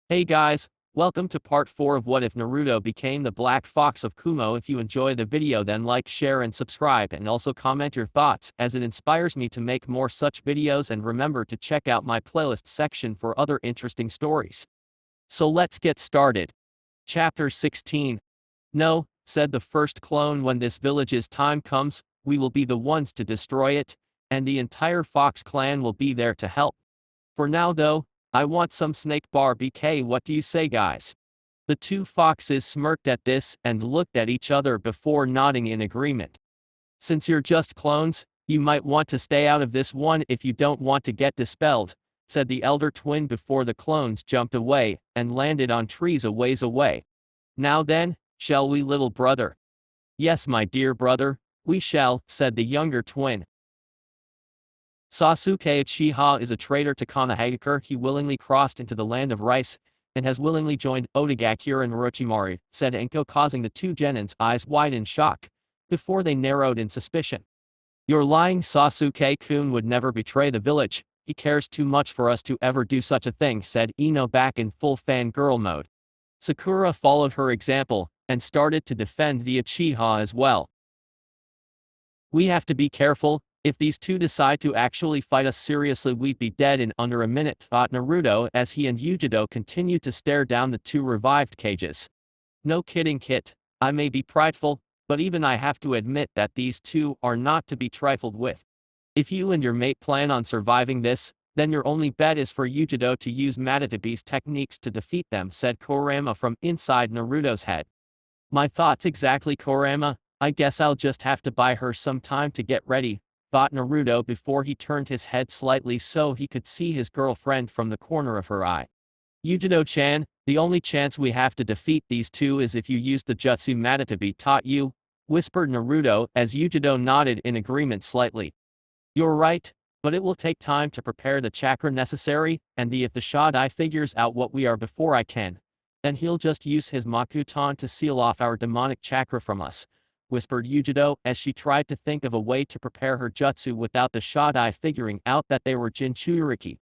Hey guys, welcome to part 4 of What If Naruto Became the Black Fox of Kumo. If you enjoy the video then like, share and subscribe and also comment your thoughts as it inspires me to make more such videos, and remember to check out my playlist section for other interesting stories. So let's get started. Chapter 16. No, said the first clone, when this village's time comes, we will be the ones to destroy it, and the entire Fox clan will be there to help. For now though, I want some snake bar BK. What do you say guys? The two foxes smirked at this and looked at each other before nodding in agreement. Since you're just clones, you might want to stay out of this one if you don't want to get dispelled, said the elder twin before the clones jumped away and landed on trees a ways away. Now then, shall we, little brother? Yes, my dear brother, we shall, said the younger twin. Sasuke Uchiha is a traitor to Konoha. He willingly crossed into the land of rice, and has willingly joined Hokage and Orochimaru, said Enko, causing the two genins' eyes wide in shock, before they narrowed in suspicion. You're lying, Sasuke-kun would never betray the village, he cares too much for us to ever do such a thing, said Ino back in full fangirl mode. Sakura followed her example, and started to defend the Uchiha as well. We have to be careful. If these two decide to actually fight us seriously, we'd be dead in under a minute, thought Naruto as he and Yugito continued to stare down the two revived cages. No kidding, Kit. I may be prideful, but even I have to admit that these two are not to be trifled with. If you and your mate plan on surviving this, then your only bet is for Yugito to use Matatabe's techniques to defeat them, said Kurama from inside Naruto's head. My thoughts exactly, Kurama. I guess I'll just have to buy her some time to get ready, thought Naruto before he turned his head slightly so he could see his girlfriend from the corner of her eye. Yugito-chan, the only chance we have to defeat these two is if you use the jutsu Matatabe taught you, whispered Naruto as Yugito nodded in agreement slightly. You're right, but it will take time to prepare the chakra necessary, and if the Dodai figures out what we are before I can, then he'll just use his Makuton to seal off our demonic chakra from us, whispered Yugito as she tried to think of a way to prepare her jutsu without the Dodai figuring out that they were Jinchuriki.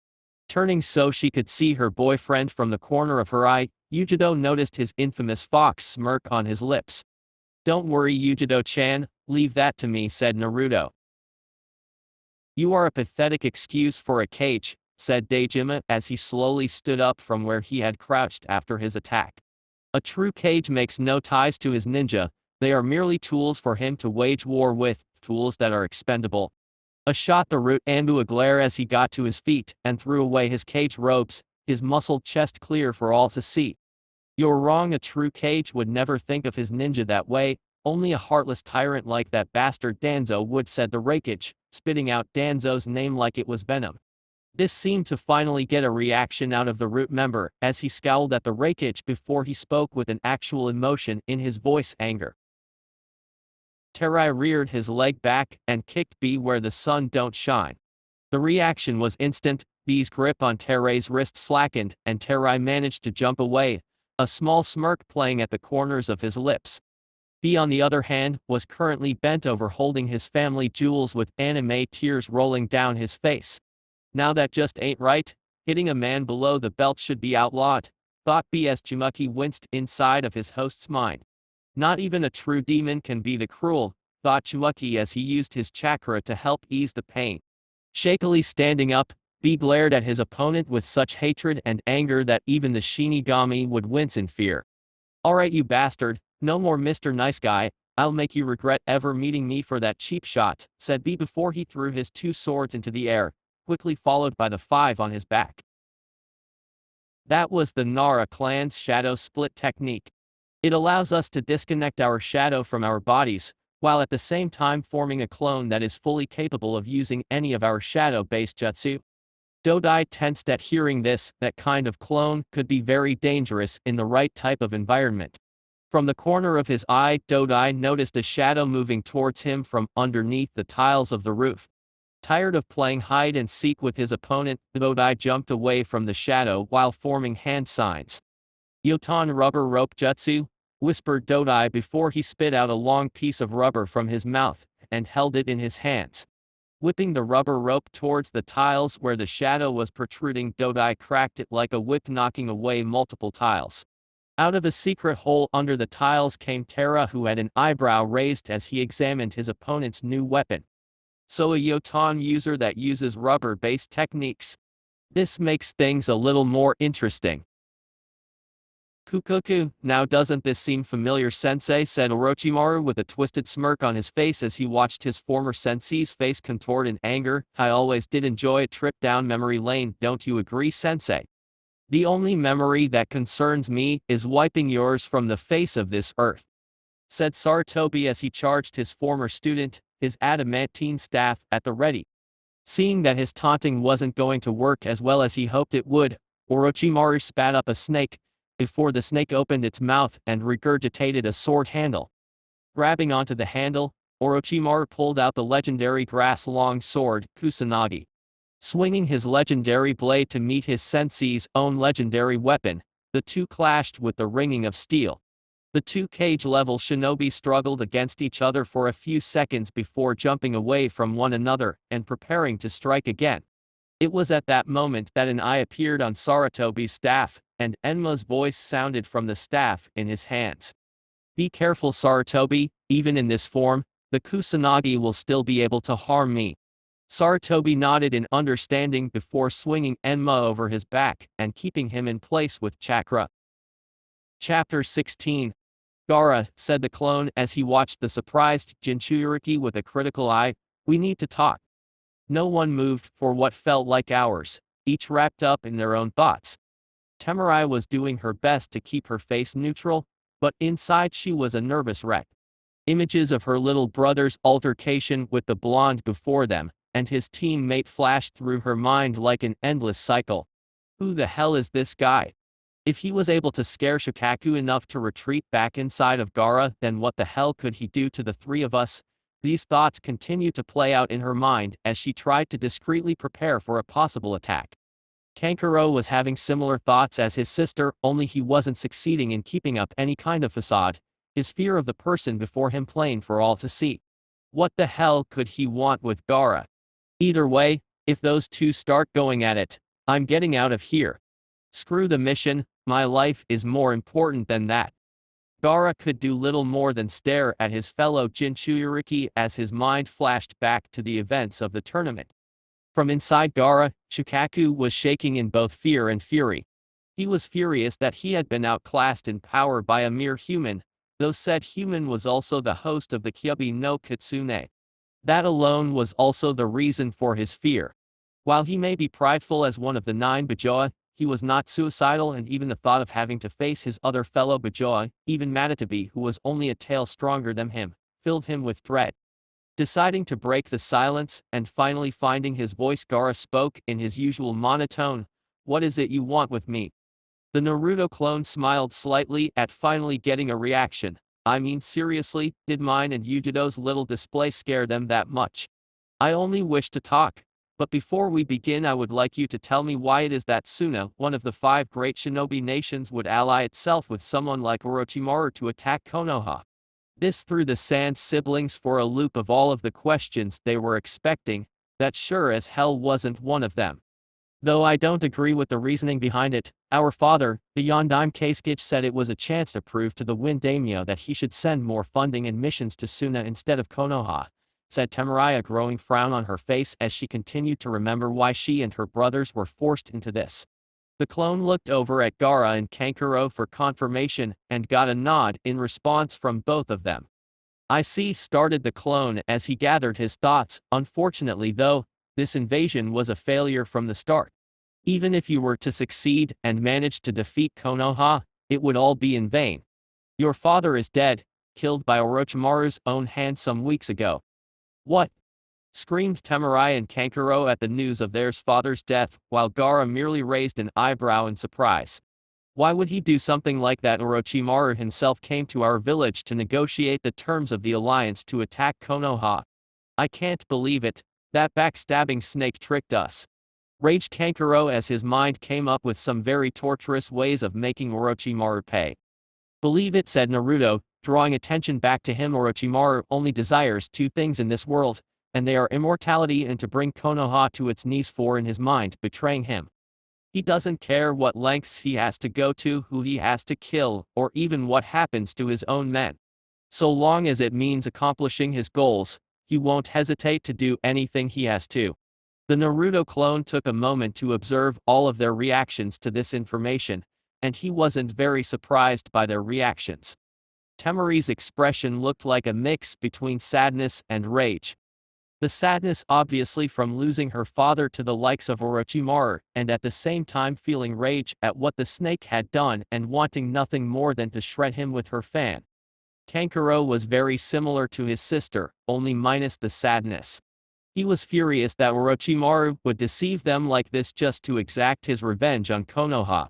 Turning so she could see her boyfriend from the corner of her eye, Yugito noticed his infamous fox smirk on his lips. Don't worry, Yugito-chan, leave that to me, said Naruto. You are a pathetic excuse for a kage, said Dejima as he slowly stood up from where he had crouched after his attack. A true kage makes no ties to his ninja. They are merely tools for him to wage war with, tools that are expendable. A shot the root Anbu a glare as he got to his feet and threw away his kage robes, his muscled chest clear for all to see. You're wrong, a true kage would never think of his ninja that way, only a heartless tyrant like that bastard Danzo would, said the Raikage, spitting out Danzo's name like it was venom. This seemed to finally get a reaction out of the root member as he scowled at the Raikage before he spoke with an actual emotion in his voice, anger. Terai reared his leg back and kicked B where the sun don't shine. The reaction was instant. B's grip on Terai's wrist slackened and Terai managed to jump away, a small smirk playing at the corners of his lips. B, on the other hand, was currently bent over holding his family jewels with anime tears rolling down his face. Now that just ain't right. Hitting a man below the belt should be outlawed, thought B as Chimuki winced inside of his host's mind. Not even a true demon can be the cruel, thought Chimuki as he used his chakra to help ease the pain. Shakily standing up, B glared at his opponent with such hatred and anger that even the Shinigami would wince in fear. Alright, you bastard, no more Mr. Nice Guy, I'll make you regret ever meeting me for that cheap shot, said B before he threw his two swords into the air, quickly followed by the 5 on his back. That was the Nara clan's shadow split technique. It allows us to disconnect our shadow from our bodies, while at the same time forming a clone that is fully capable of using any of our shadow-based jutsu. Dodai tensed at hearing this. That kind of clone could be very dangerous in the right type of environment. From the corner of his eye, Dodai noticed a shadow moving towards him from underneath the tiles of the roof. Tired of playing hide and seek with his opponent, Dodai jumped away from the shadow while forming hand signs. Yotan rubber rope jutsu, whispered Dodai before he spit out a long piece of rubber from his mouth and held it in his hands. Whipping the rubber rope towards the tiles where the shadow was protruding, Dodai cracked it like a whip, knocking away multiple tiles. Out of a secret hole under the tiles came Terra, who had an eyebrow raised as he examined his opponent's new weapon. So a Yotan user that uses rubber-based techniques. This makes things a little more interesting. Kukoku, now doesn't this seem familiar, Sensei? Said Orochimaru with a twisted smirk on his face as he watched his former sensei's face contort in anger. I always did enjoy a trip down memory lane, don't you agree, Sensei? The only memory that concerns me is wiping yours from the face of this earth, said Sarutobi as he charged his former student, his adamantine staff at the ready. Seeing that his taunting wasn't going to work as well as he hoped it would, Orochimaru spat up a snake, before the snake opened its mouth and regurgitated a sword handle. Grabbing onto the handle, Orochimaru pulled out the legendary grass-long sword, Kusanagi. Swinging his legendary blade to meet his sensei's own legendary weapon, the two clashed with the ringing of steel. The two cage-level shinobi struggled against each other for a few seconds before jumping away from one another and preparing to strike again. It was at that moment that an eye appeared on Sarutobi's staff, and Enma's voice sounded from the staff in his hands. Be careful, Sarutobi, even in this form, the Kusanagi will still be able to harm me. Sarutobi nodded in understanding before swinging Enma over his back and keeping him in place with chakra. Chapter 16. Gaara, said the clone as he watched the surprised Jinchuriki with a critical eye, we need to talk. No one moved for what felt like hours, each wrapped up in their own thoughts. Temurai was doing her best to keep her face neutral, but inside she was a nervous wreck. Images of her little brother's altercation with the blonde before them, and his teammate flashed through her mind like an endless cycle. Who the hell is this guy? If he was able to scare Shikaku enough to retreat back inside of Gaara, then what the hell could he do to the three of us? These thoughts continued to play out in her mind as she tried to discreetly prepare for a possible attack. Kankuro was having similar thoughts as his sister, only he wasn't succeeding in keeping up any kind of facade, his fear of the person before him plain for all to see. What the hell could he want with Gaara? Either way, if those two start going at it, I'm getting out of here. Screw the mission, my life is more important than that. Gaara could do little more than stare at his fellow Jinchuriki as his mind flashed back to the events of the tournament. From inside Gaara, Shikaku was shaking in both fear and fury. He was furious that he had been outclassed in power by a mere human, though said human was also the host of the Kyuubi no Kitsune. That alone was also the reason for his fear. While he may be prideful as one of the 9 Bajoa, he was not suicidal, and even the thought of having to face his other fellow Bajoa, even Matatabi, who was only a tale stronger than him, filled him with dread. Deciding to break the silence, and finally finding his voice, Gaara spoke in his usual monotone, "What is it you want with me?" The Naruto clone smiled slightly at finally getting a reaction. I mean, seriously, did mine and Yugito's little display scare them that much? I only wish to talk. But before we begin, I would like you to tell me why it is that Suna, one of the 5 great shinobi nations, would ally itself with someone like Orochimaru to attack Konoha. This threw the Sans siblings for a loop of all of the questions they were expecting. That sure as hell wasn't one of them. Though I don't agree with the reasoning behind it, our father, the Yondaime Keisuke, said it was a chance to prove to the Wind Daimyo that he should send more funding and missions to Suna instead of Konoha, said Temurai, a growing frown on her face as she continued to remember why she and her brothers were forced into this. The clone looked over at Gaara and Kankuro for confirmation, and got a nod in response from both of them. I see, started the clone as he gathered his thoughts. Unfortunately though, this invasion was a failure from the start. Even if you were to succeed and manage to defeat Konoha, it would all be in vain. Your father is dead, killed by Orochimaru's own hand some weeks ago. What? Screamed Temurai and Kankuro at the news of their father's death, while Gaara merely raised an eyebrow in surprise. Why would he do something like that? Orochimaru himself came to our village to negotiate the terms of the alliance to attack Konoha. I can't believe it, that backstabbing snake tricked us. Raged Kankuro as his mind came up with some very torturous ways of making Orochimaru pay. Believe it, said Naruto, drawing attention back to him. Orochimaru only desires 2 things in this world, and they are immortality and to bring Konoha to its knees for in his mind betraying him. He doesn't care what lengths he has to go to, who he has to kill, or even what happens to his own men. So long as it means accomplishing his goals, he won't hesitate to do anything he has to. The Naruto clone took a moment to observe all of their reactions to this information, and he wasn't very surprised by their reactions. Temari's expression looked like a mix between sadness and rage. The sadness obviously from losing her father to the likes of Orochimaru, and at the same time feeling rage at what the snake had done and wanting nothing more than to shred him with her fan. Kankuro was very similar to his sister, only minus the sadness. He was furious that Orochimaru would deceive them like this just to exact his revenge on Konoha.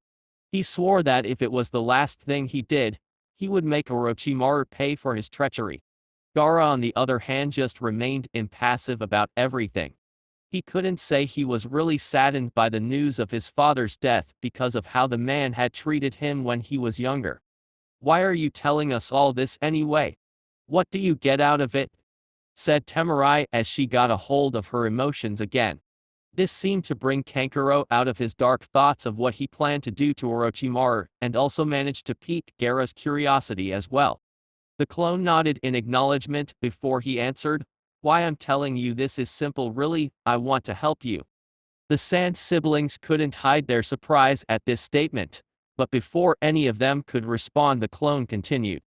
He swore that if it was the last thing he did, he would make Orochimaru pay for his treachery. Gaara on the other hand just remained impassive about everything. He couldn't say he was really saddened by the news of his father's death because of how the man had treated him when he was younger. "Why are you telling us all this anyway? What do you get out of it?" said Temari as she got a hold of her emotions again. This seemed to bring Kankuro out of his dark thoughts of what he planned to do to Orochimaru, and also managed to pique Gaara's curiosity as well. The clone nodded in acknowledgement before he answered, "Why I'm telling you this is simple really, I want to help you." The Sand siblings couldn't hide their surprise at this statement, but before any of them could respond the clone continued.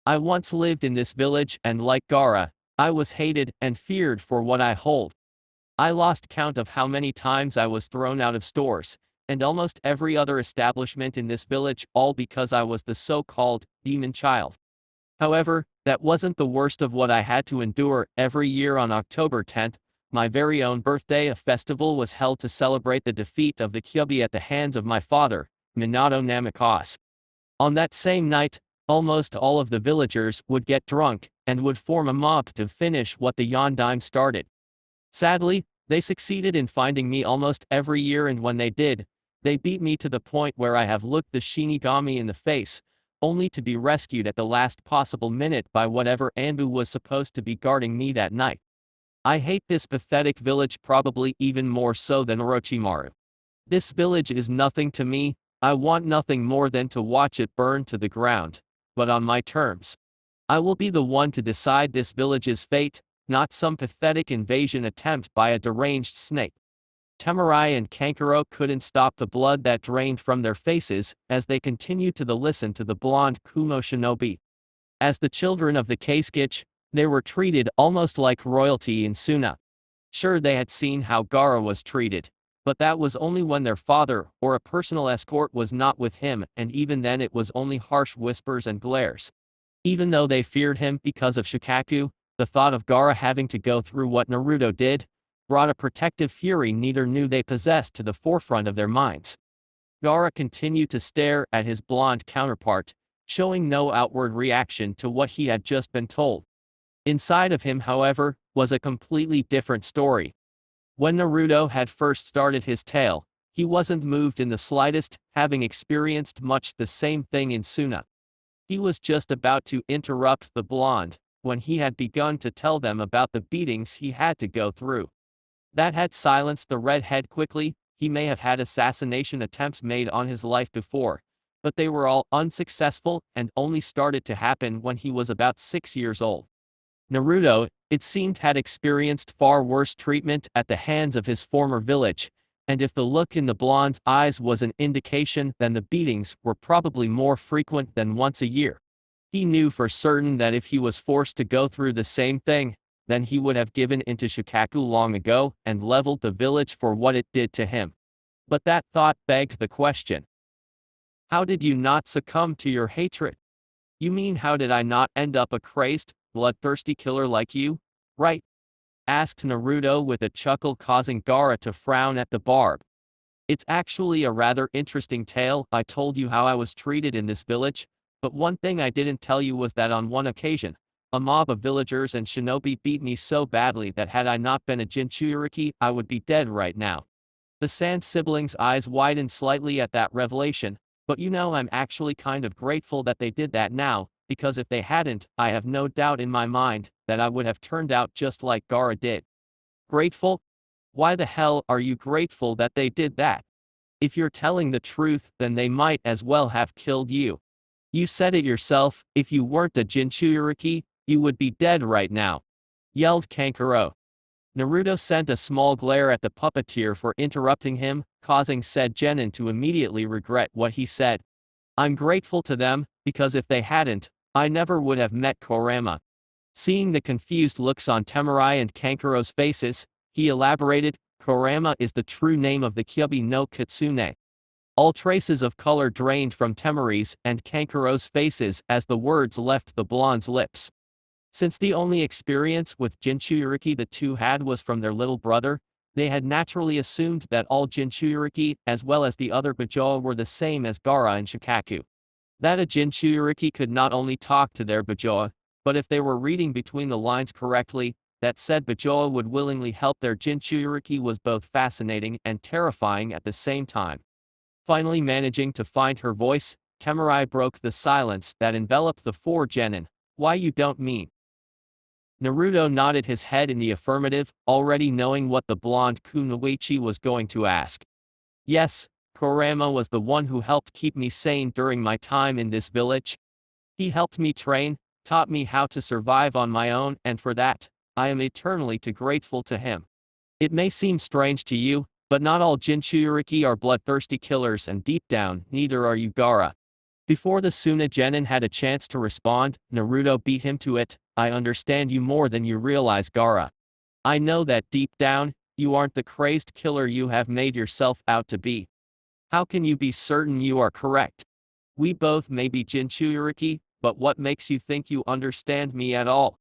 "I once lived in this village and like Gaara, I was hated and feared for what I hold. I lost count of how many times I was thrown out of stores, and almost every other establishment in this village, all because I was the so-called demon child. However, that wasn't the worst of what I had to endure. Every year on October 10th, my very own birthday, a festival was held to celebrate the defeat of the Kyuubi at the hands of my father, Minato Namikaze. On that same night, almost all of the villagers would get drunk, and would form a mob to finish what the Yondaime started. Sadly, they succeeded in finding me almost every year, and when they did, they beat me to the point where I have looked the Shinigami in the face, only to be rescued at the last possible minute by whatever Anbu was supposed to be guarding me that night. I hate this pathetic village probably even more so than Orochimaru. This village is nothing to me, I want nothing more than to watch it burn to the ground, but on my terms. I will be the one to decide this village's fate, not some pathetic invasion attempt by a deranged snake." Temari and Kankuro couldn't stop the blood that drained from their faces as they continued to listen to the blonde Kumo shinobi. As the children of the Kasuke, they were treated almost like royalty in Suna. Sure, they had seen how Gaara was treated, but that was only when their father or a personal escort was not with him, and even then it was only harsh whispers and glares. Even though they feared him because of Shikaku, the thought of Gaara having to go through what Naruto did brought a protective fury neither knew they possessed to the forefront of their minds. Gaara continued to stare at his blonde counterpart, showing no outward reaction to what he had just been told. Inside of him, however, was a completely different story. When Naruto had first started his tale, he wasn't moved in the slightest, having experienced much the same thing in Suna. He was just about to interrupt the blonde when he had begun to tell them about the beatings he had to go through. That had silenced the redhead quickly. He may have had assassination attempts made on his life before, but they were all unsuccessful and only started to happen when he was about 6 years old. Naruto, it seemed, had experienced far worse treatment at the hands of his former village, and if the look in the blonde's eyes was an indication, then the beatings were probably more frequent than once a year. He knew for certain that if he was forced to go through the same thing, then he would have given into Shikaku long ago and leveled the village for what it did to him. But that thought begged the question. How did you not succumb to your hatred? You mean how did I not end up a crazed, bloodthirsty killer like you, right? Asked Naruto with a chuckle, causing Gaara to frown at the barb. It's actually a rather interesting tale. I told you how I was treated in this village, but one thing I didn't tell you was that on one occasion, a mob of villagers and shinobi beat me so badly that had I not been a Jinchuriki, I would be dead right now. The Sand siblings' eyes widened slightly at that revelation, but you know, I'm actually kind of grateful that they did that now, because if they hadn't, I have no doubt in my mind that I would have turned out just like Gaara did. Grateful? Why the hell are you grateful that they did that? If you're telling the truth, then they might as well have killed you. You said it yourself, if you weren't a Jinchuriki, you would be dead right now. Yelled Kankuro. Naruto sent a small glare at the puppeteer for interrupting him, causing said genin to immediately regret what he said. I'm grateful to them, because if they hadn't, I never would have met Kurama. Seeing the confused looks on Temurai and Kankuro's faces, he elaborated, Kurama is the true name of the Kyubi no Kitsune. All traces of color drained from Temurai's and Kankuro's faces as the words left the blonde's lips. Since the only experience with Jinchuriki the two had was from their little brother, they had naturally assumed that all Jinchuriki, as well as the other Bajoa, were the same as Gaara and Shikaku. That a Jinchuriki could not only talk to their Bajoa, but if they were reading between the lines correctly, that said Bajoa would willingly help their Jinchuriki was both fascinating and terrifying at the same time. Finally managing to find her voice, Temurai broke the silence that enveloped the four genin. Why you don't mean? Naruto nodded his head in the affirmative, already knowing what the blonde Kunoichi was going to ask. Yes, Kurama was the one who helped keep me sane during my time in this village. He helped me train, taught me how to survive on my own, and for that, I am eternally too grateful to him. It may seem strange to you, but not all Jinchuriki are bloodthirsty killers, and deep down, neither are you Gaara. Before the Tsunade genin had a chance to respond, Naruto beat him to it. I understand you more than you realize, Gaara. I know that deep down, you aren't the crazed killer you have made yourself out to be. How can you be certain you are correct? We both may be Jinchuriki, but what makes you think you understand me at all?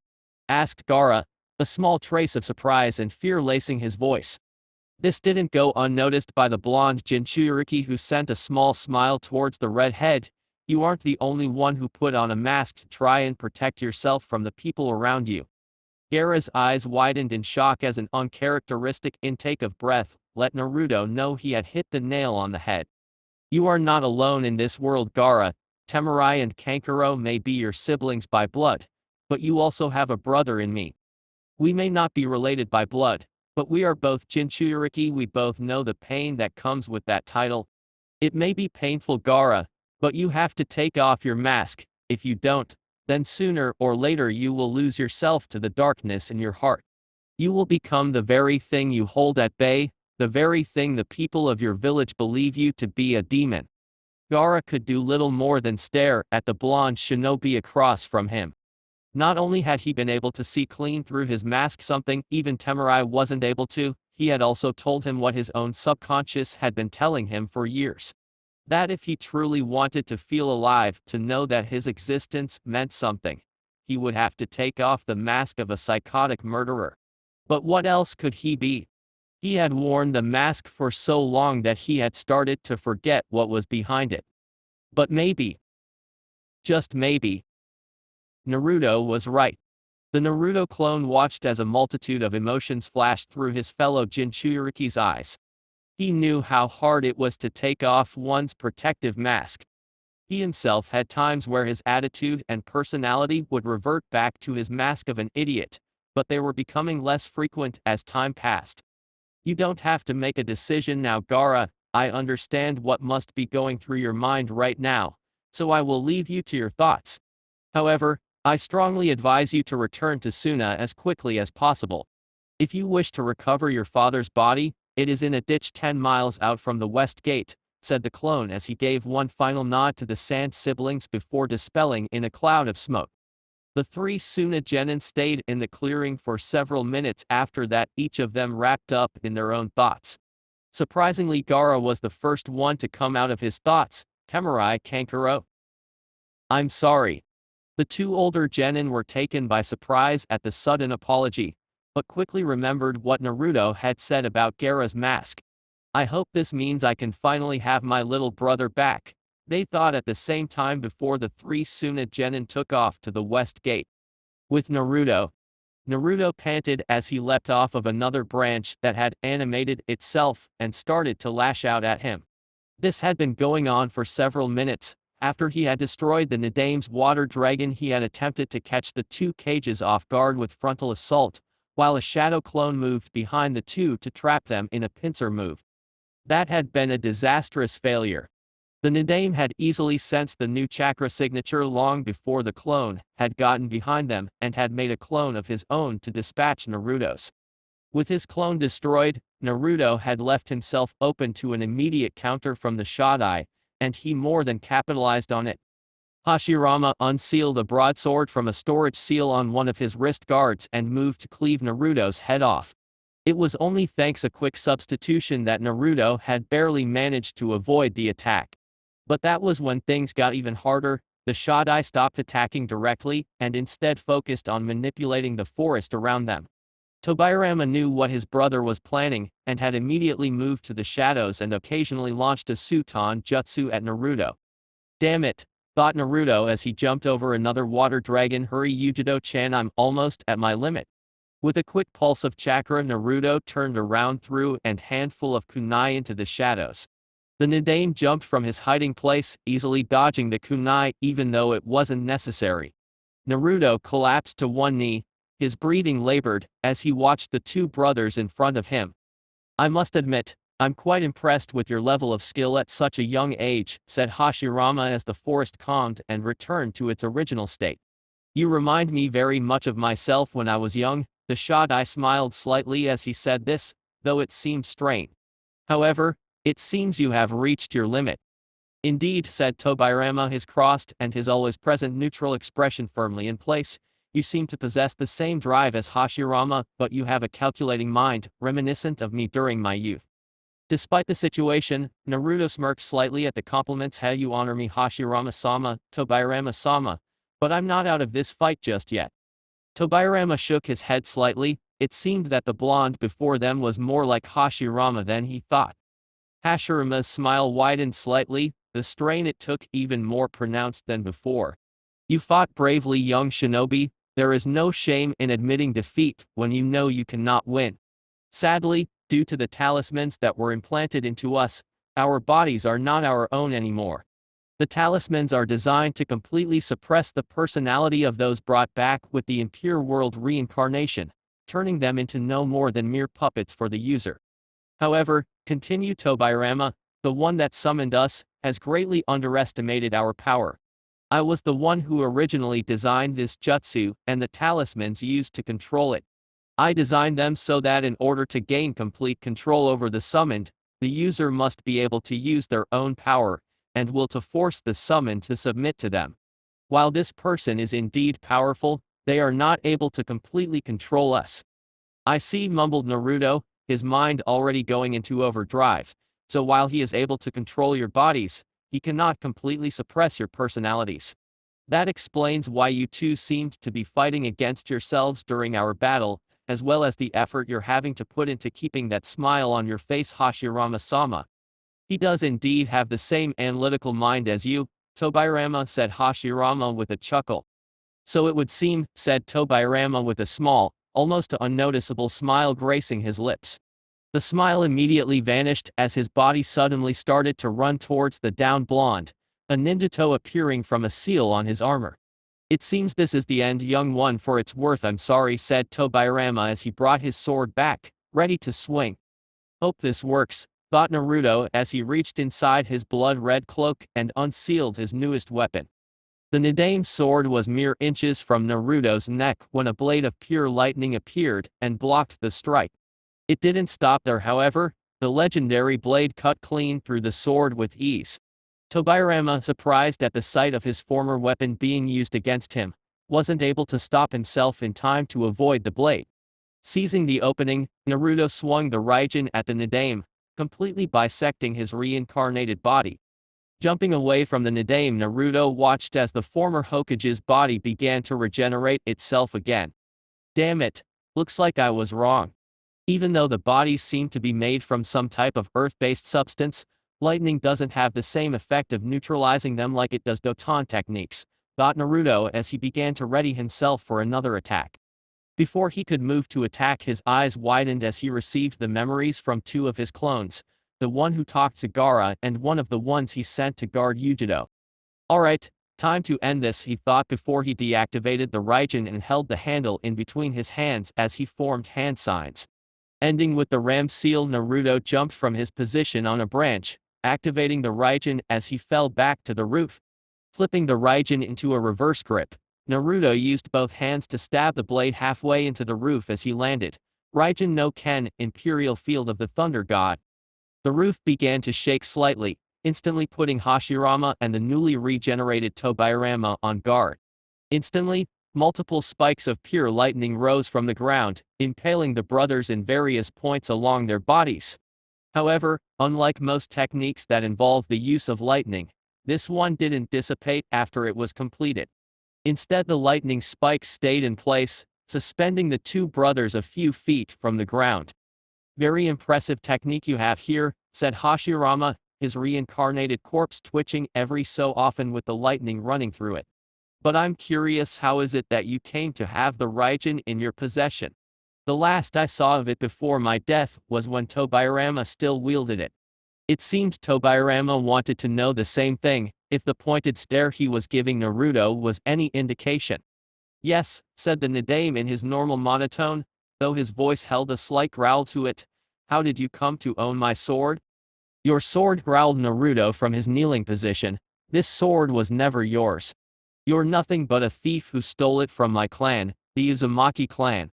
Asked Gaara, a small trace of surprise and fear lacing his voice. This didn't go unnoticed by the blonde Jinchuriki, who sent a small smile towards the redhead. You aren't the only one who put on a mask to try and protect yourself from the people around you. Gaara's eyes widened in shock as an uncharacteristic intake of breath let Naruto know he had hit the nail on the head. You are not alone in this world, Gaara. Temurai and Kankuro may be your siblings by blood, but you also have a brother in me. We may not be related by blood, but we are both Jinchuriki. We both know the pain that comes with that title. It may be painful, Gaara, but you have to take off your mask. If you don't, then sooner or later you will lose yourself to the darkness in your heart. You will become the very thing you hold at bay, the very thing the people of your village believe you to be, a demon. Gaara could do little more than stare at the blonde shinobi across from him. Not only had he been able to see clean through his mask, something even Temurai wasn't able to, he had also told him what his own subconscious had been telling him for years. That if he truly wanted to feel alive, to know that his existence meant something, he would have to take off the mask of a psychotic murderer. But what else could he be? He had worn the mask for so long that he had started to forget what was behind it. But maybe, just maybe, Naruto was right. The Naruto clone watched as a multitude of emotions flashed through his fellow Jinchuriki's eyes. He knew how hard it was to take off one's protective mask. He himself had times where his attitude and personality would revert back to his mask of an idiot, but they were becoming less frequent as time passed. You don't have to make a decision now, Gaara. I understand what must be going through your mind right now, so I will leave you to your thoughts. However, I strongly advise you to return to Suna as quickly as possible. If you wish to recover your father's body, it is in a ditch 10 miles out from the west gate, said the clone as he gave one final nod to the Sand siblings before dispelling in a cloud of smoke. The three Tsunade genin stayed in the clearing for several minutes after that, each of them wrapped up in their own thoughts. Surprisingly, Gaara was the first one to come out of his thoughts. Temurai, Kankuro. I'm sorry. The two older genin were taken by surprise at the sudden apology, but quickly remembered what Naruto had said about Gaara's mask. I hope this means I can finally have my little brother back, they thought at the same time before the three Tsunade genin took off to the west gate. With Naruto panted as he leapt off of another branch that had animated itself and started to lash out at him. This had been going on for several minutes. After he had destroyed the Nadame's water dragon, he had attempted to catch the two cages off guard with frontal assault, while a shadow clone moved behind the two to trap them in a pincer move. That had been a disastrous failure. The Nidaime had easily sensed the new chakra signature long before the clone had gotten behind them and had made a clone of his own to dispatch Naruto's. With his clone destroyed, Naruto had left himself open to an immediate counter from the Shodai, and he more than capitalized on it. Hashirama unsealed a broadsword from a storage seal on one of his wrist guards and moved to cleave Naruto's head off. It was only thanks a quick substitution that Naruto had barely managed to avoid the attack. But that was when things got even harder. The Shodai stopped attacking directly and instead focused on manipulating the forest around them. Tobirama knew what his brother was planning and had immediately moved to the shadows and occasionally launched a Suton jutsu at Naruto. Damn it, thought Naruto as he jumped over another water dragon. Hurry Yugito-chan, I'm almost at my limit. With a quick pulse of chakra, Naruto turned around, threw a handful of kunai into the shadows. The Nidaime jumped from his hiding place, easily dodging the kunai even though it wasn't necessary. Naruto collapsed to one knee, his breathing labored, as he watched the two brothers in front of him. I must admit, I'm quite impressed with your level of skill at such a young age, said Hashirama as the forest calmed and returned to its original state. You remind me very much of myself when I was young. The Shodai smiled slightly as he said this, though it seemed strained. However, it seems you have reached your limit. Indeed, said Tobirama, his crossed and his always present neutral expression firmly in place. You seem to possess the same drive as Hashirama, but you have a calculating mind, reminiscent of me during my youth. Despite the situation, Naruto smirked slightly at the compliments. How you honor me, Hashirama-sama, Tobirama-sama, but I'm not out of this fight just yet. Tobirama shook his head slightly. It seemed that the blonde before them was more like Hashirama than he thought. Hashirama's smile widened slightly, the strain it took even more pronounced than before. You fought bravely, young shinobi. There is no shame in admitting defeat when you know you cannot win. Sadly, due to the talismans that were implanted into us, our bodies are not our own anymore. The talismans are designed to completely suppress the personality of those brought back with the impure world reincarnation, turning them into no more than mere puppets for the user. However, continued Tobirama, the one that summoned us has greatly underestimated our power. I was the one who originally designed this jutsu and the talismans used to control it. I designed them so that in order to gain complete control over the summoned, the user must be able to use their own power and will to force the summoned to submit to them. While this person is indeed powerful, they are not able to completely control us. I see, mumbled Naruto, his mind already going into overdrive, so while he is able to control your bodies, he cannot completely suppress your personalities. That explains why you two seemed to be fighting against yourselves during our battle, as well as the effort you're having to put into keeping that smile on your face, Hashirama-sama. He does indeed have the same analytical mind as you, Tobirama, said Hashirama with a chuckle. So it would seem, said Tobirama with a small, almost unnoticeable smile gracing his lips. The smile immediately vanished as his body suddenly started to run towards the downed blonde, a ninjato appearing from a seal on his armor. It seems this is the end, young one. For its worth, I'm sorry, said Tobirama as he brought his sword back, ready to swing. Hope this works, thought Naruto as he reached inside his blood-red cloak and unsealed his newest weapon. The Nidaime's sword was mere inches from Naruto's neck when a blade of pure lightning appeared and blocked the strike. It didn't stop there, however. The legendary blade cut clean through the sword with ease. Tobirama, surprised at the sight of his former weapon being used against him, wasn't able to stop himself in time to avoid the blade. Seizing the opening, Naruto swung the Raijin at the Nidaime, completely bisecting his reincarnated body. Jumping away from the Nidaime, Naruto watched as the former Hokage's body began to regenerate itself again. Damn it, looks like I was wrong. Even though the bodies seem to be made from some type of earth-based substance, lightning doesn't have the same effect of neutralizing them like it does Doton techniques, thought Naruto as he began to ready himself for another attack. Before he could move to attack, his eyes widened as he received the memories from two of his clones, the one who talked to Gaara and one of the ones he sent to guard Yugito. Alright, Time to end this, he thought before he deactivated the Raijin and held the handle in between his hands as he formed hand signs. Ending with the ram seal, Naruto jumped from his position on a branch, activating the Raijin as he fell back to the roof. Flipping the Raijin into a reverse grip, Naruto used both hands to stab the blade halfway into the roof as he landed. Raijin no Ken, Imperial Field of the Thunder God. The roof began to shake slightly, instantly putting Hashirama and the newly regenerated Tobirama on guard. Instantly, multiple spikes of pure lightning rose from the ground, impaling the brothers in various points along their bodies. However, unlike most techniques that involve the use of lightning, this one didn't dissipate after it was completed. Instead, the lightning spikes stayed in place, suspending the two brothers a few feet from the ground. "Very impressive technique you have here," said Hashirama, his reincarnated corpse twitching every so often with the lightning running through it. "But I'm curious, how is it that you came to have the Raijin in your possession? The last I saw of it before my death was when Tobirama still wielded it." It seemed Tobirama wanted to know the same thing, if the pointed stare he was giving Naruto was any indication. "Yes," said the Nadame in his normal monotone, though his voice held a slight growl to it. "How did you come to own my sword?" "Your sword," growled Naruto from his kneeling position. "This sword was never yours. You're nothing but a thief who stole it from my clan, the Uzumaki clan."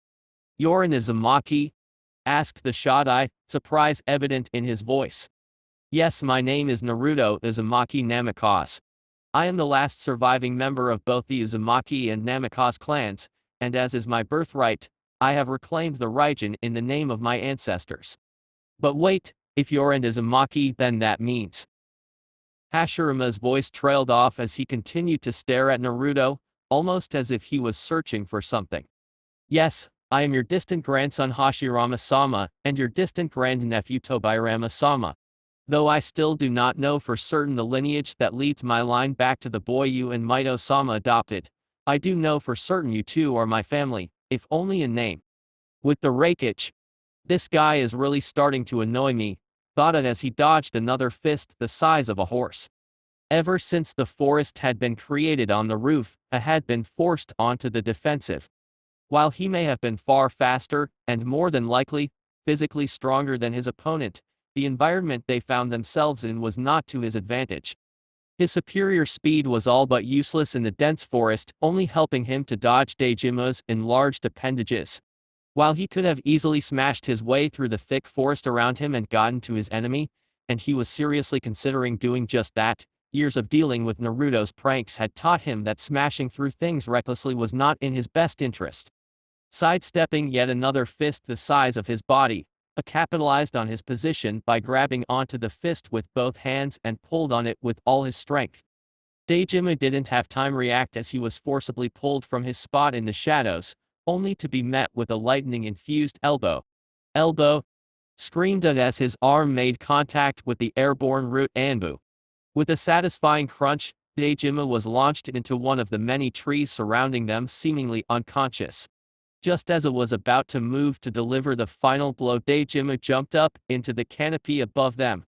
"You're an Uzumaki?" asked the Shodai, surprise evident in his voice. "Yes, my name is Naruto Uzumaki Namikaze. I am the last surviving member of both the Uzumaki and Namikaze clans, and as is my birthright, I have reclaimed the Raijin in the name of my ancestors." "But wait, if you're an Uzumaki, then that means—" Hashirama's voice trailed off as he continued to stare at Naruto, almost as if he was searching for something. "Yes, I am your distant grandson Hashirama-sama, and your distant grandnephew Tobirama-sama. Though I still do not know for certain the lineage that leads my line back to the boy you and Mito-sama adopted, I do know for certain you two are my family, if only in name." With the rakeage, "This guy is really starting to annoy me," thought it as he dodged another fist the size of a horse. Ever since the forest had been created on the roof, he had been forced onto the defensive. While he may have been far faster, and more than likely, physically stronger than his opponent, the environment they found themselves in was not to his advantage. His superior speed was all but useless in the dense forest, only helping him to dodge Daijima's enlarged appendages. While he could have easily smashed his way through the thick forest around him and gotten to his enemy, and he was seriously considering doing just that, years of dealing with Naruto's pranks had taught him that smashing through things recklessly was not in his best interest. Sidestepping yet another fist the size of his body, he capitalized on his position by grabbing onto the fist with both hands and pulled on it with all his strength. Daijima didn't have time to react as he was forcibly pulled from his spot in the shadows, only to be met with a lightning-infused elbow. "Elbow!" screamed it as his arm made contact with the airborne root Anbu. With a satisfying crunch, Daijima was launched into one of the many trees surrounding them, seemingly unconscious. Just as it was about to move to deliver the final blow, Daijima jumped up into the canopy above them.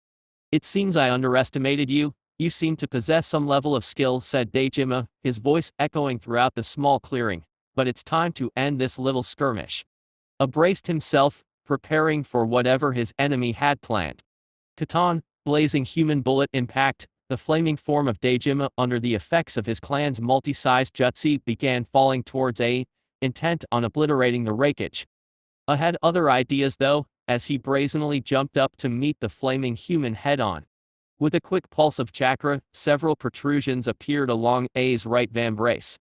"It seems I underestimated you. You seem to possess some level of skill," said Daijima, his voice echoing throughout the small clearing. "But it's time to end this little skirmish." He braced himself, preparing for whatever his enemy had planned. Katan, blazing human bullet impact, the flaming form of Daijima under the effects of his clan's multi-sized jutsu began falling towards A, intent on obliterating the rakeage. He had other ideas though, as he brazenly jumped up to meet the flaming human head-on. With a quick pulse of chakra, several protrusions appeared along A's right vambrace.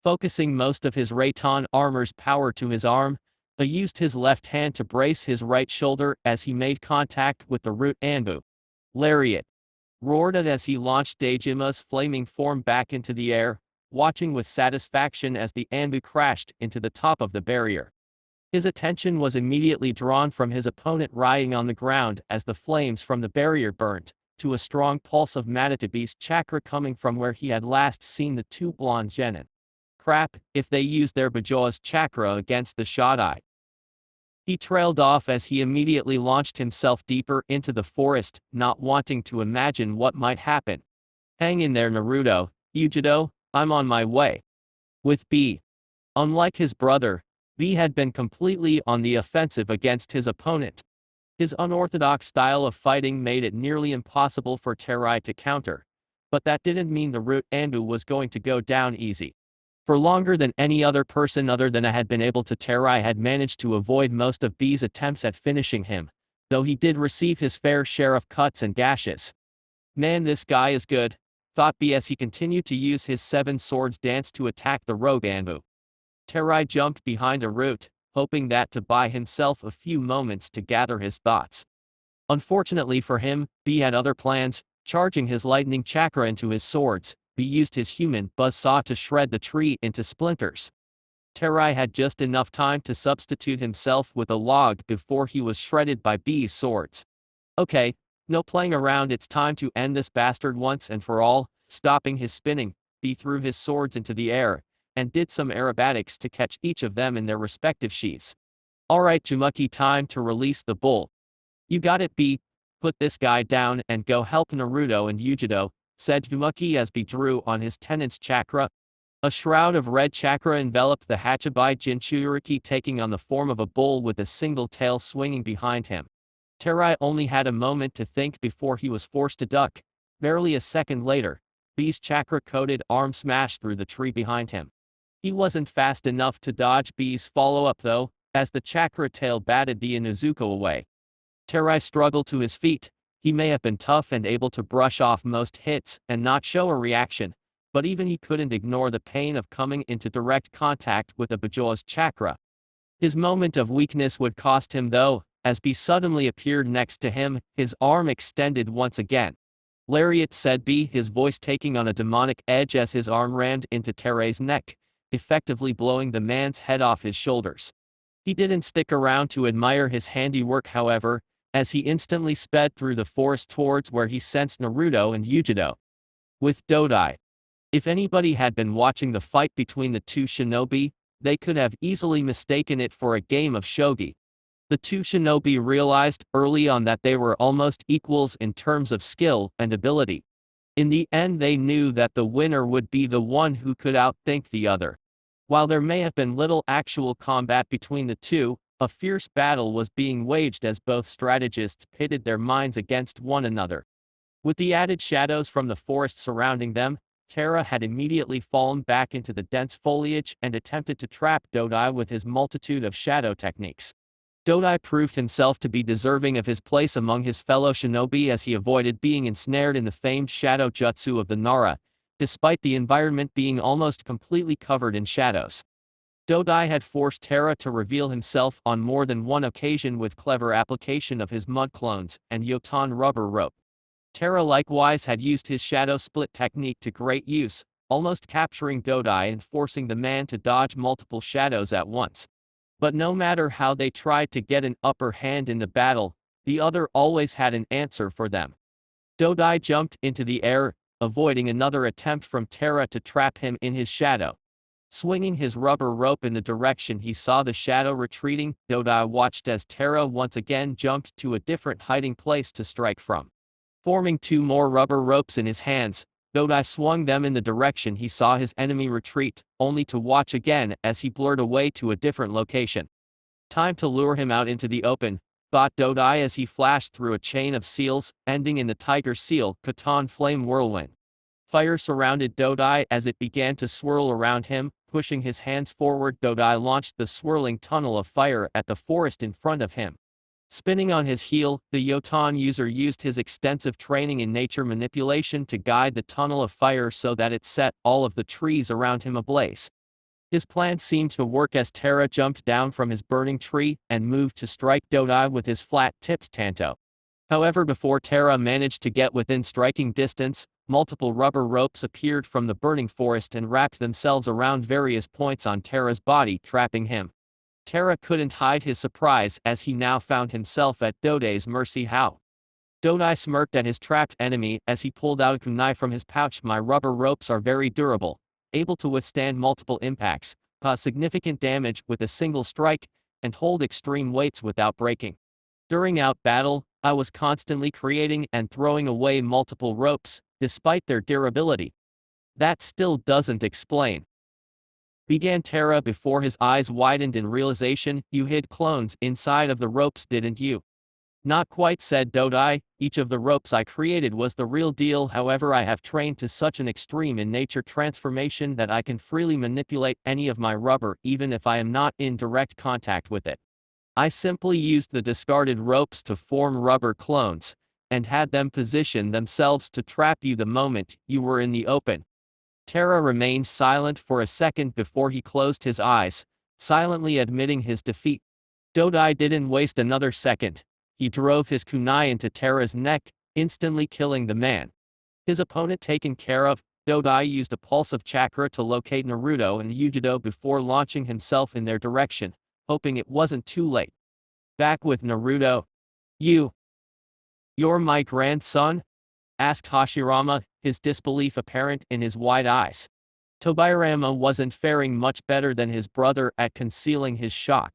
Focusing most of his Raiton armor's power to his arm, he used his left hand to brace his right shoulder as he made contact with the root Anbu. "Lariat!" roared it as he launched Daijima's flaming form back into the air, watching with satisfaction as the Anbu crashed into the top of the barrier. His attention was immediately drawn from his opponent lying on the ground as the flames from the barrier burnt, to a strong pulse of Matatabi's chakra coming from where he had last seen the two blonde genin. Crap, if they used their Bajoa's chakra against the Shodai. He trailed off as he immediately launched himself deeper into the forest, not wanting to imagine what might happen. "Hang in there, Naruto, Yugito, I'm on my way. With B. Unlike his brother, B had been completely on the offensive against his opponent. His unorthodox style of fighting made it nearly impossible for Terai to counter. But that didn't mean the root Anbu was going to go down easy. For longer than any other person other than I had been able to, Terai had managed to avoid most of B's attempts at finishing him, though he did receive his fair share of cuts and gashes. Man, this guy is good, thought B as he continued to use his seven swords dance to attack the rogue Anbu. Terai jumped behind a root, hoping that to buy himself a few moments to gather his thoughts. Unfortunately for him, B had other plans. Charging his lightning chakra into his swords, B used his human buzzsaw to shred the tree into splinters. Terai had just enough time to substitute himself with a log before he was shredded by B's swords. Okay, no playing around, it's time to end this bastard once and for all. Stopping his spinning, B threw his swords into the air, and did some aerobatics to catch each of them in their respective sheaths. Alright Jumuki, time to release the bull. You got it B, put this guy down and go help Naruto and Yugito, said Jumuki as B drew on his tenant's chakra. A shroud of red chakra enveloped the Hachibai Jinchuriki, taking on the form of a bull with a single tail swinging behind him. Terai only had a moment to think before he was forced to duck. Barely a second later, B's chakra-coated arm smashed through the tree behind him. He wasn't fast enough to dodge B's follow-up though, as the chakra tail batted the Inuzuka away. Terai struggled to his feet. He may have been tough and able to brush off most hits and not show a reaction, but even he couldn't ignore the pain of coming into direct contact with a Bajoa's chakra. His moment of weakness would cost him though, as B suddenly appeared next to him, his arm extended once again. Lariat, said B, his voice taking on a demonic edge as his arm rammed into Terai's neck, effectively blowing the man's head off his shoulders. He didn't stick around to admire his handiwork however, as he instantly sped through the forest towards where he sensed Naruto and Yugito. With Dodai. If anybody had been watching the fight between the two shinobi, they could have easily mistaken it for a game of shogi. The two shinobi realized early on that they were almost equals in terms of skill and ability. In the end, they knew that the winner would be the one who could outthink the other. While there may have been little actual combat between the two, a fierce battle was being waged as both strategists pitted their minds against one another. With the added shadows from the forest surrounding them, Terra had immediately fallen back into the dense foliage and attempted to trap Dodai with his multitude of shadow techniques. Dodai proved himself to be deserving of his place among his fellow shinobi as he avoided being ensnared in the famed shadow jutsu of the Nara, despite the environment being almost completely covered in shadows. Dodai had forced Terra to reveal himself on more than one occasion with clever application of his mud clones and Yotan rubber rope. Terra likewise had used his shadow split technique to great use, almost capturing Dodai and forcing the man to dodge multiple shadows at once. But no matter how they tried to get an upper hand in the battle, the other always had an answer for them. Dodai jumped into the air, avoiding another attempt from Terra to trap him in his shadow. Swinging his rubber rope in the direction he saw the shadow retreating, Dodai watched as Terra once again jumped to a different hiding place to strike from. Forming two more rubber ropes in his hands, Dodai swung them in the direction he saw his enemy retreat, only to watch again as he blurred away to a different location. Time to lure him out into the open, thought Dodai as he flashed through a chain of seals, ending in the Tiger Seal Katan Flame Whirlwind. Fire surrounded Dodai as it began to swirl around him. Pushing his hands forward, Dodai launched the swirling tunnel of fire at the forest in front of him. Spinning on his heel, the Yotan user used his extensive training in nature manipulation to guide the tunnel of fire so that it set all of the trees around him ablaze. His plan seemed to work as Terra jumped down from his burning tree and moved to strike Dodai with his flat-tipped tanto. However, before Terra managed to get within striking distance, multiple rubber ropes appeared from the burning forest and wrapped themselves around various points on Terra's body, trapping him. Terra couldn't hide his surprise as he now found himself at Dodai's mercy. How? Dodai smirked at his trapped enemy as he pulled out a kunai from his pouch. My rubber ropes are very durable, able to withstand multiple impacts, cause significant damage with a single strike, and hold extreme weights without breaking. During battle, I was constantly creating and throwing away multiple ropes, despite their durability. That still doesn't explain. Began Terra before his eyes widened in realization. You hid clones inside of the ropes, didn't you? Not quite, said Dodai. Each of the ropes I created was the real deal, however I have trained to such an extreme in nature transformation that I can freely manipulate any of my rubber even if I am not in direct contact with it. I simply used the discarded ropes to form rubber clones, and had them position themselves to trap you the moment you were in the open. Terra remained silent for a second before he closed his eyes, silently admitting his defeat. Dodai didn't waste another second. He drove his kunai into Terra's neck, instantly killing the man. His opponent taken care of, Dodai used a pulse of chakra to locate Naruto and Yugito before launching himself in their direction, hoping it wasn't too late. Back with Naruto. You're my grandson? Asked Hashirama, his disbelief apparent in his wide eyes. Tobirama wasn't faring much better than his brother at concealing his shock.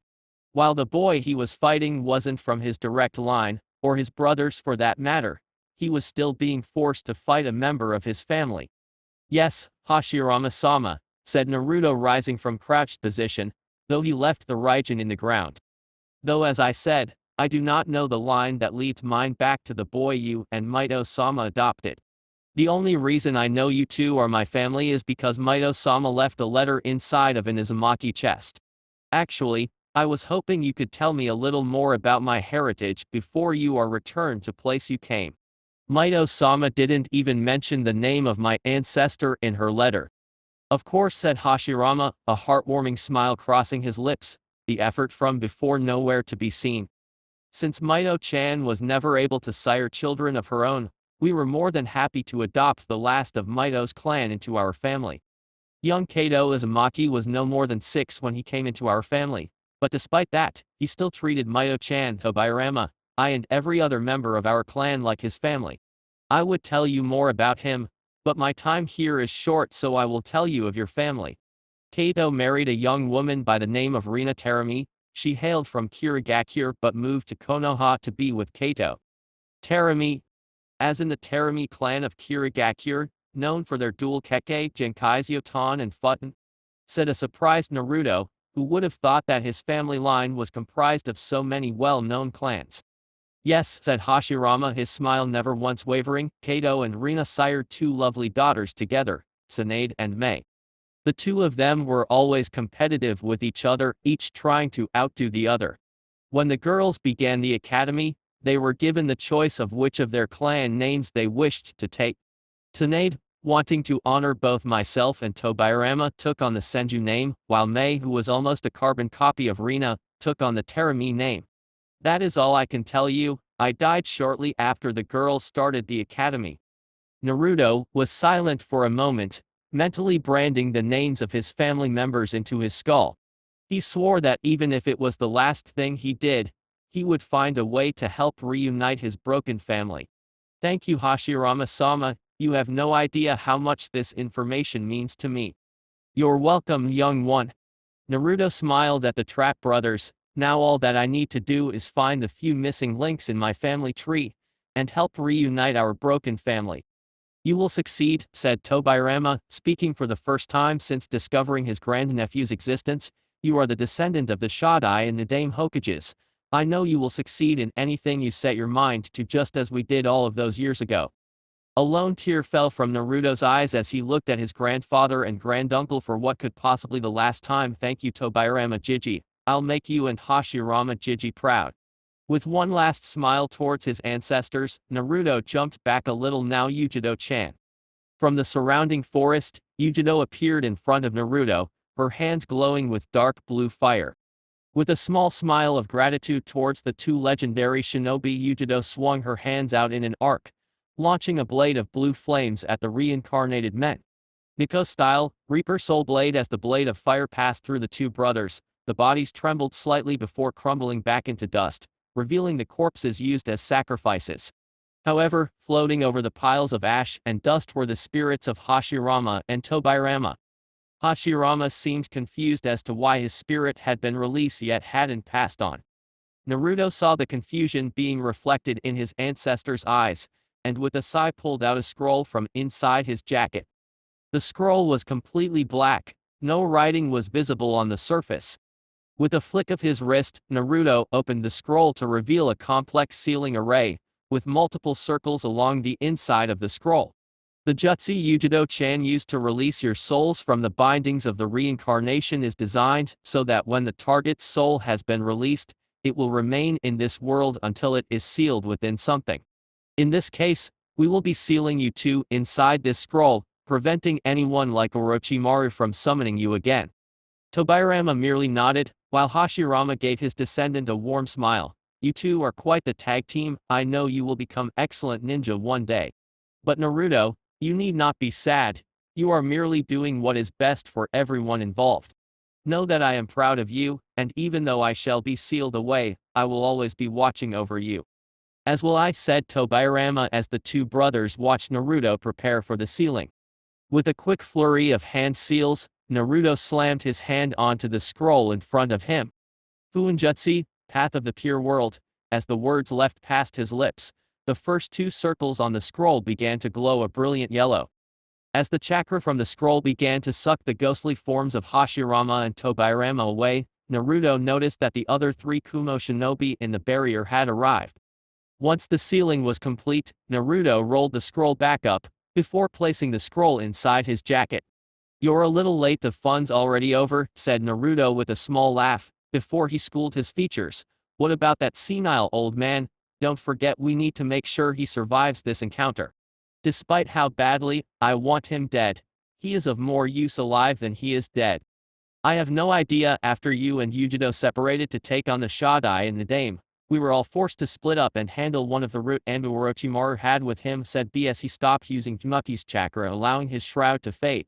While the boy he was fighting wasn't from his direct line, or his brother's for that matter, he was still being forced to fight a member of his family. Yes, Hashirama-sama, said Naruto rising from crouched position, though he left the Raijin in the ground. Though as I said, I do not know the line that leads mine back to the boy you and Mito-sama adopted. The only reason I know you two are my family is because Mito-sama left a letter inside of an Izumaki chest. Actually, I was hoping you could tell me a little more about my heritage before you are returned to place you came. Mito-sama didn't even mention the name of my ancestor in her letter. Of course, said Hashirama, a heartwarming smile crossing his lips, the effort from before nowhere to be seen. Since Mito-chan was never able to sire children of her own, we were more than happy to adopt the last of Mito's clan into our family. Young Kato Izumaki was no more than 6 when he came into our family, but despite that, he still treated Mito-chan, Tobirama, I and every other member of our clan like his family. I would tell you more about him, but my time here is short, so I will tell you of your family. Kato married a young woman by the name of Rina Terami. She hailed from Kirigakure but moved to Konoha to be with Kato. Terami, as in the Terami clan of Kirigakure, known for their dual kage, Genkaizyotan and Futon, said a surprised Naruto, who would have thought that his family line was comprised of so many well-known clans. Yes, said Hashirama, his smile never once wavering. Kato and Rina sired 2 lovely daughters together, Tsunade and Mei. The 2 of them were always competitive with each other, each trying to outdo the other. When the girls began the academy, they were given the choice of which of their clan names they wished to take. Tsunade, wanting to honor both myself and Tobirama, took on the Senju name, while Mei, who was almost a carbon copy of Rina, took on the Terami name. That is all I can tell you. I died shortly after the girls started the academy. Naruto was silent for a moment, mentally branding the names of his family members into his skull. He swore that even if it was the last thing he did, he would find a way to help reunite his broken family. Thank you, Hashirama-sama, you have no idea how much this information means to me. You're welcome, young one. Naruto smiled at the Trap brothers. Now all that I need to do is find the few missing links in my family tree, and help reunite our broken family. You will succeed, said Tobirama, speaking for the first time since discovering his grandnephew's existence. You are the descendant of the Shodai and the Dame Hokages. I know you will succeed in anything you set your mind to, just as we did all of those years ago. A lone tear fell from Naruto's eyes as he looked at his grandfather and granduncle for what could possibly the last time. Thank you, Tobirama Jiji. I'll make you and Hashirama Jiji proud. With one last smile towards his ancestors, Naruto jumped back a little. Now Yugito-chan. From the surrounding forest, Yugito appeared in front of Naruto, her hands glowing with dark blue fire. With a small smile of gratitude towards the 2 legendary shinobi, Yugito swung her hands out in an arc, launching a blade of blue flames at the reincarnated men. Nico style, Reaper Soul Blade. As the blade of fire passed through the 2 brothers, the bodies trembled slightly before crumbling back into dust, revealing the corpses used as sacrifices. However, floating over the piles of ash and dust were the spirits of Hashirama and Tobirama. Hashirama seemed confused as to why his spirit had been released yet hadn't passed on. Naruto saw the confusion being reflected in his ancestor's eyes, and with a sigh pulled out a scroll from inside his jacket. The scroll was completely black, no writing was visible on the surface. With a flick of his wrist, Naruto opened the scroll to reveal a complex sealing array, with multiple circles along the inside of the scroll. The jutsu Yugito-chan used to release your souls from the bindings of the reincarnation is designed so that when the target's soul has been released, it will remain in this world until it is sealed within something. In this case, we will be sealing you two inside this scroll, preventing anyone like Orochimaru from summoning you again. Tobirama merely nodded, while Hashirama gave his descendant a warm smile. You two are quite the tag team, I know you will become excellent ninja one day. But Naruto, you need not be sad, you are merely doing what is best for everyone involved. Know that I am proud of you, and even though I shall be sealed away, I will always be watching over you. As will I, said Tobirama as the two brothers watched Naruto prepare for the sealing. With a quick flurry of hand seals, Naruto slammed his hand onto the scroll in front of him. Fuinjutsu, Path of the Pure World, as the words left past his lips, the first two circles on the scroll began to glow a brilliant yellow. As the chakra from the scroll began to suck the ghostly forms of Hashirama and Tobirama away, Naruto noticed that the other three Kumo shinobi in the barrier had arrived. Once the sealing was complete, Naruto rolled the scroll back up, before placing the scroll inside his jacket. You're a little late, the fun's already over, said Naruto with a small laugh, before he schooled his features. What about that senile old man? Don't forget we need to make sure he survives this encounter. Despite how badly I want him dead, he is of more use alive than he is dead. I have no idea, after you and Yugito separated to take on the Shodai and the Dame, we were all forced to split up and handle one of the route and Orochimaru had with him, said B as he stopped using Tmuki's chakra, allowing his shroud to fade.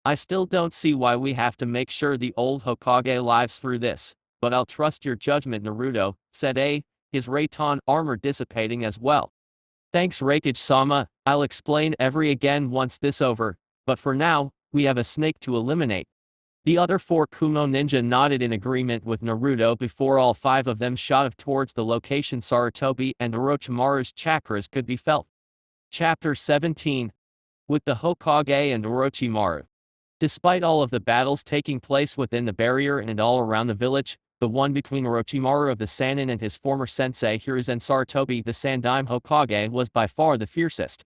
I still don't see why we have to make sure the old Hokage lives through this, but I'll trust your judgment, Naruto, said A, his Reitan armor dissipating as well. Thanks Raikage-sama, I'll explain every again once this over, but for now, we have a snake to eliminate. The other four Kumo ninja nodded in agreement with Naruto before all five of them shot towards the location Sarutobi and Orochimaru's chakras could be felt. Chapter 17. With the Hokage and Orochimaru. Despite all of the battles taking place within the barrier and all around the village, the one between Orochimaru of the Sannin and his former sensei Hiruzen Sarutobi the Sandaime Hokage was by far the fiercest.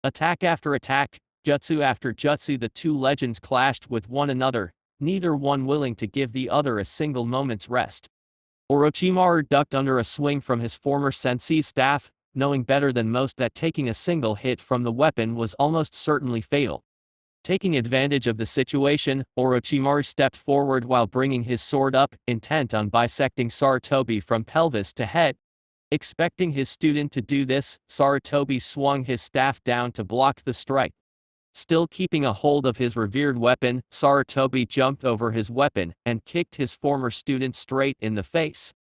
Attack after attack, jutsu after jutsu, the two legends clashed with one another, neither one willing to give the other a single moment's rest. Orochimaru ducked under a swing from his former sensei's staff, knowing better than most that taking a single hit from the weapon was almost certainly fatal. Taking advantage of the situation, Orochimaru stepped forward while bringing his sword up, intent on bisecting Sarutobi from pelvis to head. Expecting his student to do this, Sarutobi swung his staff down to block the strike. Still keeping a hold of his revered weapon, Sarutobi jumped over his weapon and kicked his former student straight in the face.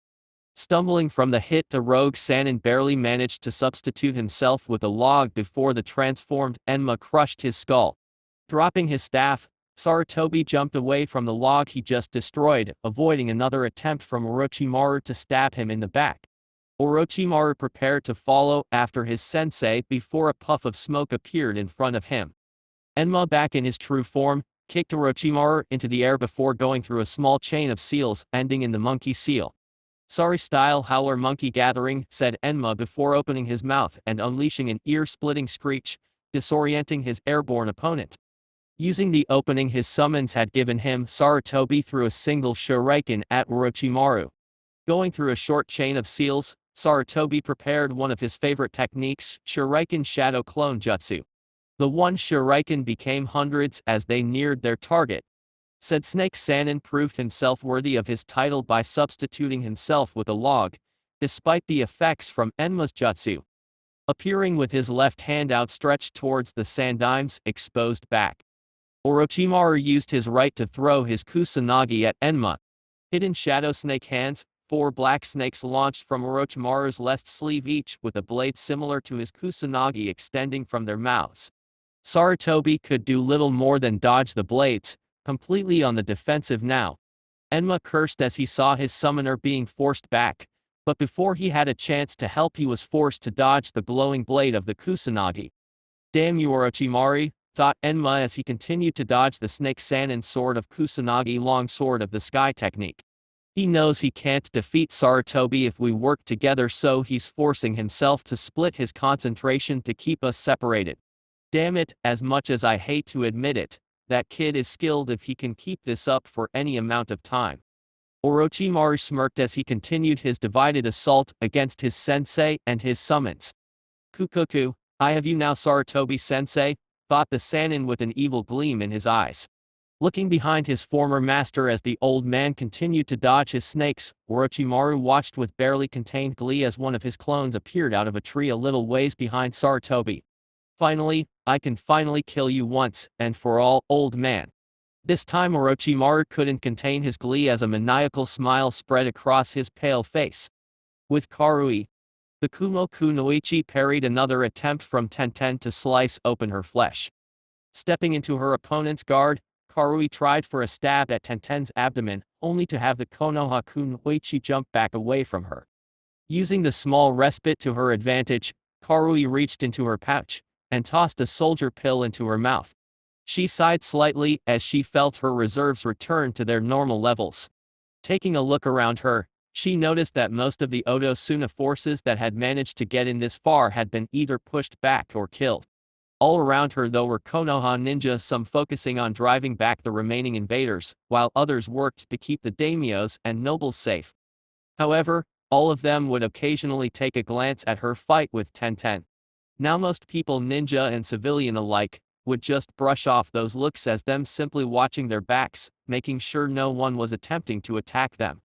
Stumbling from the hit, the rogue Sannin barely managed to substitute himself with a log before the transformed Enma crushed his skull. Dropping his staff, Sarutobi jumped away from the log he just destroyed, avoiding another attempt from Orochimaru to stab him in the back. Orochimaru prepared to follow after his sensei before a puff of smoke appeared in front of him. Enma, back in his true form, kicked Orochimaru into the air before going through a small chain of seals, ending in the monkey seal. Sorry-style howler monkey gathering, said Enma before opening his mouth and unleashing an ear-splitting screech, disorienting his airborne opponent. Using the opening his summons had given him, Sarutobi threw a single shuriken at Orochimaru. Going through a short chain of seals, Sarutobi prepared one of his favorite techniques, Shuriken Shadow Clone Jutsu. The one shuriken became hundreds as they neared their target. Said Snake Sannin proved himself worthy of his title by substituting himself with a log, despite the effects from Enma's jutsu. Appearing with his left hand outstretched towards the Sandaime's exposed back. Orochimaru used his right to throw his Kusanagi at Enma. Hidden shadow snake hands, 4 black snakes launched from Orochimaru's left sleeve, each with a blade similar to his Kusanagi extending from their mouths. Sarutobi could do little more than dodge the blades, completely on the defensive now. Enma cursed as he saw his summoner being forced back, but before he had a chance to help he was forced to dodge the glowing blade of the Kusanagi. Damn you Orochimaru, thought Enma as he continued to dodge the Snake Sannin sword of Kusanagi long sword of the sky technique. He knows he can't defeat Sarutobi if we work together, so he's forcing himself to split his concentration to keep us separated. Damn it, as much as I hate to admit it, that kid is skilled if he can keep this up for any amount of time. Orochimaru smirked as he continued his divided assault against his sensei and his summons. Kukuku, I have you now, Sarutobi sensei, thought the Sannin with an evil gleam in his eyes. Looking behind his former master as the old man continued to dodge his snakes, Orochimaru watched with barely contained glee as one of his clones appeared out of a tree a little ways behind Sarutobi. Finally, I can finally kill you once and for all, old man. This time Orochimaru couldn't contain his glee as a maniacal smile spread across his pale face. With Karui, the Kumo Kunoichi parried another attempt from Tenten to slice open her flesh. Stepping into her opponent's guard, Karui tried for a stab at Tenten's abdomen, only to have the Konoha Kunoichi jump back away from her. Using the small respite to her advantage, Karui reached into her pouch and tossed a soldier pill into her mouth. She sighed slightly as she felt her reserves return to their normal levels. Taking a look around her, she noticed that most of the Odo Suna forces that had managed to get in this far had been either pushed back or killed. All around her though were Konoha ninja, some focusing on driving back the remaining invaders, while others worked to keep the daimyos and nobles safe. However, all of them would occasionally take a glance at her fight with Tenten. Now most people, ninja and civilian alike, would just brush off those looks as them simply watching their backs, making sure no one was attempting to attack them.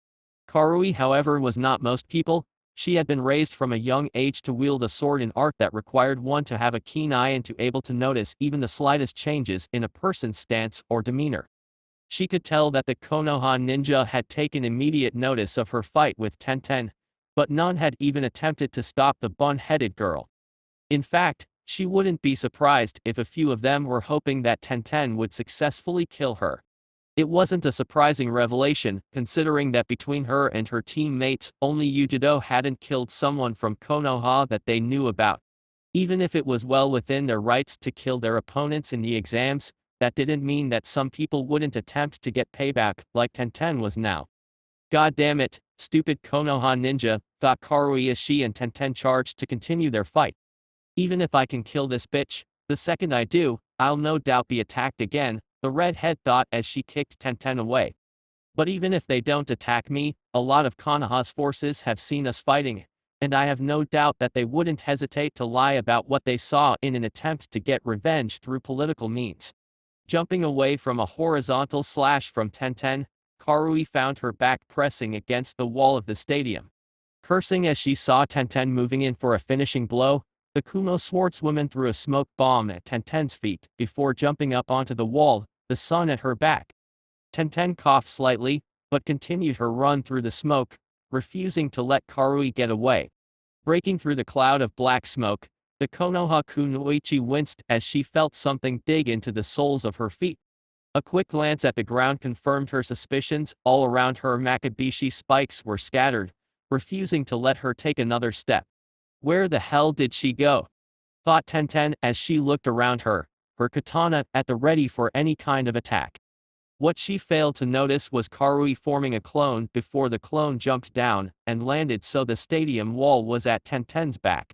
Karui, however, was not most people. She had been raised from a young age to wield a sword, in art that required one to have a keen eye and to able to notice even the slightest changes in a person's stance or demeanor. She could tell that the Konoha ninja had taken immediate notice of her fight with Tenten, but none had even attempted to stop the bun-headed girl. In fact, she wouldn't be surprised if a few of them were hoping that Tenten would successfully kill her. It wasn't a surprising revelation, considering that between her and her teammates, only Yugito hadn't killed someone from Konoha that they knew about. Even if it was well within their rights to kill their opponents in the exams, that didn't mean that some people wouldn't attempt to get payback, like Tenten was now. God damn it, stupid Konoha ninja, thought Karui as she and Tenten charged to continue their fight. Even if I can kill this bitch, the second I do, I'll no doubt be attacked again, the redhead thought as she kicked Tenten away. But even if they don't attack me, a lot of Konoha's forces have seen us fighting, and I have no doubt that they wouldn't hesitate to lie about what they saw in an attempt to get revenge through political means. Jumping away from a horizontal slash from Tenten, Karui found her back pressing against the wall of the stadium. Cursing as she saw Tenten moving in for a finishing blow, the Kumo swordswoman threw a smoke bomb at Tenten's feet before jumping up onto the wall, the sun at her back. Tenten coughed slightly, but continued her run through the smoke, refusing to let Karui get away. Breaking through the cloud of black smoke, the Konoha Kunoichi winced as she felt something dig into the soles of her feet. A quick glance at the ground confirmed her suspicions. All around her Makabishi spikes were scattered, refusing to let her take another step. Where the hell did she go? Thought Tenten as she looked around her, her katana at the ready for any kind of attack. What she failed to notice was Karui forming a clone before the clone jumped down and landed so the stadium wall was at Tenten's back.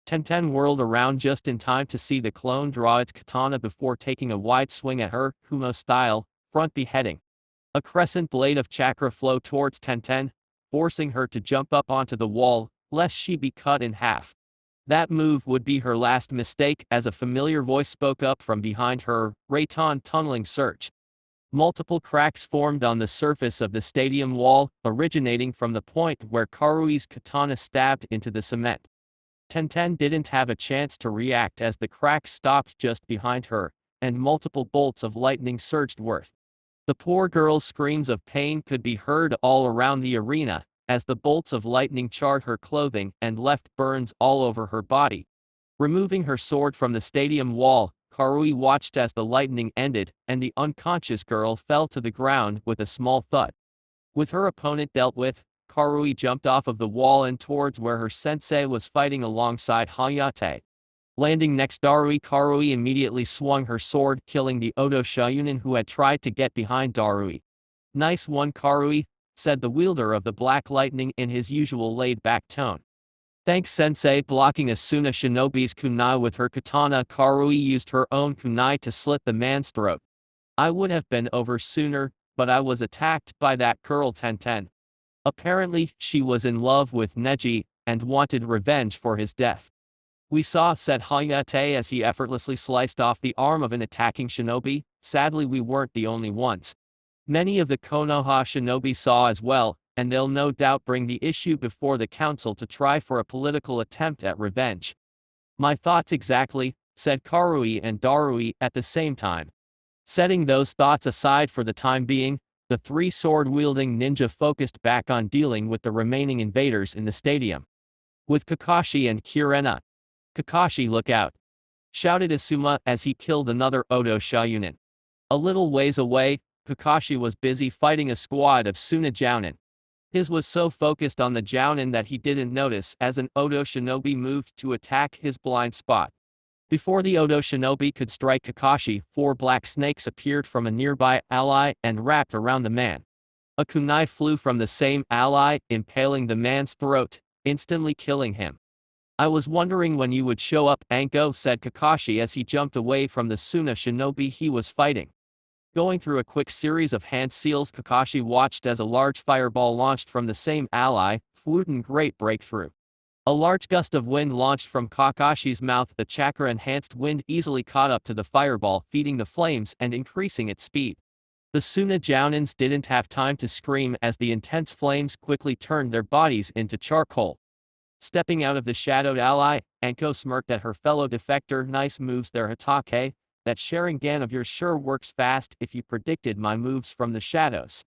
Tenten whirled around just in time to see the clone draw its katana before taking a wide swing at her, Kumo style, front beheading. A crescent blade of chakra flowed towards Tenten, forcing her to jump up onto the wall, lest she be cut in half. That move would be her last mistake, as a familiar voice spoke up from behind her, Raiton tunneling search. Multiple cracks formed on the surface of the stadium wall, originating from the point where Karui's katana stabbed into the cement. Tenten didn't have a chance to react as the cracks stopped just behind her, and multiple bolts of lightning surged forth. The poor girl's screams of pain could be heard all around the arena, as the bolts of lightning charred her clothing and left burns all over her body. Removing her sword from the stadium wall, Karui watched as the lightning ended and the unconscious girl fell to the ground with a small thud. With her opponent dealt with, Karui jumped off of the wall and towards where her sensei was fighting alongside Hayate. Landing next Darui, Karui immediately swung her sword, killing the Odo Shoyunin who had tried to get behind Darui. "Nice one, Karui," said the wielder of the Black Lightning in his usual laid-back tone. "Thanks, Sensei." Blocking Asuna Shinobi's kunai with her katana, Karui used her own kunai to slit the man's throat. "I would have been over sooner, but I was attacked by that girl Tenten. Apparently, she was in love with Neji, and wanted revenge for his death." "We saw," said Hayate as he effortlessly sliced off the arm of an attacking shinobi. "Sadly, we weren't the only ones. Many of the Konoha shinobi saw as well, and they'll no doubt bring the issue before the council to try for a political attempt at revenge." "My thoughts exactly," said Karui and Darui at the same time. Setting those thoughts aside for the time being, the three sword-wielding ninja focused back on dealing with the remaining invaders in the stadium. With Kakashi and Kurena. "Kakashi, look out!" shouted Asuma as he killed another Odo Shoyunin. A little ways away, Kakashi was busy fighting a squad of Suna Jounin. His was so focused on the Jounin that he didn't notice as an Odo shinobi moved to attack his blind spot. Before the Odo shinobi could strike Kakashi, 4 black snakes appeared from a nearby ally and wrapped around the man. A kunai flew from the same ally, impaling the man's throat, instantly killing him. "I was wondering when you would show up, Anko," said Kakashi as he jumped away from the Suna shinobi he was fighting. Going through a quick series of hand seals, Kakashi watched as a large fireball launched from the same ally, Fluten great breakthrough. A large gust of wind launched from Kakashi's mouth. The chakra-enhanced wind easily caught up to the fireball, feeding the flames and increasing its speed. The Suna Jounins didn't have time to scream as the intense flames quickly turned their bodies into charcoal. Stepping out of the shadowed ally, Anko smirked at her fellow defector. "Nice moves there, Hatake. That Sharingan of yours sure works fast if you predicted my moves from the shadows."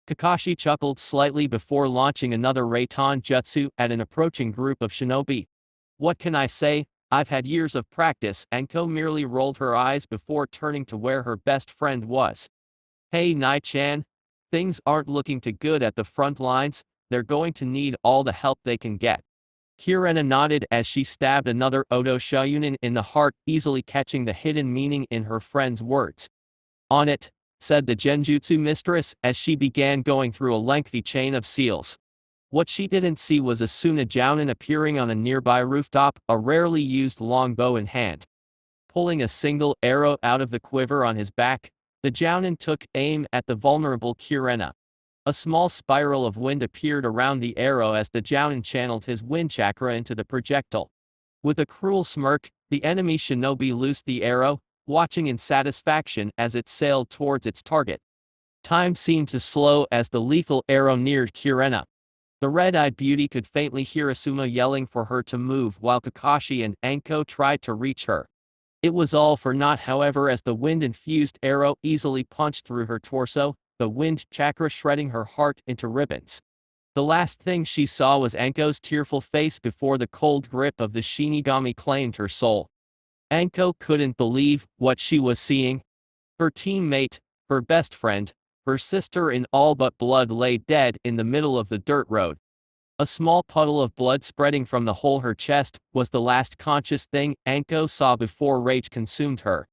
Kakashi chuckled slightly before launching another Reitan Jutsu at an approaching group of shinobi. "What can I say? I've had years of practice." Anko merely rolled her eyes before turning to where her best friend was. "Hey, Nai-chan. Things aren't looking too good at the front lines. They're going to need all the help they can get." Kurena nodded as she stabbed another Odo Shoyunin in the heart, easily catching the hidden meaning in her friend's words. "On it," said the Genjutsu mistress as she began going through a lengthy chain of seals. What she didn't see was a Suna Jounin appearing on a nearby rooftop, a rarely used longbow in hand. Pulling a single arrow out of the quiver on his back, the Jounin took aim at the vulnerable Kurena. A small spiral of wind appeared around the arrow as the Jounin channeled his wind chakra into the projectile. With a cruel smirk, the enemy shinobi loosed the arrow, watching in satisfaction as it sailed towards its target. Time seemed to slow as the lethal arrow neared Kurena. The red-eyed beauty could faintly hear Asuma yelling for her to move while Kakashi and Anko tried to reach her. It was all for naught, however, as the wind-infused arrow easily punched through her torso, the wind chakra shredding her heart into ribbons. The last thing she saw was Anko's tearful face before the cold grip of the Shinigami claimed her soul. Anko couldn't believe what she was seeing. Her teammate, her best friend, her sister in all but blood lay dead in the middle of the dirt road. A small puddle of blood spreading from the hole her chest was the last conscious thing Anko saw before rage consumed her.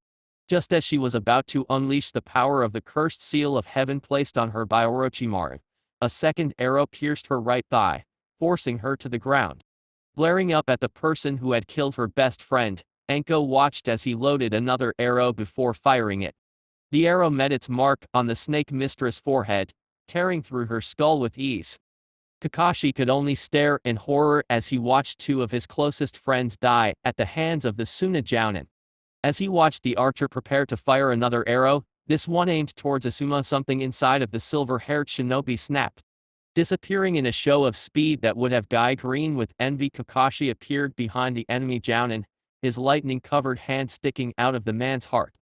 Just as she was about to unleash the power of the cursed seal of heaven placed on her by Orochimaru, a second arrow pierced her right thigh, forcing her to the ground. Glaring up at the person who had killed her best friend, Anko watched as he loaded another arrow before firing it. The arrow met its mark on the snake mistress' forehead, tearing through her skull with ease. Kakashi could only stare in horror as he watched 2 of his closest friends die at the hands of the Suna Jounin. As he watched the archer prepare to fire another arrow, this one aimed towards Asuma, something inside of the silver-haired shinobi snapped. Disappearing in a show of speed that would have dyed green with envy, Kakashi appeared behind the enemy Jounin, his lightning-covered hand sticking out of the man's heart.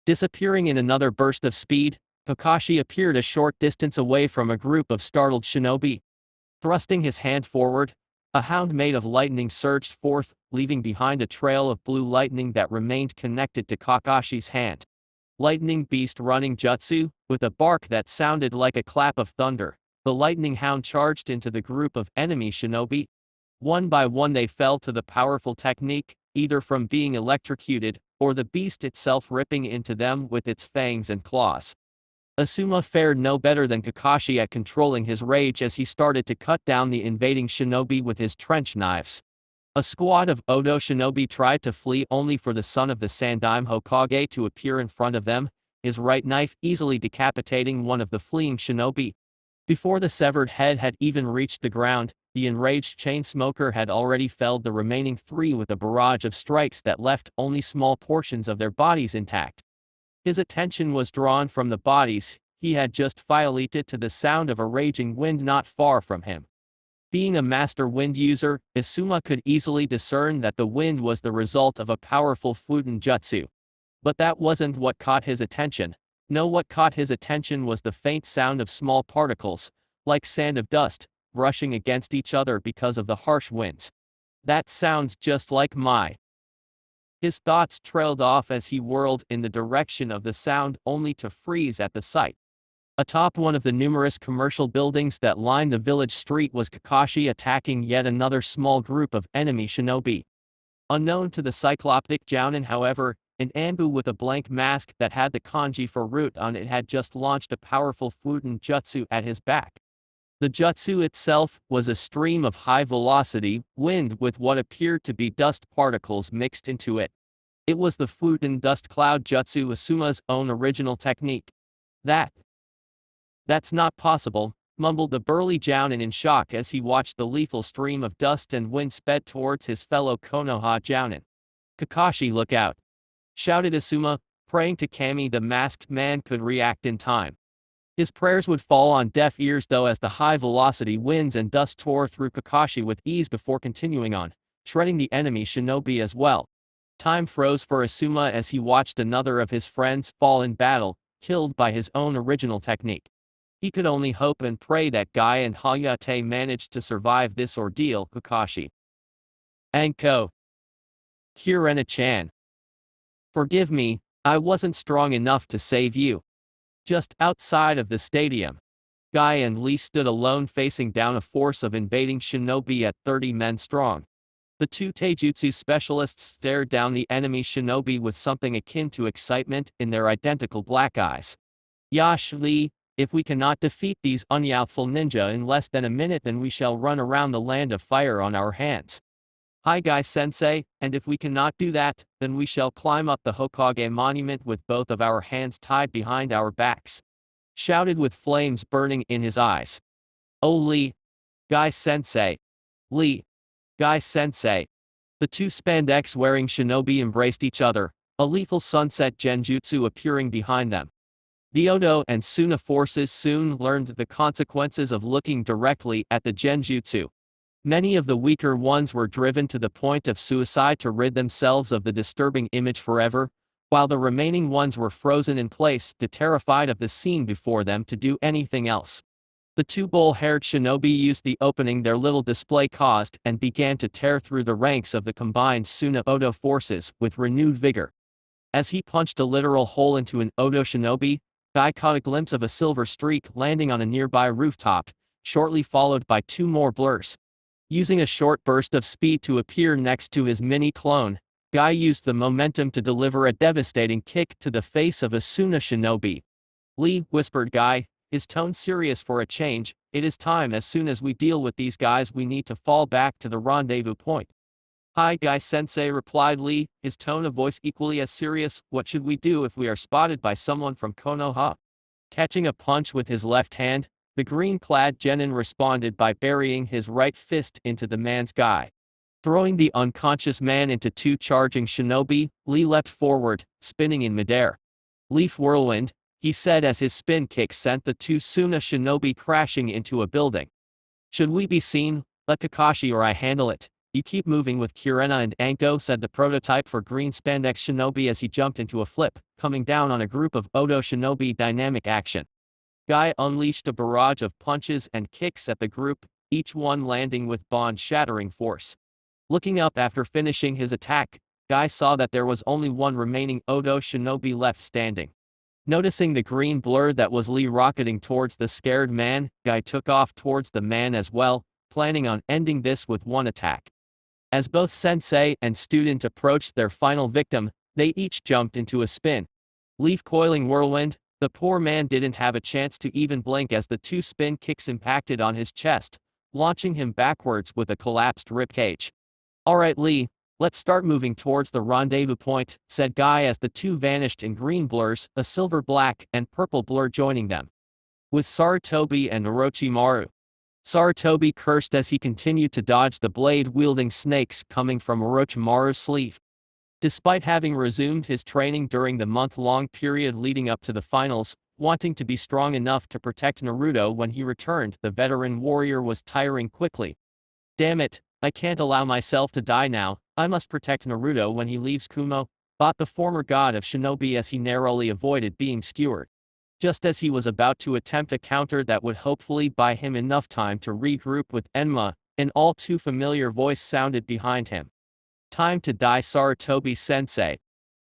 Disappearing in another burst of speed, Kakashi appeared a short distance away from a group of startled shinobi. Thrusting his hand forward, a hound made of lightning surged forth, leaving behind a trail of blue lightning that remained connected to Kakashi's hand. Lightning Beast running jutsu, with a bark that sounded like a clap of thunder, the lightning hound charged into the group of enemy shinobi. One by one they fell to the powerful technique, either from being electrocuted, or the beast itself ripping into them with its fangs and claws. Asuma fared no better than Kakashi at controlling his rage as he started to cut down the invading shinobi with his trench knives. A squad of Odo shinobi tried to flee only for the son of the Sandaime Hokage to appear in front of them, his right knife easily decapitating one of the fleeing shinobi. Before the severed head had even reached the ground, the enraged chain smoker had already felled the remaining three with a barrage of strikes that left only small portions of their bodies intact. His attention was drawn from the bodies he had just violated to the sound of a raging wind not far from him. Being a master wind user, Asuma could easily discern that the wind was the result of a powerful Fuden jutsu. But that wasn't what caught his attention. No, what caught his attention was the faint sound of small particles, like sand of dust, brushing against each other because of the harsh winds. That sounds just like my. His thoughts trailed off as he whirled in the direction of the sound only to freeze at the sight. Atop one of the numerous commercial buildings that lined the village street was Kakashi attacking yet another small group of enemy shinobi. Unknown to the cycloptic Jounin, however, an Anbu with a blank mask that had the kanji for root on it had just launched a powerful Fuden jutsu at his back. The jutsu itself was a stream of high-velocity wind with what appeared to be dust particles mixed into it. It was the Fuden dust cloud jutsu, Asuma's own original technique. That's not possible, mumbled the burly Jounin in shock as he watched the lethal stream of dust and wind sped towards his fellow Konoha Jounin. Kakashi, look out! Shouted Asuma, praying to Kami the masked man could react in time. His prayers would fall on deaf ears though as the high-velocity winds and dust tore through Kakashi with ease before continuing on, shredding the enemy shinobi as well. Time froze for Asuma as he watched another of his friends fall in battle, killed by his own original technique. He could only hope and pray that Guy and Hayate managed to survive this ordeal. Kakashi. Anko. Kurena-chan. Forgive me, I wasn't strong enough to save you. Just outside of the stadium, Guy and Lee stood alone facing down a force of invading shinobi at 30 men strong. The two taijutsu specialists stared down the enemy shinobi with something akin to excitement in their identical black eyes. Yash, Lee, if we cannot defeat these unyouthful ninja in less than a minute, then we shall run around the land of fire on our hands. Hi Guy Sensei, and if we cannot do that, then we shall climb up the Hokage monument with both of our hands tied behind our backs. Shouted with flames burning in his eyes. Oh Lee! Guy Sensei! Lee! Guy Sensei! The two spandex-wearing shinobi embraced each other, a lethal sunset genjutsu appearing behind them. The Odo and Suna forces soon learned the consequences of looking directly at the genjutsu. Many of the weaker ones were driven to the point of suicide to rid themselves of the disturbing image forever, while the remaining ones were frozen in place, too terrified of the scene before them to do anything else. The two bull-haired shinobi used the opening their little display caused and began to tear through the ranks of the combined Suna-Odo forces with renewed vigor. As he punched a literal hole into an Odo shinobi, Guy caught a glimpse of a silver streak landing on a nearby rooftop, shortly followed by two more blurs. Using a short burst of speed to appear next to his mini-clone, Guy used the momentum to deliver a devastating kick to the face of a Suna shinobi. Lee, whispered Guy, his tone serious for a change, it is time. As soon as we deal with these guys we need to fall back to the rendezvous point. Hi Guy Sensei, replied Lee, his tone of voice equally as serious. What should we do if we are spotted by someone from Konoha? Catching a punch with his left hand, the green-clad genin responded by burying his right fist into the man's guy. Throwing the unconscious man into two charging shinobi, Lee leapt forward, spinning in midair. Leaf whirlwind, he said as his spin kick sent the two Suna shinobi crashing into a building. Should we be seen? Let Kakashi or I handle it. You keep moving with Kurena and Anko, said the prototype for green spandex shinobi as he jumped into a flip, coming down on a group of Odo shinobi. Dynamic action. Guy unleashed a barrage of punches and kicks at the group, each one landing with bond-shattering force. Looking up after finishing his attack, Guy saw that there was only one remaining Odo shinobi left standing. Noticing the green blur that was Lee rocketing towards the scared man, Guy took off towards the man as well, planning on ending this with one attack. As both sensei and student approached their final victim, they each jumped into a spin. Leaf-coiling whirlwind, the poor man didn't have a chance to even blink as the two spin kicks impacted on his chest, launching him backwards with a collapsed ribcage. "Alright Lee, let's start moving towards the rendezvous point," said Guy as the two vanished in green blurs, a silver black and purple blur joining them. With Sarutobi and Orochimaru. Sarutobi cursed as he continued to dodge the blade-wielding snakes coming from Orochimaru's sleeve. Despite having resumed his training during the month-long period leading up to the finals, wanting to be strong enough to protect Naruto when he returned, the veteran warrior was tiring quickly. "Damn it, I can't allow myself to die now, I must protect Naruto when he leaves Kumo," thought the former god of shinobi as he narrowly avoided being skewered. Just as he was about to attempt a counter that would hopefully buy him enough time to regroup with Enma, an all-too-familiar voice sounded behind him. "Time to die, Sarutobi-sensei,"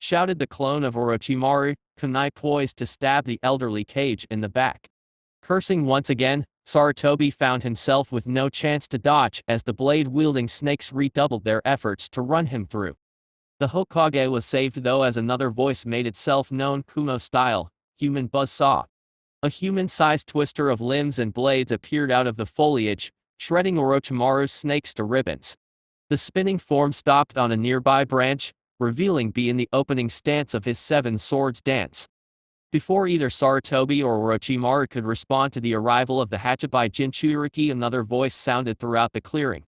shouted the clone of Orochimaru, kunai poised to stab the elderly Kage in the back. Cursing once again, Sarutobi found himself with no chance to dodge as the blade-wielding snakes redoubled their efforts to run him through. The Hokage was saved though as another voice made itself known Kumo style, "Human buzzsaw." A human-sized twister of limbs and blades appeared out of the foliage, shredding Orochimaru's snakes to ribbons. The spinning form stopped on a nearby branch, revealing Bee in the opening stance of his Seven Swords dance. Before either Sarutobi or Orochimaru could respond to the arrival of the Hachibai Jinchuriki, another voice sounded throughout the clearing.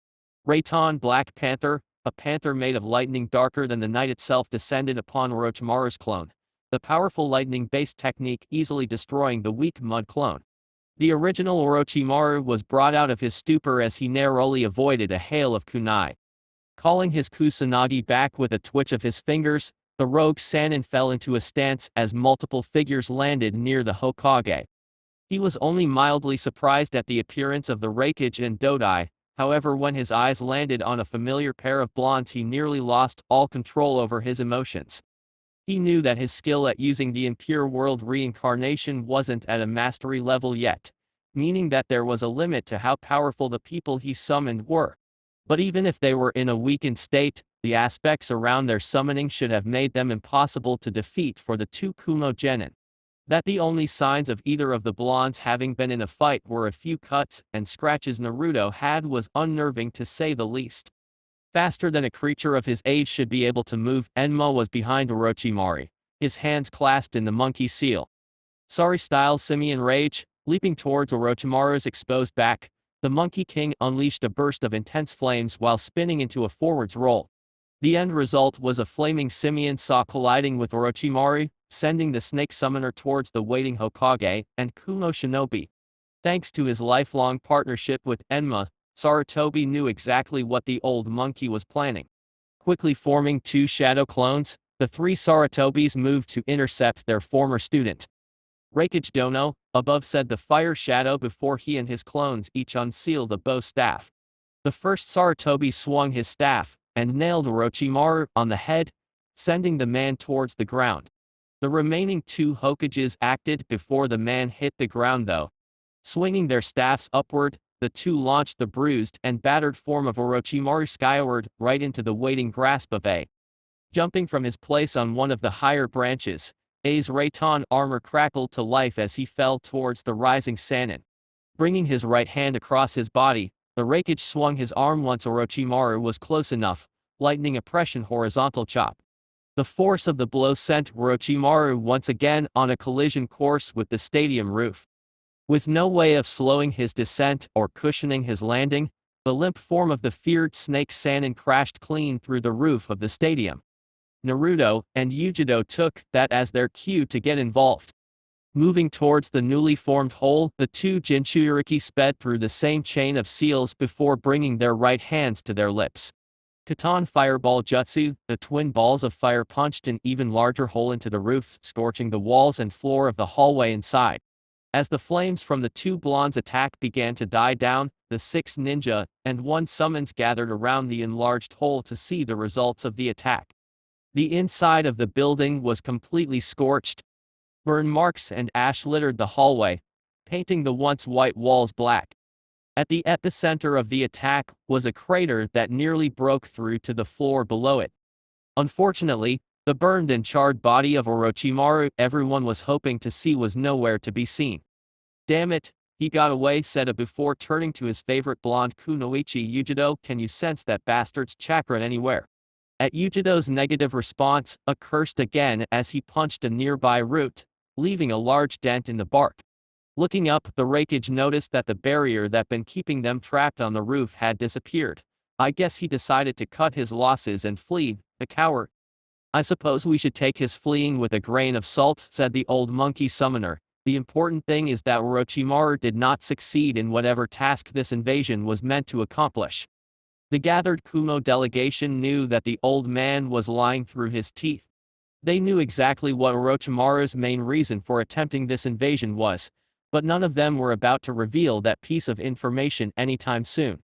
Raiton Black Panther, a panther made of lightning darker than the night itself, descended upon Orochimaru's clone, the powerful lightning-based technique easily destroying the weak mud clone. The original Orochimaru was brought out of his stupor as he narrowly avoided a hail of kunai. Calling his Kusanagi back with a twitch of his fingers, the rogue Sannin fell into a stance as multiple figures landed near the Hokage. He was only mildly surprised at the appearance of the Raikage and Dodai, however when his eyes landed on a familiar pair of blondes he nearly lost all control over his emotions. He knew that his skill at using the impure world reincarnation wasn't at a mastery level yet, meaning that there was a limit to how powerful the people he summoned were. But even if they were in a weakened state, the aspects around their summoning should have made them impossible to defeat for the two Kumo genin. That the only signs of either of the blondes having been in a fight were a few cuts and scratches Naruto had was unnerving to say the least. Faster than a creature of his age should be able to move, Enma was behind Orochimaru, his hands clasped in the monkey seal. Sari-style simian rage, leaping towards Orochimaru's exposed back, the Monkey King unleashed a burst of intense flames while spinning into a forwards roll. The end result was a flaming simian saw colliding with Orochimaru, sending the snake summoner towards the waiting Hokage and Kumo shinobi. Thanks to his lifelong partnership with Enma, Sarutobi knew exactly what the old monkey was planning. Quickly forming two shadow clones, the three Sarutobis moved to intercept their former student. "Raikage Dono," above said the fire shadow before he and his clones each unsealed a bow staff. The first Sarutobi swung his staff and nailed Orochimaru on the head, sending the man towards the ground. The remaining two Hokages acted before the man hit the ground though. Swinging their staffs upward, the two launched the bruised and battered form of Orochimaru skyward, right into the waiting grasp of A. Jumping from his place on one of the higher branches, A's Raiton armor crackled to life as he fell towards the rising Sannin. Bringing his right hand across his body, the Raikage swung his arm once Orochimaru was close enough, lightning oppression horizontal chop. The force of the blow sent Orochimaru once again on a collision course with the stadium roof. With no way of slowing his descent or cushioning his landing, the limp form of the feared snake Sannin crashed clean through the roof of the stadium. Naruto and Yugito took that as their cue to get involved. Moving towards the newly formed hole, the two Jinchuriki sped through the same chain of seals before bringing their right hands to their lips. Katan Fireball Jutsu, the twin balls of fire punched an even larger hole into the roof, scorching the walls and floor of the hallway inside. As the flames from the two blondes' attack began to die down, the 6 ninja and 1 summons gathered around the enlarged hole to see the results of the attack. The inside of the building was completely scorched. Burn marks and ash littered the hallway, painting the once white walls black. At the epicenter of the attack was a crater that nearly broke through to the floor below it. Unfortunately, the burned and charred body of Orochimaru everyone was hoping to see was nowhere to be seen. "Damn it, he got away," said a before turning to his favorite blonde kunoichi Yugito. "Can you sense that bastard's chakra anywhere?" At Yugito's negative response, a cursed again as he punched a nearby root, leaving a large dent in the bark. Looking up, the Hokage noticed that the barrier that been keeping them trapped on the roof had disappeared. "I guess he decided to cut his losses and flee, the coward." "I suppose we should take his fleeing with a grain of salt," said the old monkey summoner. "The important thing is that Orochimaru did not succeed in whatever task this invasion was meant to accomplish." The gathered Kumo delegation knew that the old man was lying through his teeth. They knew exactly what Orochimaru's main reason for attempting this invasion was, but none of them were about to reveal that piece of information anytime soon.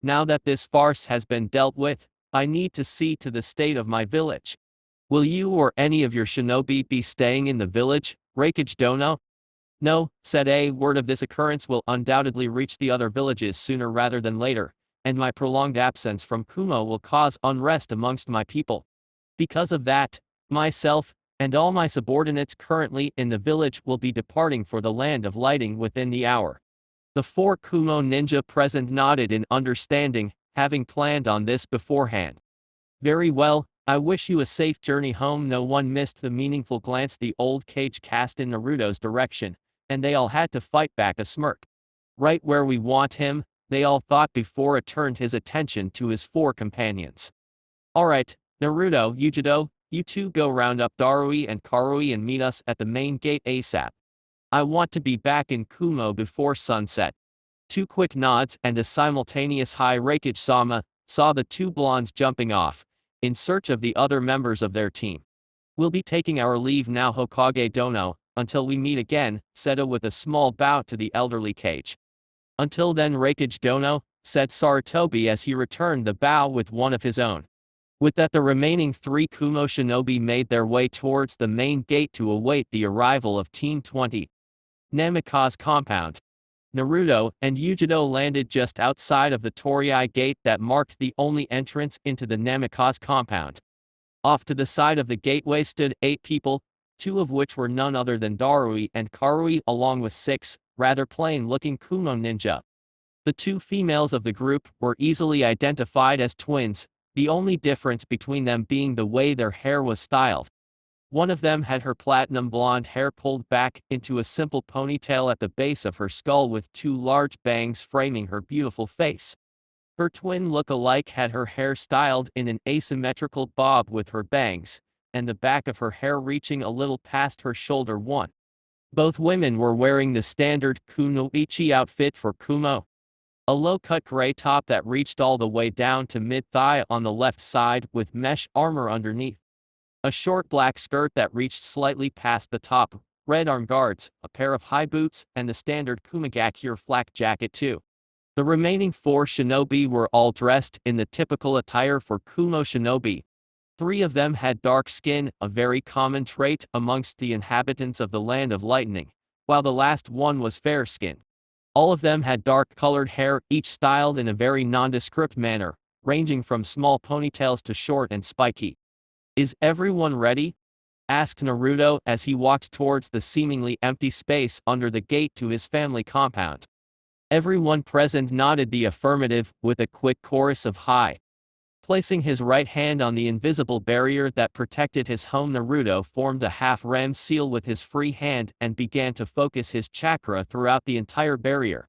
"Now that this farce has been dealt with, I need to see to the state of my village. Will you or any of your shinobi be staying in the village, Hokage Dono?" "No," said A. "Word of this occurrence will undoubtedly reach the other villages sooner rather than later, and my prolonged absence from Kumo will cause unrest amongst my people. Because of that, myself, and all my subordinates currently in the village will be departing for the land of lighting within the hour." The 4 Kumo ninja present nodded in understanding, having planned on this beforehand. "Very well, I wish you a safe journey home." No one missed the meaningful glance the old Kage cast in Naruto's direction, and they all had to fight back a smirk. "Right where we want him," they all thought before it turned his attention to his 4 companions. "Alright, Naruto, Yugito, you two go round up Darui and Karui and meet us at the main gate ASAP. I want to be back in Kumo before sunset." 2 quick nods and a simultaneous hi. Hokage-sama saw the 2 blondes jumping off, in search of the other members of their team. "We'll be taking our leave now, Hokage Dono, until we meet again," said A with a small bow to the elderly Kage. "Until then, Hokage Dono," said Sarutobi as he returned the bow with one of his own. With that, the remaining 3 Kumo shinobi made their way towards the main gate to await the arrival of Team 20. Namikaze compound. Naruto and Yugito landed just outside of the Torii gate that marked the only entrance into the Namikaze compound. Off to the side of the gateway stood 8 people, 2 of which were none other than Darui and Karui along with 6, rather plain-looking Kumo ninja. The 2 females of the group were easily identified as twins, the only difference between them being the way their hair was styled. One of them had her platinum blonde hair pulled back into a simple ponytail at the base of her skull with 2 large bangs framing her beautiful face. Her twin look-alike had her hair styled in an asymmetrical bob with her bangs, and the back of her hair reaching a little past her shoulder one. Both women were wearing the standard kunoichi outfit for Kumo. A low-cut gray top that reached all the way down to mid-thigh on the left side with mesh armor underneath. A short black skirt that reached slightly past the top, red arm guards, a pair of high boots, and the standard Kumagakure flak jacket too. The remaining 4 shinobi were all dressed in the typical attire for Kumo shinobi. 3 of them had dark skin, a very common trait amongst the inhabitants of the Land of Lightning, while the last one was fair-skinned. All of them had dark-colored hair, each styled in a very nondescript manner, ranging from small ponytails to short and spiky. "Is everyone ready?" asked Naruto as he walked towards the seemingly empty space under the gate to his family compound. Everyone present nodded the affirmative with a quick chorus of "hi." Placing his right hand on the invisible barrier that protected his home, Naruto formed a half-ram seal with his free hand and began to focus his chakra throughout the entire barrier.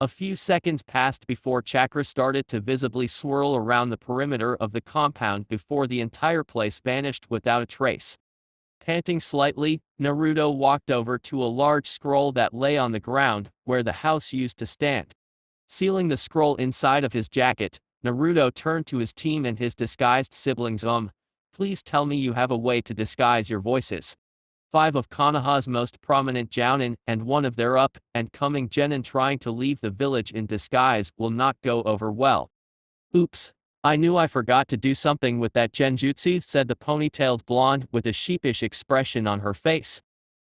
A few seconds passed before chakra started to visibly swirl around the perimeter of the compound before the entire place vanished without a trace. Panting slightly, Naruto walked over to a large scroll that lay on the ground, where the house used to stand. Sealing the scroll inside of his jacket, Naruto turned to his team and his disguised siblings. Please tell me you have a way to disguise your voices." 5 of Konoha's most prominent jounin and one of their up-and-coming genin trying to leave the village in disguise will not go over well. "Oops. I knew I forgot to do something with that genjutsu," said the ponytailed blonde with a sheepish expression on her face.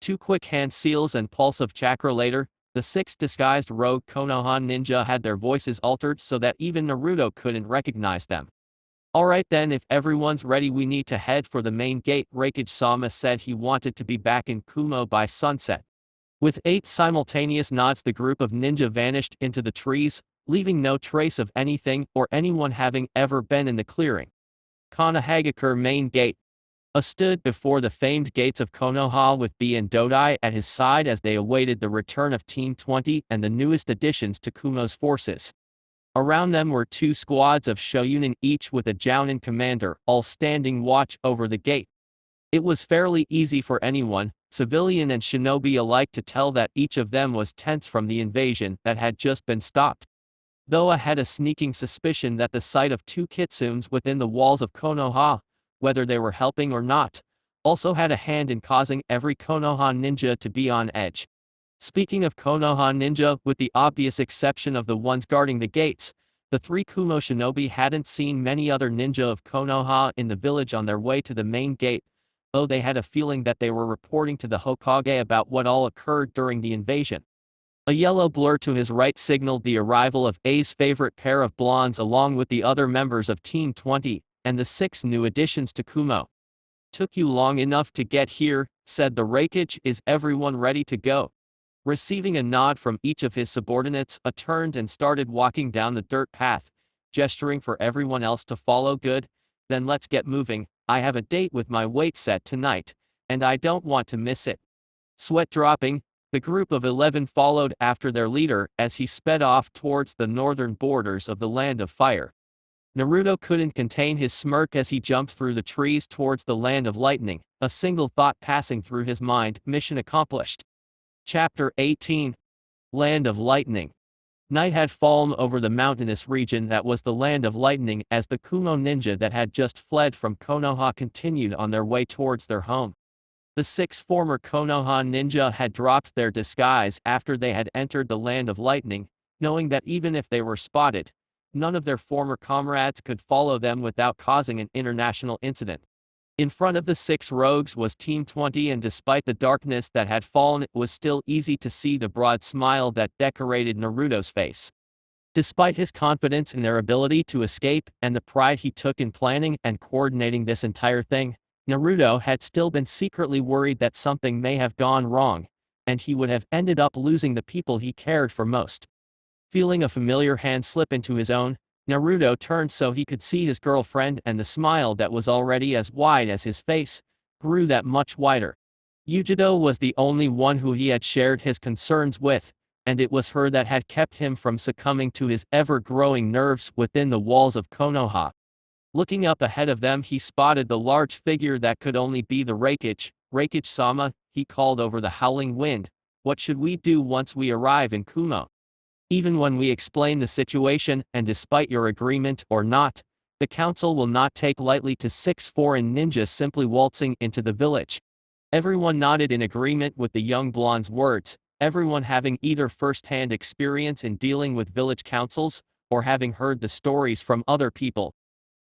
2 quick hand seals and pulse of chakra later, The 6 disguised rogue Konoha ninja had their voices altered so that even Naruto couldn't recognize them. Alright then, if everyone's ready, we need to head for the main gate. Raikage-sama said he wanted to be back in Kumo by sunset. With 8 simultaneous nods, the group of ninja vanished into the trees, leaving no trace of anything or anyone having ever been in the clearing. Konohagakure main gate. Stood before the famed gates of Konoha with Bee and Dodai at his side as they awaited the return of Team 20 and the newest additions to Kumo's forces. Around them were 2 squads of shogunin, each with a jounin commander, all standing watch over the gate. It was fairly easy for anyone, civilian and shinobi alike, to tell that each of them was tense from the invasion that had just been stopped. Though I had a sneaking suspicion that the sight of 2 kitsunes within the walls of Konoha, whether they were helping or not, also had a hand in causing every Konoha ninja to be on edge. Speaking of Konoha ninja, with the obvious exception of the ones guarding the gates, the 3 Kumo shinobi hadn't seen many other ninja of Konoha in the village on their way to the main gate, though they had a feeling that they were reporting to the Hokage about what all occurred during the invasion. A yellow blur to his right signaled the arrival of A's favorite pair of blondes along with the other members of Team 20, and the 6 new additions to Kumo. "Took you long enough to get here," said the Raikage. "Is everyone ready to go?" Receiving a nod from each of his subordinates, A turned and started walking down the dirt path, gesturing for everyone else to follow. "Good, then let's get moving. I have a date with my weight set tonight, and I don't want to miss it." Sweat dropping, the group of 11 followed after their leader as he sped off towards the northern borders of the Land of Fire. Naruto couldn't contain his smirk as he jumped through the trees towards the Land of Lightning, a single thought passing through his mind: mission accomplished. Chapter 18. Land of Lightning. Night had fallen over the mountainous region that was the Land of Lightning as the Kumo ninja that had just fled from Konoha continued on their way towards their home. The 6 former Konoha ninja had dropped their disguise after they had entered the Land of Lightning, knowing that even if they were spotted, none of their former comrades could follow them without causing an international incident. In front of the 6 rogues was Team 20, and despite the darkness that had fallen, it was still easy to see the broad smile that decorated Naruto's face. Despite his confidence in their ability to escape and the pride he took in planning and coordinating this entire thing, Naruto had still been secretly worried that something may have gone wrong, and he would have ended up losing the people he cared for most. Feeling a familiar hand slip into his own, Naruto turned so he could see his girlfriend, and the smile that was already as wide as his face grew that much wider. Yugito was the only one who he had shared his concerns with, and it was her that had kept him from succumbing to his ever-growing nerves within the walls of Konoha. Looking up ahead of them, he spotted the large figure that could only be the Raikage. "Raikage-sama," he called over the howling wind, "what should we do once we arrive in Kumo?" "Even when we explain the situation, and despite your agreement or not, the council will not take lightly to 6 foreign ninjas simply waltzing into the village." Everyone nodded in agreement with the young blonde's words, everyone having either first-hand experience in dealing with village councils, or having heard the stories from other people.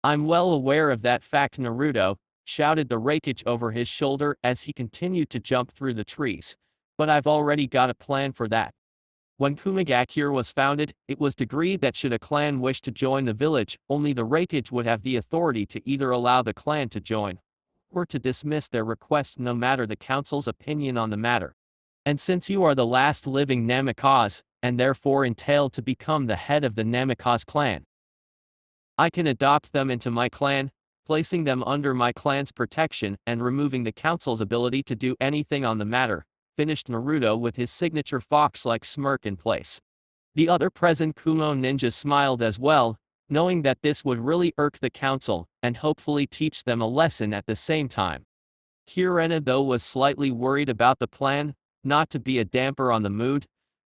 "I'm well aware of that fact, Naruto," shouted the Raikage over his shoulder as he continued to jump through the trees, "but I've already got a plan for that. When Kumagakure was founded, it was agreed that should a clan wish to join the village, only the Raikage would have the authority to either allow the clan to join, or to dismiss their request no matter the council's opinion on the matter. And since you are the last living Namikaze, and therefore entailed to become the head of the Namikaze clan, I can adopt them into my clan, placing them under my clan's protection and removing the council's ability to do anything on the matter," finished Naruto with his signature fox-like smirk in place. The other present Kumo ninjas smiled as well, knowing that this would really irk the council, and hopefully teach them a lesson at the same time. Kurena though was slightly worried about the plan, not to be a damper on the mood,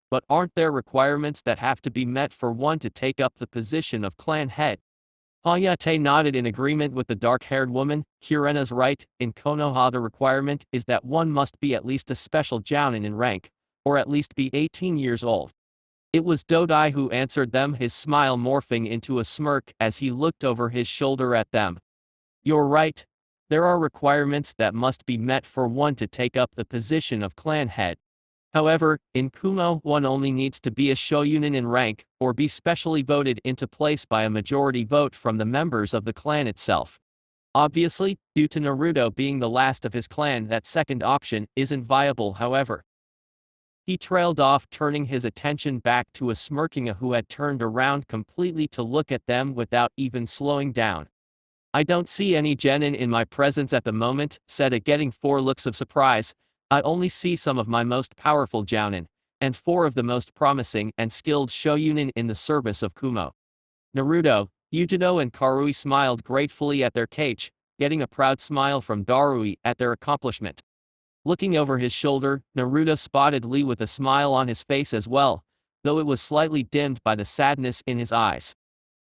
but aren't there requirements that have to be met for one to take up the position of clan head? Hayate nodded in agreement with the dark-haired woman. "Kurena's right, in Konoha the requirement is that one must be at least a special jounin in rank, or at least be 18 years old." It was Dodai who answered them, his smile morphing into a smirk as he looked over his shoulder at them. "You're right. There are requirements that must be met for one to take up the position of clan head. However, in Kumo, one only needs to be a shoyunin in rank, or be specially voted into place by a majority vote from the members of the clan itself. Obviously, due to Naruto being the last of his clan, that second option isn't viable. However, he trailed off, turning his attention back to a smirking who had turned around completely to look at them without even slowing down. "I don't see any genin in my presence at the moment," said a, getting 4 looks of surprise. "I only see some of my most powerful jounin, and 4 of the most promising and skilled shoyunin in the service of Kumo." Naruto, Yugito and Karui smiled gratefully at their kage, getting a proud smile from Darui at their accomplishment. Looking over his shoulder, Naruto spotted Lee with a smile on his face as well, though it was slightly dimmed by the sadness in his eyes.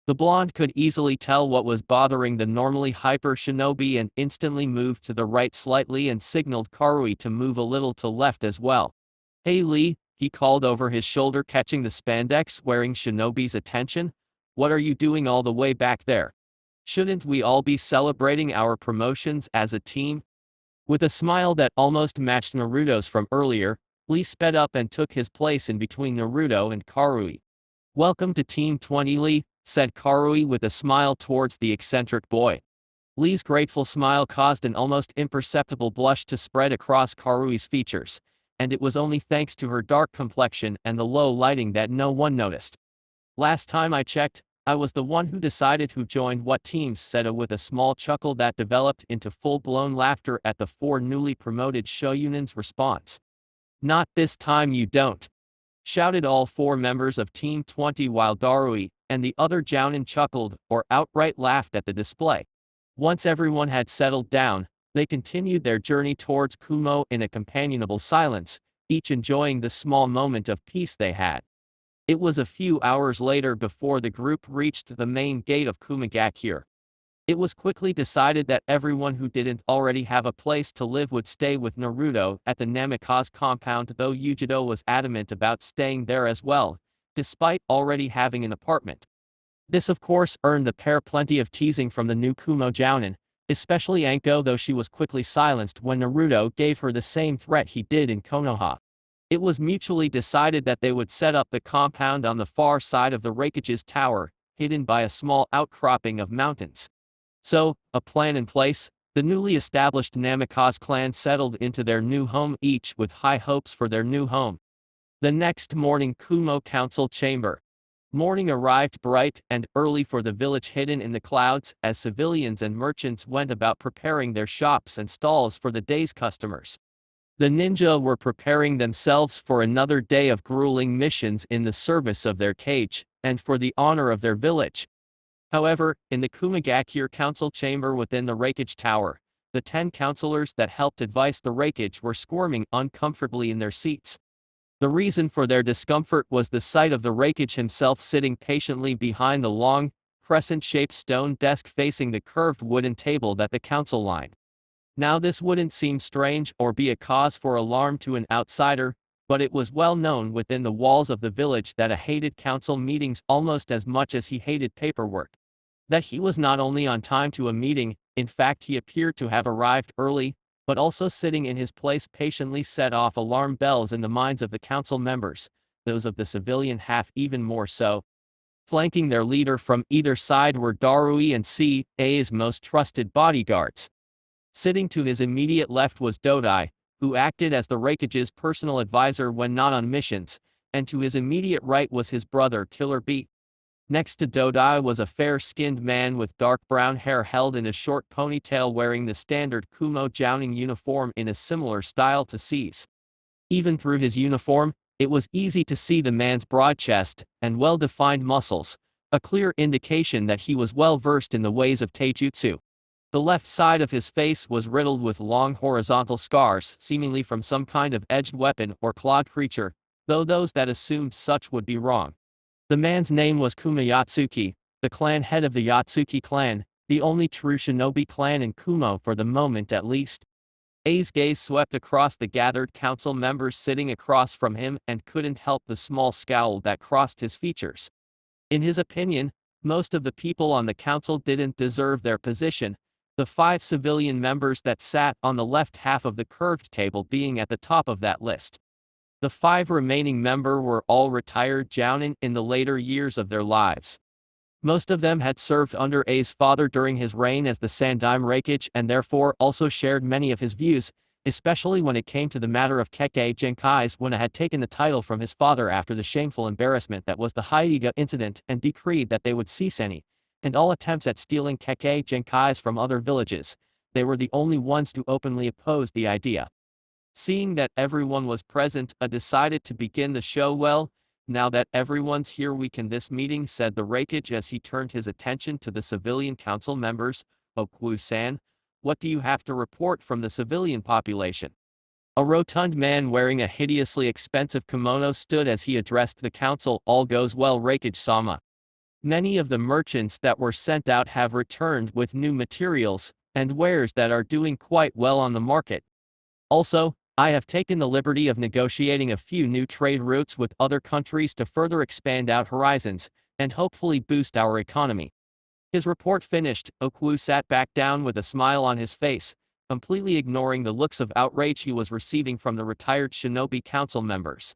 The blonde could easily tell what was bothering the normally hyper shinobi and instantly moved to the right slightly and signaled Karui to move a little to left as well. "Hey Lee," he called over his shoulder, catching the spandex wearing shinobi's attention. "What are you doing all the way back there? Shouldn't we all be celebrating our promotions as a team?" With a smile that almost matched Naruto's from earlier, Lee sped up and took his place in between Naruto and Karui. "Welcome to Team 20, Lee," said Karui with a smile towards the eccentric boy. Lee's grateful smile caused an almost imperceptible blush to spread across Karui's features, and it was only thanks to her dark complexion and the low lighting that no one noticed. "Last time I checked, I was the one who decided who joined what teams," said A with a small chuckle that developed into full-blown laughter at the 4 newly promoted shoyunins' response. "Not this time you don't," shouted all 4 members of Team 20 while Darui and the other jounin chuckled or outright laughed at the display. Once everyone had settled down, they continued their journey towards Kumo in a companionable silence, each enjoying the small moment of peace they had. It was a few hours later before the group reached the main gate of Kumagakure. It was quickly decided that everyone who didn't already have a place to live would stay with Naruto at the Namikaze compound, though Yugito was adamant about staying there as well, despite already having an apartment. This of course earned the pair plenty of teasing from the new Kumo jounin, especially Anko, though she was quickly silenced when Naruto gave her the same threat he did in Konoha. It was mutually decided that they would set up the compound on the far side of the Raikage's tower, hidden by a small outcropping of mountains. So, a plan in place, the newly established Namikaze clan settled into their new home, each with high hopes for their new home. The next morning, Kumo Council Chamber. Morning arrived bright and early for the village hidden in the clouds, as civilians and merchants went about preparing their shops and stalls for the day's customers. The ninja were preparing themselves for another day of grueling missions in the service of their kage, and for the honor of their village. However, in the Kumagakure council chamber within the Raikage Tower, the 10 counselors that helped advise the Raikage were squirming uncomfortably in their seats. The reason for their discomfort was the sight of the Raikage himself sitting patiently behind the long, crescent-shaped stone desk facing the curved wooden table that the council lined. Now this wouldn't seem strange or be a cause for alarm to an outsider, but it was well known within the walls of the village that A hated council meetings almost as much as he hated paperwork. That he was not only on time to a meeting, in fact he appeared to have arrived early, but also sitting in his place patiently set off alarm bells in the minds of the council members, those of the civilian half even more so. Flanking their leader from either side were Darui and C.A.'s most trusted bodyguards. Sitting to his immediate left was Dodai, who acted as the Raikage's personal advisor when not on missions, and to his immediate right was his brother Killer Bee. Next to Dodai was a fair-skinned man with dark brown hair held in a short ponytail wearing the standard Kumo jounin uniform in a similar style to C's. Even through his uniform, it was easy to see the man's broad chest and well-defined muscles, a clear indication that he was well versed in the ways of taijutsu. The left side of his face was riddled with long horizontal scars, seemingly from some kind of edged weapon or clawed creature, though those that assumed such would be wrong. The man's name was Kuma Yatsuki, the clan head of the Yatsuki clan, the only true shinobi clan in Kumo for the moment at least. A's gaze swept across the gathered council members sitting across from him and couldn't help the small scowl that crossed his features. In his opinion, most of the people on the council didn't deserve their position, the 5 civilian members that sat on the left half of the curved table being at the top of that list. The 5 remaining members were all retired jounin in the later years of their lives. Most of them had served under A's father during his reign as the Sandaime Reikage and therefore also shared many of his views, especially when it came to the matter of Kage Genkai's when had taken the title from his father after the shameful embarrassment that was the Hyuga incident and decreed that they would cease any and all attempts at stealing Kage Genkai's from other villages. They were the only ones to openly oppose the idea. Seeing that everyone was present, I decided to begin the show. Well, now that everyone's here we can this meeting, said the Reikage as he turned his attention to the civilian council members. Okwu-san, what do you have to report from the civilian population? A rotund man wearing a hideously expensive kimono stood as he addressed the council. All goes well, Reikage-sama. Many of the merchants that were sent out have returned with new materials and wares that are doing quite well on the market. Also, I have taken the liberty of negotiating a few new trade routes with other countries to further expand out horizons and hopefully boost our economy. His report finished, Okwu sat back down with a smile on his face, completely ignoring the looks of outrage he was receiving from the retired shinobi council members.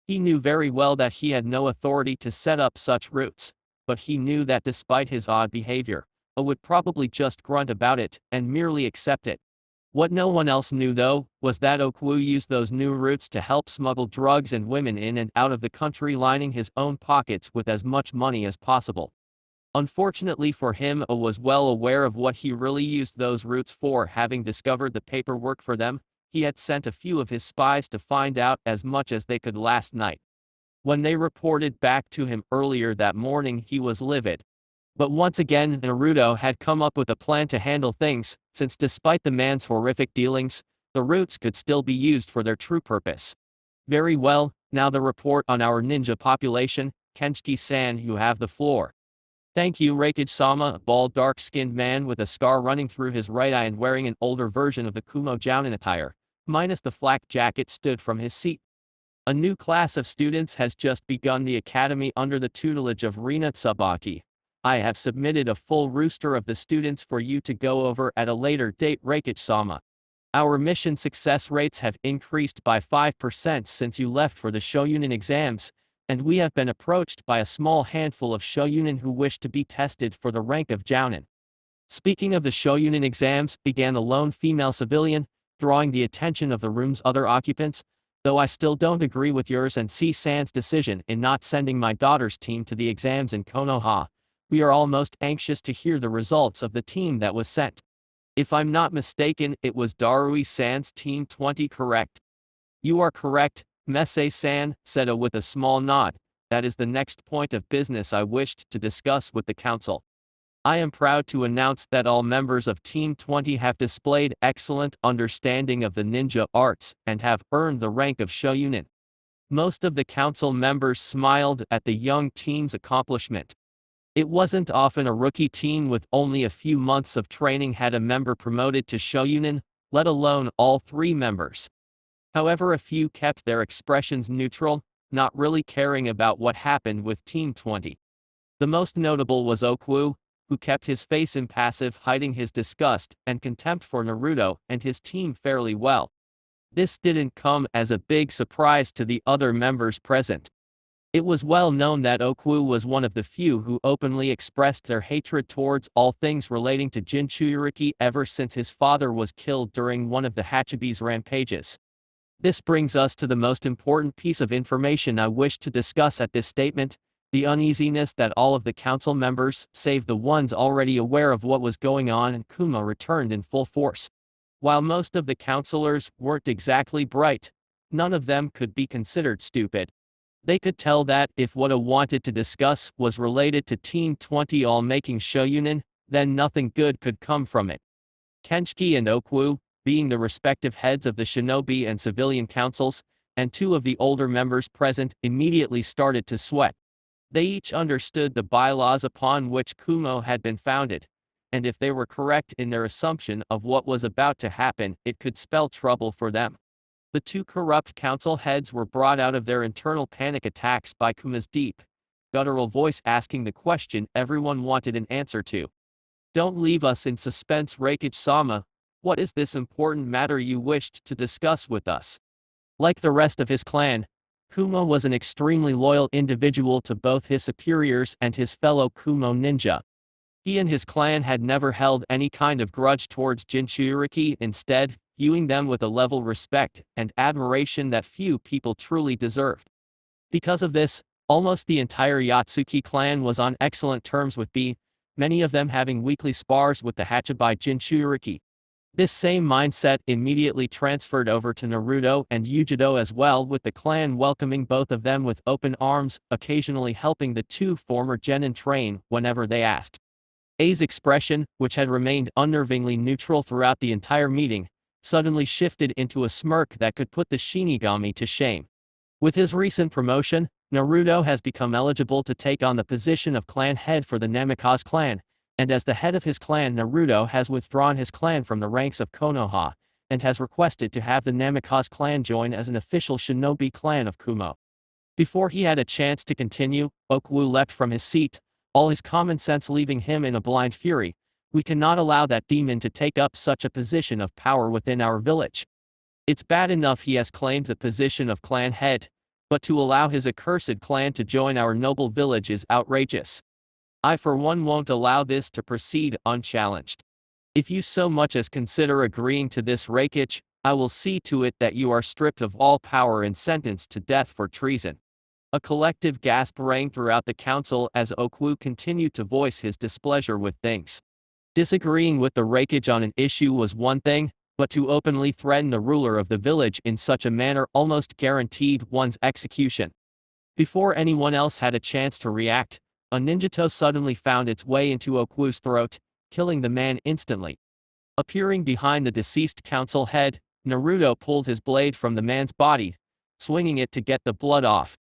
He knew very well that he had no authority to set up such routes, but he knew that despite his odd behavior, O would probably just grunt about it and merely accept it. What no one else knew though, was that Okwu used those new routes to help smuggle drugs and women in and out of the country, lining his own pockets with as much money as possible. Unfortunately for him, O was well aware of what he really used those routes for. Having discovered the paperwork for them, he had sent a few of his spies to find out as much as they could last night. When they reported back to him earlier that morning, he was livid. But once again, Naruto had come up with a plan to handle things, since despite the man's horrific dealings, the routes could still be used for their true purpose. Very well, now the report on our ninja population. Kensuke-san, you have the floor. Thank you, Reikage-sama. A bald, dark-skinned man with a scar running through his right eye and wearing an older version of the Kumo jounin attire, minus the flak jacket, stood from his seat. A new class of students has just begun the academy under the tutelage of Rina Tsubaki. I have submitted a full roster of the students for you to go over at a later date, Reikage-sama. Our mission success rates have increased by 5% since you left for the Shoyunin exams, and we have been approached by a small handful of Shoyunin who wish to be tested for the rank of Jounin. Speaking of the Shoyunin exams, began the lone female civilian, drawing the attention of the room's other occupants. Though I still don't agree with yours and C-san's decision in not sending my daughter's team to the exams in Konoha, we are all most anxious to hear the results of the team that was sent. If I'm not mistaken, it was Darui-san's Team 20, correct? You are correct, Messe-san, said O with a small nod. That is the next point of business I wished to discuss with the council. I am proud to announce that all members of Team 20 have displayed excellent understanding of the ninja arts and have earned the rank of Shoyunin. Most of the council members smiled at the young team's accomplishment. It wasn't often a rookie team with only a few months of training had a member promoted to Shoyunin, let alone all 3 members. However, a few kept their expressions neutral, not really caring about what happened with Team 20. The most notable was Okwu, who kept his face impassive, hiding his disgust and contempt for Naruto and his team fairly well. This didn't come as a big surprise to the other members present. It was well known that Okwu was one of the few who openly expressed their hatred towards all things relating to Jinchuriki ever since his father was killed during one of the Hachibi's rampages. This brings us to the most important piece of information I wish to discuss at this statement: the uneasiness that all of the council members, save the ones already aware of what was going on, and Kumo returned in full force. While most of the counselors weren't exactly bright, none of them could be considered stupid. They could tell that if what I wanted to discuss was related to Team 20 all making Shoyunin, then nothing good could come from it. Kensuke and Okwu, being the respective heads of the shinobi and civilian councils, and 2 of the older members present, immediately started to sweat. They each understood the bylaws upon which Kumo had been founded, and if they were correct in their assumption of what was about to happen, it could spell trouble for them. The 2 corrupt council heads were brought out of their internal panic attacks by Kuma's deep, guttural voice asking the question everyone wanted an answer to. Don't leave us in suspense, Reikage-sama. What is this important matter you wished to discuss with us? Like the rest of his clan, Kumo was an extremely loyal individual to both his superiors and his fellow Kumo ninja. He and his clan had never held any kind of grudge towards Jinchuriki, instead, viewing them with a level respect and admiration that few people truly deserved. Because of this, almost the entire Yatsuki clan was on excellent terms with Bee, many of them having weekly spars with the Hachibai Jinchuriki. This same mindset immediately transferred over to Naruto and Yugito as well, with the clan welcoming both of them with open arms, occasionally helping the two former genin train whenever they asked. A's expression, which had remained unnervingly neutral throughout the entire meeting, suddenly shifted into a smirk that could put the Shinigami to shame. With his recent promotion, Naruto has become eligible to take on the position of clan head for the Namikaze clan, and as the head of his clan, Naruto has withdrawn his clan from the ranks of Konoha, and has requested to have the Namikaze clan join as an official shinobi clan of Kumo. Before he had a chance to continue, Okuwu leapt from his seat, all his common sense leaving him in a blind fury. We cannot allow that demon to take up such a position of power within our village. It's bad enough he has claimed the position of clan head, but to allow his accursed clan to join our noble village is outrageous. I for one won't allow this to proceed unchallenged. If you so much as consider agreeing to this rakeage, I will see to it that you are stripped of all power and sentenced to death for treason. A collective gasp rang throughout the council as Okuwu continued to voice his displeasure with things. Disagreeing with the rakeage on an issue was one thing, but to openly threaten the ruler of the village in such a manner almost guaranteed one's execution. Before anyone else had a chance to react, a ninjato suddenly found its way into Okuwu's throat, killing the man instantly. Appearing behind the deceased council head, Naruto pulled his blade from the man's body, swinging it to get the blood off.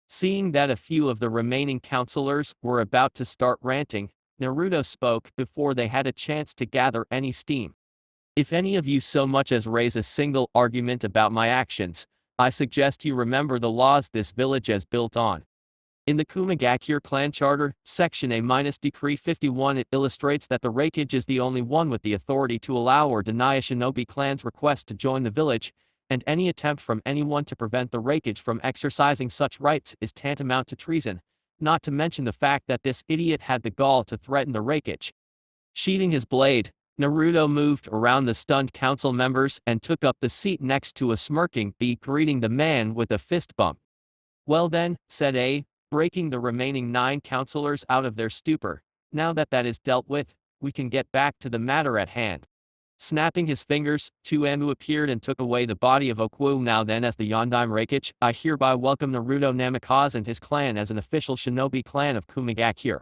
Seeing that a few of the remaining counselors were about to start ranting, Naruto spoke before they had a chance to gather any steam. If any of you so much as raise a single argument about my actions, I suggest you remember the laws this village is built on. In the Kumagakure clan charter, section A-Decree 51, it illustrates that the rakeage is the only one with the authority to allow or deny a shinobi clan's request to join the village, and any attempt from anyone to prevent the rakeage from exercising such rights is tantamount to treason, not to mention the fact that this idiot had the gall to threaten the rakeage. Sheathing his blade, Naruto moved around the stunned council members and took up the seat next to a smirking Bee, greeting the man with a fist bump. Well then, said A, breaking the remaining 9 counselors out of their stupor, now that that is dealt with, we can get back to the matter at hand. Snapping his fingers, Tsunade appeared and took away the body of Okuwu. Now then, as the Yondaime rakeage, I hereby welcome Naruto Namikaze and his clan as an official shinobi clan of Kumagakure.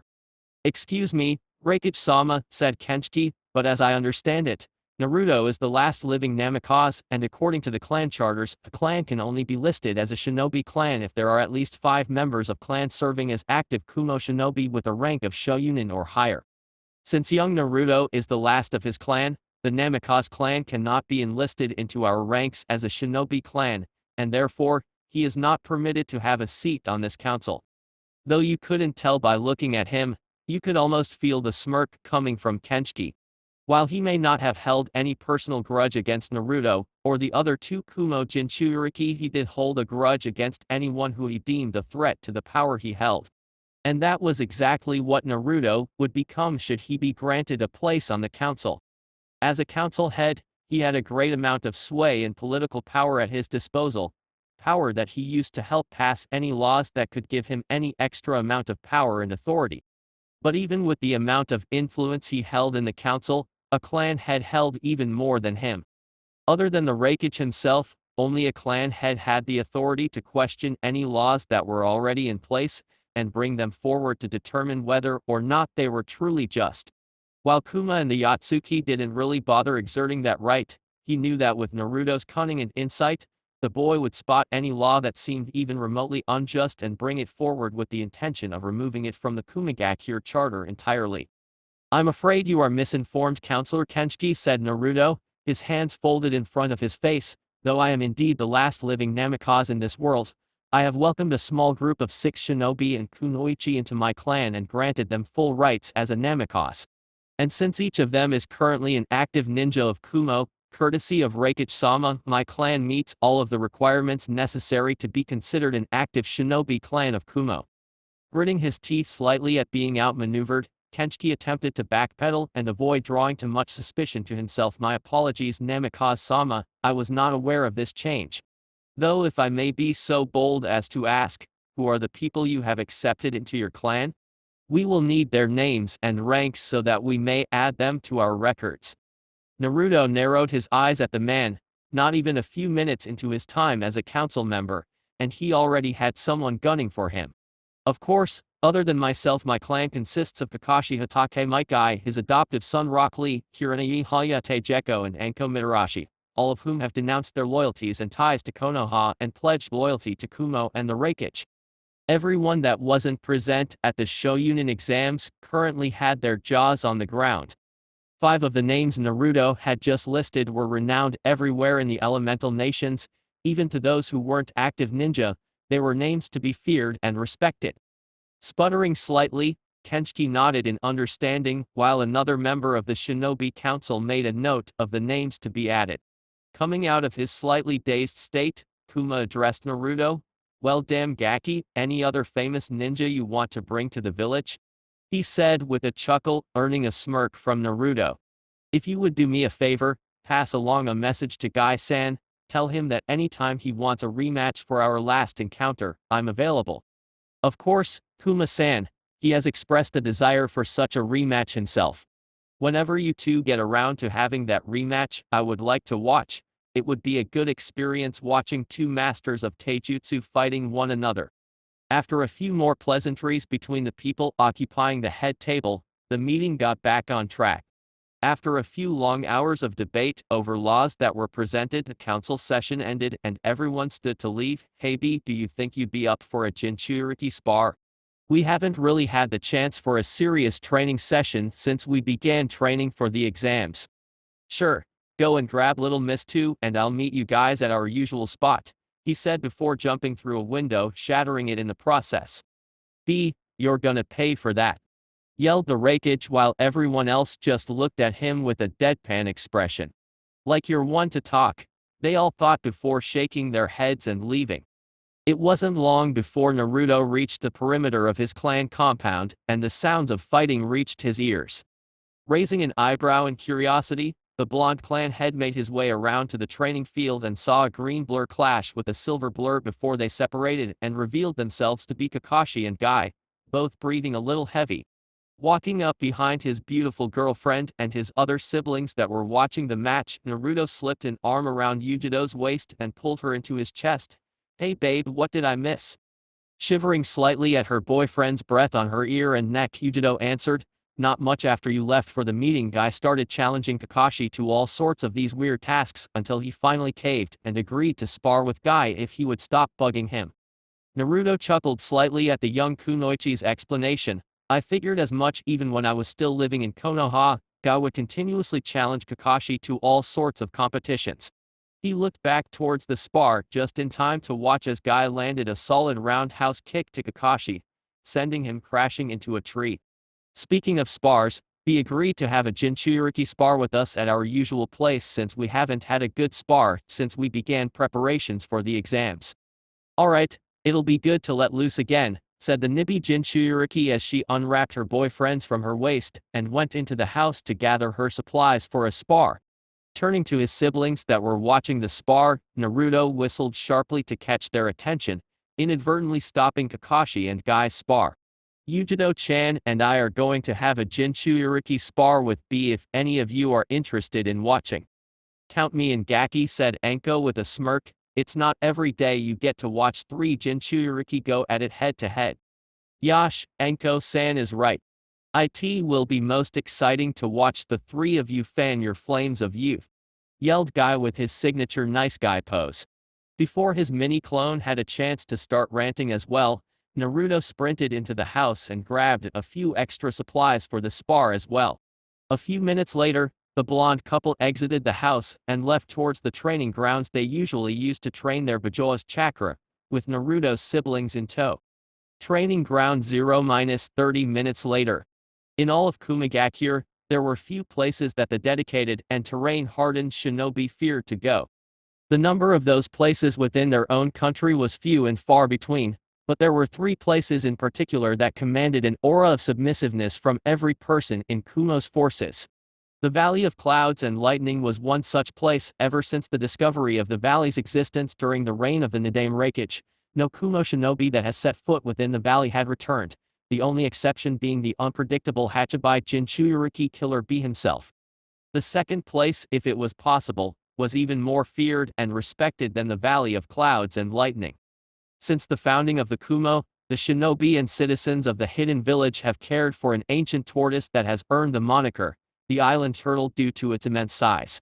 Excuse me, Rakeage-sama, said Kenchiki, but as I understand it, Naruto is the last living Namikaze, and according to the clan charters, a clan can only be listed as a shinobi clan if there are at least 5 members of clan serving as active Kumo shinobi with a rank of shogunin or higher. Since young Naruto is the last of his clan, the Namikaze clan cannot be enlisted into our ranks as a shinobi clan, and therefore, he is not permitted to have a seat on this council. Though you couldn't tell by looking at him, you could almost feel the smirk coming from Kenchiki. While he may not have held any personal grudge against Naruto, or the other 2 Kumo Jinchuriki, he did hold a grudge against anyone who he deemed a threat to the power he held. And that was exactly what Naruto would become should he be granted a place on the council. As a council head, he had a great amount of sway and political power at his disposal, power that he used to help pass any laws that could give him any extra amount of power and authority. But even with the amount of influence he held in the council, a clan head held even more than him. Other than the rakeage himself, only a clan head had the authority to question any laws that were already in place, and bring them forward to determine whether or not they were truly just. While Kuma and the Yatsuki didn't really bother exerting that right, he knew that with Naruto's cunning and insight, the boy would spot any law that seemed even remotely unjust and bring it forward with the intention of removing it from the Kumagakure charter entirely. I'm afraid you are misinformed, Counselor Kenchiki, said Naruto, his hands folded in front of his face. Though I am indeed the last living Namikaze in this world, I have welcomed a small group of 6 shinobi and kunoichi into my clan and granted them full rights as a Namikaze. And since each of them is currently an active ninja of Kumo, Courtesy of Reikich-sama, my clan meets all of the requirements necessary to be considered an active shinobi clan of Kumo. Gritting his teeth slightly at being outmaneuvered, Kenchiki attempted to backpedal and avoid drawing too much suspicion to himself. My apologies, Namikaze-sama, I was not aware of this change. Though if I may be so bold as to ask, who are the people you have accepted into your clan? We will need their names and ranks so that we may add them to our records. Naruto narrowed his eyes at the man, not even a few minutes into his time as a council member, and he already had someone gunning for him. Of course, other than myself, my clan consists of Kakashi Hatake Mikai, his adoptive son Rock Lee, Kurenai Hayate Gecko and Anko Mitarashi, all of whom have denounced their loyalties and ties to Konoha and pledged loyalty to Kumo and the Reikich. Everyone that wasn't present at the Shoyunin exams currently had their jaws on the ground. 5 of the names Naruto had just listed were renowned everywhere in the elemental nations, even to those who weren't active ninja, they were names to be feared and respected. Sputtering slightly, Kenchiki nodded in understanding, while another member of the Shinobi Council made a note of the names to be added. Coming out of his slightly dazed state, Kuma addressed Naruto. Well, damn Gaki, any other famous ninja you want to bring to the village? He said with a chuckle, earning a smirk from Naruto. If you would do me a favor, pass along a message to Guy-san, tell him that anytime he wants a rematch for our last encounter, I'm available. Of course, Kuma-san, he has expressed a desire for such a rematch himself. Whenever you two get around to having that rematch, I would like to watch. It would be a good experience watching 2 masters of taijutsu fighting one another. After a few more pleasantries between the people occupying the head table, the meeting got back on track. After a few long hours of debate over laws that were presented, the council session ended and everyone stood to leave. Hey B, do you think you'd be up for a Jinchuriki spar? We haven't really had the chance for a serious training session since we began training for the exams. Sure, go and grab little Miss 2 and I'll meet you guys at our usual spot, he said before jumping through a window, shattering it in the process. B, you're gonna pay for that, yelled the Reikage while everyone else just looked at him with a deadpan expression. Like you're one to talk, they all thought before shaking their heads and leaving. It wasn't long before Naruto reached the perimeter of his clan compound, and the sounds of fighting reached his ears. Raising an eyebrow in curiosity, the blonde clan head made his way around to the training field and saw a green blur clash with a silver blur before they separated and revealed themselves to be Kakashi and Guy, both breathing a little heavy. Walking up behind his beautiful girlfriend and his other siblings that were watching the match, Naruto slipped an arm around Yugito's waist and pulled her into his chest. Hey babe, what did I miss? Shivering slightly at her boyfriend's breath on her ear and neck, Yugito answered, not much. After you left for the meeting, Guy started challenging Kakashi to all sorts of these weird tasks until he finally caved and agreed to spar with Guy if he would stop bugging him. Naruto chuckled slightly at the young kunoichi's explanation. I figured as much. Even when I was still living in Konoha, Guy would continuously challenge Kakashi to all sorts of competitions. He looked back towards the spar just in time to watch as Guy landed a solid roundhouse kick to Kakashi, sending him crashing into a tree. Speaking of spars, we agreed to have a Jinchuriki spar with us at our usual place since we haven't had a good spar since we began preparations for the exams. Alright, it'll be good to let loose again, said the Nibi Jinchuriki as she unwrapped her boyfriends from her waist and went into the house to gather her supplies for a spar. Turning to his siblings that were watching the spar, Naruto whistled sharply to catch their attention, inadvertently stopping Kakashi and Guy's spar. Yugito-chan and I are going to have a Jinchuriki spar with B if any of you are interested in watching. Count me in, Gaki, said Anko with a smirk. It's not every day you get to watch 3 Jinchuriki go at it head to head. Yash, Anko-san is right. It will be most exciting to watch the 3 of you fan your flames of youth, yelled Guy with his signature nice guy pose. Before his mini-clone had a chance to start ranting as well, Naruto sprinted into the house and grabbed a few extra supplies for the spar as well. A few minutes later, the blonde couple exited the house and left towards the training grounds they usually use to train their Bajoa's chakra, with Naruto's siblings in tow. Training ground 0-30 minutes later. In all of Kumagakure, There were few places that the dedicated and terrain-hardened shinobi feared to go. The number of those places within their own country was few and far between, but there were three places in particular that commanded an aura of submissiveness from every person in Kumo's forces. The Valley of Clouds and Lightning was one such place. Ever since the discovery of the valley's existence during the reign of the Nidame Reikage, no Kumo shinobi that has set foot within the valley had returned, the only exception being the unpredictable Hachibai Jinchuriki Killer Bee himself. The second place, if it was possible, was even more feared and respected than the Valley of Clouds and Lightning. Since the founding of the Kumo, the shinobi and citizens of the hidden village have cared for an ancient tortoise that has earned the moniker, the island turtle, due to its immense size.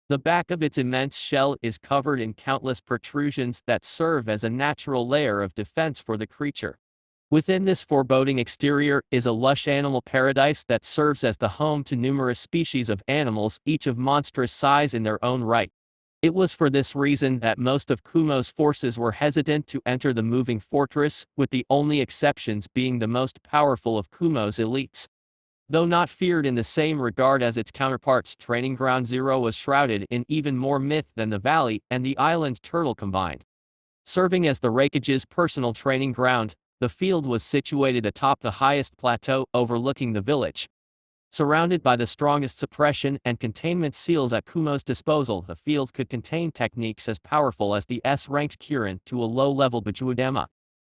The back of its immense shell is covered in countless protrusions that serve as a natural layer of defense for the creature. Within this foreboding exterior is a lush animal paradise that serves as the home to numerous species of animals, each of monstrous size in their own right. It was for this reason that most of Kumo's forces were hesitant to enter the moving fortress, with the only exceptions being the most powerful of Kumo's elites. Though not feared in the same regard as its counterparts, Training Ground Zero was shrouded in even more myth than the valley and the island turtle combined. Serving as the Reikage's personal training ground, the field was situated atop the highest plateau overlooking the village. Surrounded by the strongest suppression and containment seals at Kumo's disposal, the field could contain techniques as powerful as the S-ranked Kirin to a low-level Bijuudama.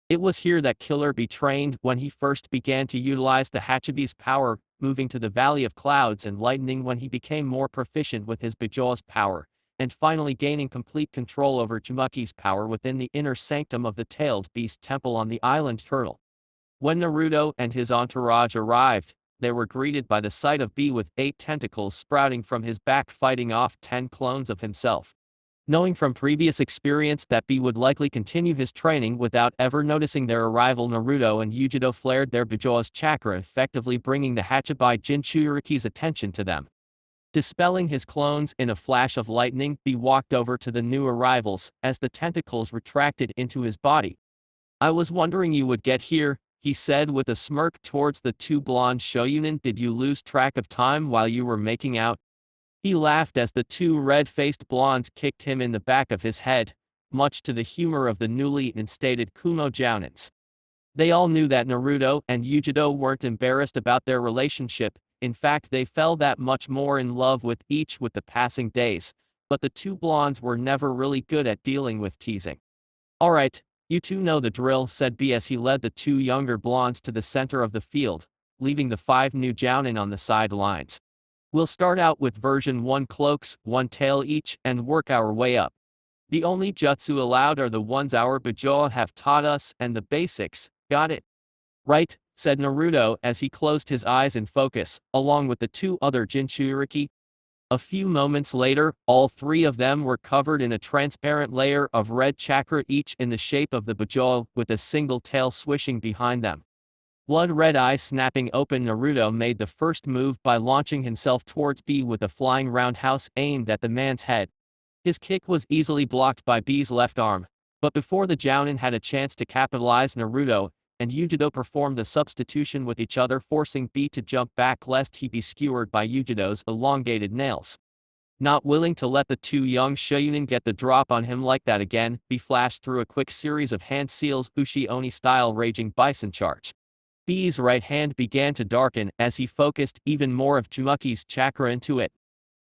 It was here that Killer Bee trained when he first began to utilize the Hachibi's power, moving to the Valley of Clouds and Lightning when he became more proficient with his Bijo's power, and finally gaining complete control over Jumuki's power within the inner sanctum of the Tailed Beast Temple on the island turtle. When Naruto and his entourage arrived, they were greeted by the sight of Bee with 8 tentacles sprouting from his back, fighting off 10 clones of himself. Knowing from previous experience that Bee would likely continue his training without ever noticing their arrival, Naruto and Yugito flared their Bijo's chakra, effectively bringing the Hachibai Jinchuriki's attention to them. Dispelling his clones in a flash of lightning, Bee walked over to the new arrivals, as the tentacles retracted into his body. "I was wondering you would get here," he said with a smirk towards the two blonde shoyunin. "Did you lose track of time while you were making out?" He laughed as the two red-faced blondes kicked him in the back of his head, much to the humor of the newly instated Kumo jounins. They all knew that Naruto and Yugito weren't embarrassed about their relationship. In fact, they fell that much more in love with each with the passing days, but the two blondes were never really good at dealing with teasing. "Alright, you two know the drill," said B as he led the two younger blondes to the center of the field, leaving the 5 new jounin on the sidelines. "We'll start out with version 1 cloaks, 1 tail each, and work our way up. The only jutsu allowed are the ones our Bijo have taught us and the basics, got it?" "Right," said Naruto as he closed his eyes in focus, along with the 2 other Jinchuriki. A few moments later, all 3 of them were covered in a transparent layer of red chakra, each in the shape of the Bijo, with a single tail swishing behind them. Blood-red eyes snapping open, Naruto made the first move by launching himself towards B with a flying roundhouse aimed at the man's head. His kick was easily blocked by B's left arm, but before the jounin had a chance to capitalize, Naruto and Yugito performed a substitution with each other, forcing B to jump back lest he be skewered by Yugito's elongated nails. Not willing to let the 2 young shoyunin get the drop on him like that again, B flashed through a quick series of hand seals, Ushi Oni-style raging bison charge. B's right hand began to darken as he focused even more of Jumuki's chakra into it.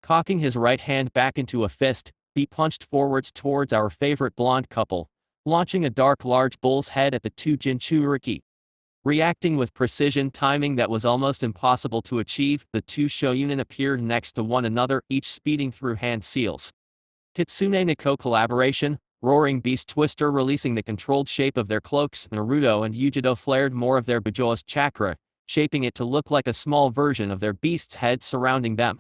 Cocking his right hand back into a fist, B punched forwards towards our favorite blonde couple, launching a dark large bull's head at the 2 Jinchuriki. Reacting with precision timing that was almost impossible to achieve, the 2 shoyunin appeared next to one another, each speeding through hand seals. Kitsune Niko collaboration, Roaring Beast Twister releasing the controlled shape of their cloaks. Naruto and Yugito flared more of their Bijo's chakra, shaping it to look like a small version of their beast's head surrounding them.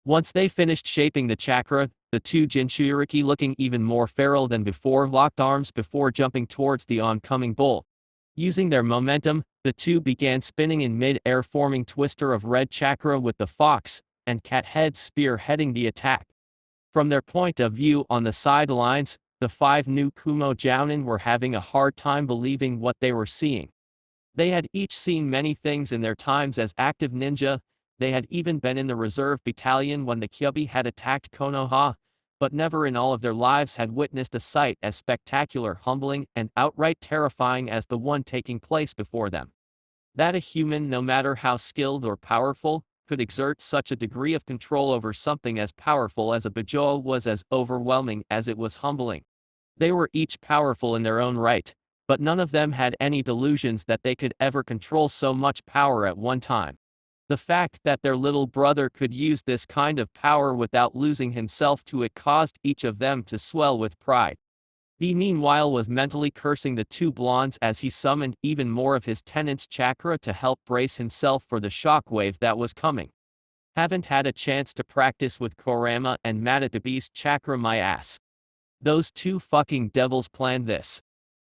Once they finished shaping the chakra, the 2 Jinchuriki, looking even more feral than before, locked arms before jumping towards the oncoming bull. Using their momentum, the 2 began spinning in mid-air, forming twister of red chakra with the fox and cat heads spearheading the attack. From their point of view on the sidelines, the 5 new Kumo jounin were having a hard time believing what they were seeing. They had each seen many things in their times as active ninja, They had even been in the reserve battalion when the Kyuubi had attacked Konoha, but never in all of their lives had witnessed a sight as spectacular, humbling, and outright terrifying as the one taking place before them. That a human, no matter how skilled or powerful, could exert such a degree of control over something as powerful as a Bajoa was as overwhelming as it was humbling. They were each powerful in their own right, but none of them had any delusions that they could ever control so much power at one time. The fact that their little brother could use this kind of power without losing himself to it caused each of them to swell with pride. He meanwhile was mentally cursing the two blondes as he summoned even more of his tenant's chakra to help brace himself for the shockwave that was coming. Haven't had a chance to practice with Kurama and Matadabe's chakra, my ass. Those two fucking devils planned this.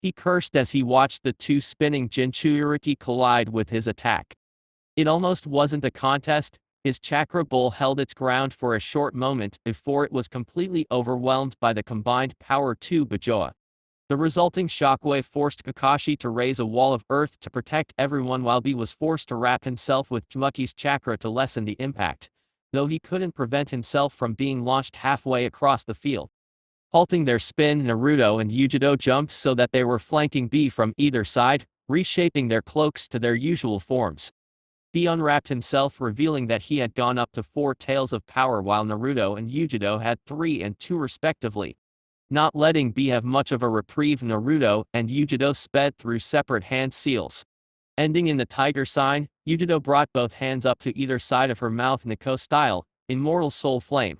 He cursed as he watched the two spinning Jinchuriki collide with his attack. It almost wasn't a contest. His chakra bowl held its ground for a short moment before it was completely overwhelmed by the combined power two Bajoa. The resulting shockwave forced Kakashi to raise a wall of earth to protect everyone while B was forced to wrap himself with Jumuki's chakra to lessen the impact, though he couldn't prevent himself from being launched halfway across the field. Halting their spin, Naruto and Yugito jumped so that they were flanking B from either side, reshaping their cloaks to their usual forms. He unwrapped himself, revealing that he had gone up to 4 tails of power while Naruto and Yugito had 3 and 2 respectively. Not letting B have much of a reprieve, Naruto and Yugito sped through separate hand seals. Ending in the tiger sign, Yugito brought both hands up to either side of her mouth, Nico style, immortal soul flame.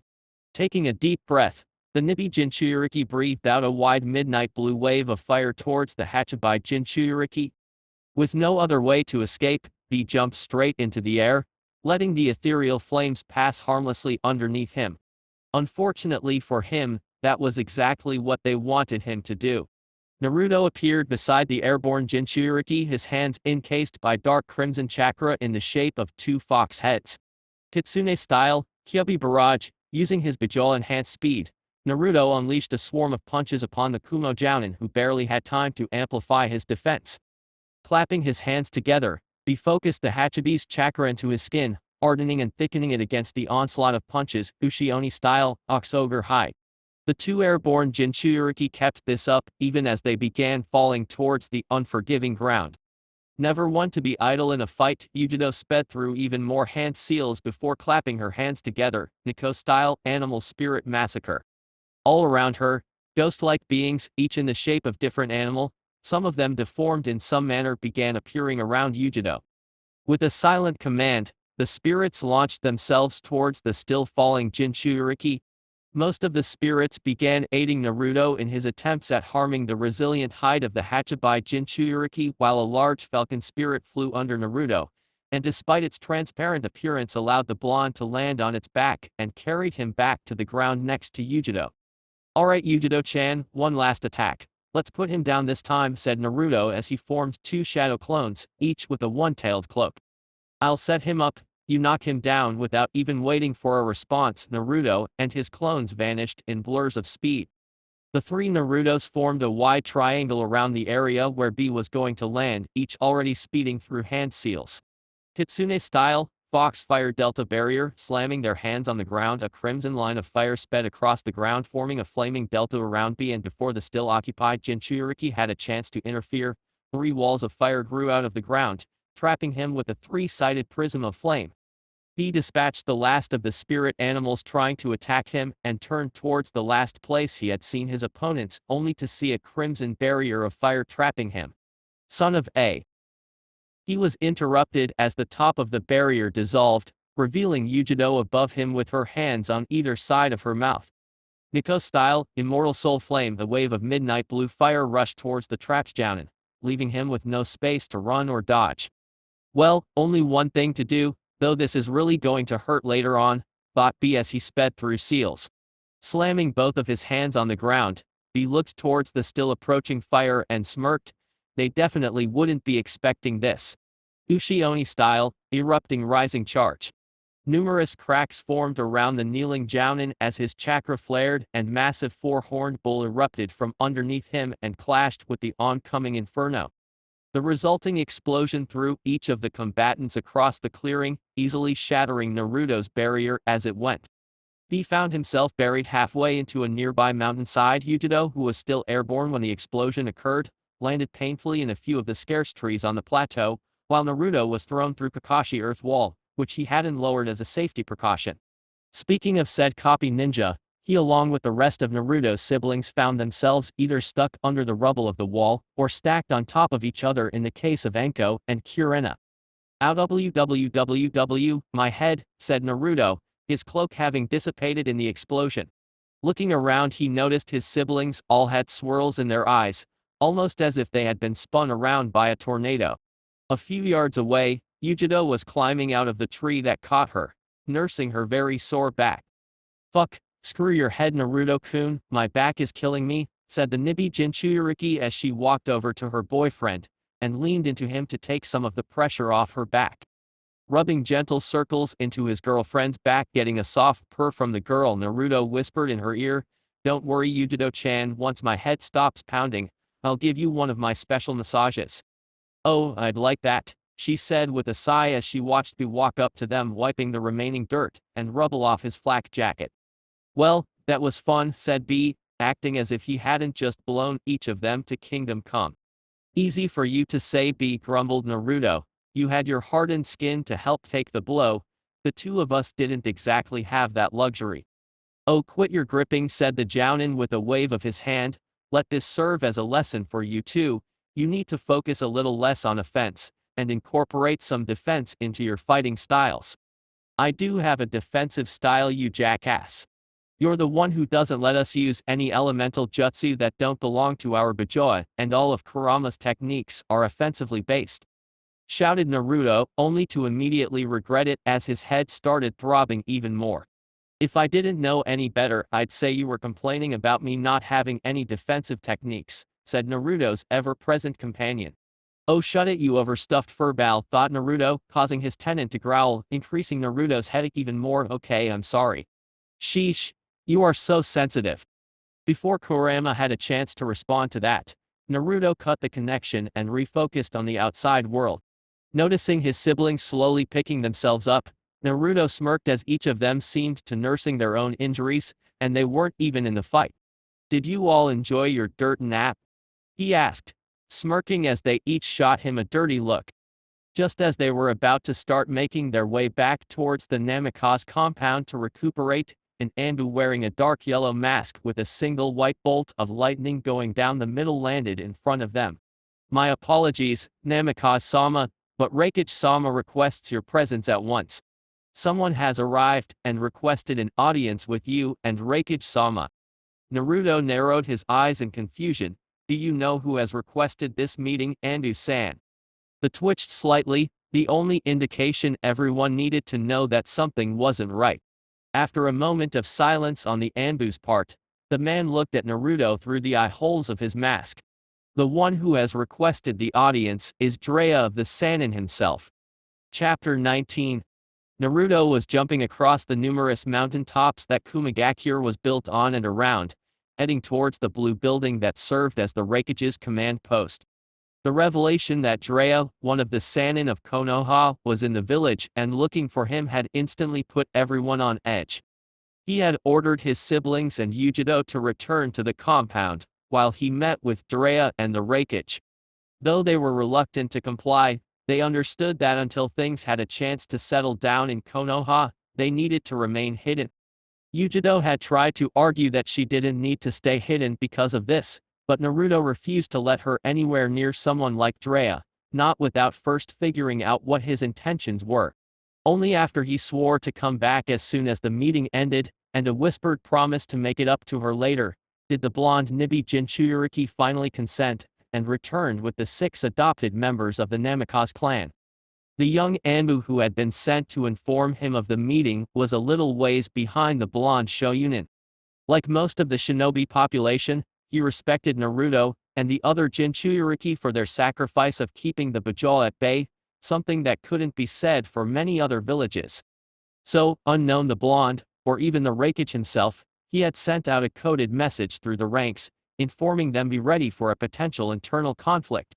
Taking a deep breath, the Nippy Jinchuriki breathed out a wide midnight blue wave of fire towards the Hachibai Jinchuriki. With no other way to escape, B jumped straight into the air, letting the ethereal flames pass harmlessly underneath him. Unfortunately for him, that was exactly what they wanted him to do. Naruto appeared beside the airborne Jinchuriki, his hands encased by dark crimson chakra in the shape of 2 fox heads. Kitsune style, Kyuubi barrage, using his Bajoa-enhanced speed, Naruto unleashed a swarm of punches upon the Kumo Jounin, who barely had time to amplify his defense. Clapping his hands together, he focused the Hachibi's chakra into his skin, hardening and thickening it against the onslaught of punches, Ushioni style, Oxogre high. The 2 airborne Jinchuriki kept this up, even as they began falling towards the unforgiving ground. Never one to be idle in a fight, Yugito sped through even more hand seals before clapping her hands together, Nico style, animal spirit massacre. All around her, ghost-like beings, each in the shape of different animal, some of them deformed in some manner, began appearing around Yugito. With a silent command, the spirits launched themselves towards the still falling Jinchuriki. Most of the spirits began aiding Naruto in his attempts at harming the resilient hide of the Hachibai Jinchuriki, while a large falcon spirit flew under Naruto, and despite its transparent appearance allowed the blonde to land on its back and carried him back to the ground next to Yugito. "Alright Yugito-chan, one last attack. Let's put him down this time," said Naruto as he formed 2 shadow clones, each with a one-tailed cloak. "I'll set him up, you knock him down." Without even waiting for a response, Naruto and his clones vanished in blurs of speed. The 3 Narutos formed a wide triangle around the area where B was going to land, each already speeding through hand seals. Kitsune style, Foxfire Delta barrier, slamming their hands on the ground, a crimson line of fire sped across the ground, forming a flaming delta around B, and before the still occupied Jinchuriki had a chance to interfere, 3 walls of fire grew out of the ground, trapping him with a 3-sided prism of flame. He dispatched the last of the spirit animals trying to attack him and turned towards the last place he had seen his opponents, only to see a crimson barrier of fire trapping him. Son of a. He was interrupted as the top of the barrier dissolved, revealing Yugito above him with her hands on either side of her mouth. Nico style, immortal soul flame, the wave of midnight blue fire rushed towards the trapped Jounin, leaving him with no space to run or dodge. Well, only one thing to do, though this is really going to hurt later on, thought B as he sped through seals. Slamming both of his hands on the ground, B looked towards the still approaching fire and smirked. They definitely wouldn't be expecting this. Ushioni style, erupting rising charge. Numerous cracks formed around the kneeling Jounin as his chakra flared, and massive 4-horned bull erupted from underneath him and clashed with the oncoming inferno. The resulting explosion threw each of the combatants across the clearing, easily shattering Naruto's barrier as it went. He found himself buried halfway into a nearby mountainside. Yugito, who was still airborne when the explosion occurred, landed painfully in a few of the scarce trees on the plateau, while Naruto was thrown through Kakashi Earth Wall, which he hadn't lowered as a safety precaution. Speaking of said copy ninja, he along with the rest of Naruto's siblings found themselves either stuck under the rubble of the wall or stacked on top of each other in the case of Enko and Kurena. "Ow www, my head," said Naruto, his cloak having dissipated in the explosion. Looking around, he noticed his siblings all had swirls in their eyes, almost as if they had been spun around by a tornado. A few yards away, Yugito was climbing out of the tree that caught her, nursing her very sore back. "Fuck, screw your head, Naruto-kun, my back is killing me," said the nibby Jinchuriki as she walked over to her boyfriend and leaned into him to take some of the pressure off her back. Rubbing gentle circles into his girlfriend's back, getting a soft purr from the girl, Naruto whispered in her ear, "Don't worry, Yugito-chan, once my head stops pounding, I'll give you one of my special massages." "Oh, I'd like that," she said with a sigh as she watched B walk up to them, wiping the remaining dirt and rubble off his flak jacket. "Well, that was fun," said B, acting as if he hadn't just blown each of them to Kingdom Come. "Easy for you to say," B grumbled Naruto. "You had your hardened skin to help take the blow. The two of us didn't exactly have that luxury." "Oh, quit your gripping," said the Jounin with a wave of his hand. "Let this serve as a lesson for you too. You need to focus a little less on offense, and incorporate some defense into your fighting styles." "I do have a defensive style, you jackass. You're the one who doesn't let us use any elemental jutsu that don't belong to our Bajoa, and all of Kurama's techniques are offensively based," shouted Naruto, only to immediately regret it as his head started throbbing even more. "If I didn't know any better, I'd say you were complaining about me not having any defensive techniques," said Naruto's ever-present companion. "Oh, shut it, you overstuffed furball," thought Naruto, causing his tenant to growl, increasing Naruto's headache even more. "Okay, I'm sorry." "Sheesh. You are so sensitive." Before Kurama had a chance to respond to that, Naruto cut the connection and refocused on the outside world. Noticing his siblings slowly picking themselves up, Naruto smirked as each of them seemed to nursing their own injuries, and they weren't even in the fight. "Did you all enjoy your dirt nap?" he asked, smirking as they each shot him a dirty look. Just as they were about to start making their way back towards the Namikaze compound to recuperate, an Anbu wearing a dark yellow mask with a single white bolt of lightning going down the middle landed in front of them. "My apologies, Namikaze-sama, but Reikage-sama requests your presence at once. Someone has arrived and requested an audience with you and Reikage-sama." Naruto narrowed his eyes in confusion. "Do you know who has requested this meeting, Anbu-san?" The twitched slightly, the only indication everyone needed to know that something wasn't right. After a moment of silence on the Anbu's part, the man looked at Naruto through the eye holes of his mask. "The one who has requested the audience is Jiraiya of the Sannin himself." Chapter 19. Naruto was jumping across the numerous mountain tops that Kumagakure was built on and around, heading towards the blue building that served as the Reikage's command post. The revelation that Jiraiya, one of the Sannin of Konoha, was in the village and looking for him had instantly put everyone on edge. He had ordered his siblings and Yugito to return to the compound, while he met with Jiraiya and the Reikage. Though they were reluctant to comply, they understood that until things had a chance to settle down in Konoha, they needed to remain hidden. Yugito had tried to argue that she didn't need to stay hidden because of this, but Naruto refused to let her anywhere near someone like Jiraiya, not without first figuring out what his intentions were. Only after he swore to come back as soon as the meeting ended, and a whispered promise to make it up to her later, did the blonde nibby Jinchuriki finally consent, and returned with the 6 adopted members of the Namikaze clan. The young Anbu who had been sent to inform him of the meeting was a little ways behind the blonde shogunin. Like most of the shinobi population, he respected Naruto and the other Jinchuriki for their sacrifice of keeping the Bajau at bay, something that couldn't be said for many other villages. So, unknown the blonde, or even the Reikage himself, he had sent out a coded message through the ranks, informing them be ready for a potential internal conflict.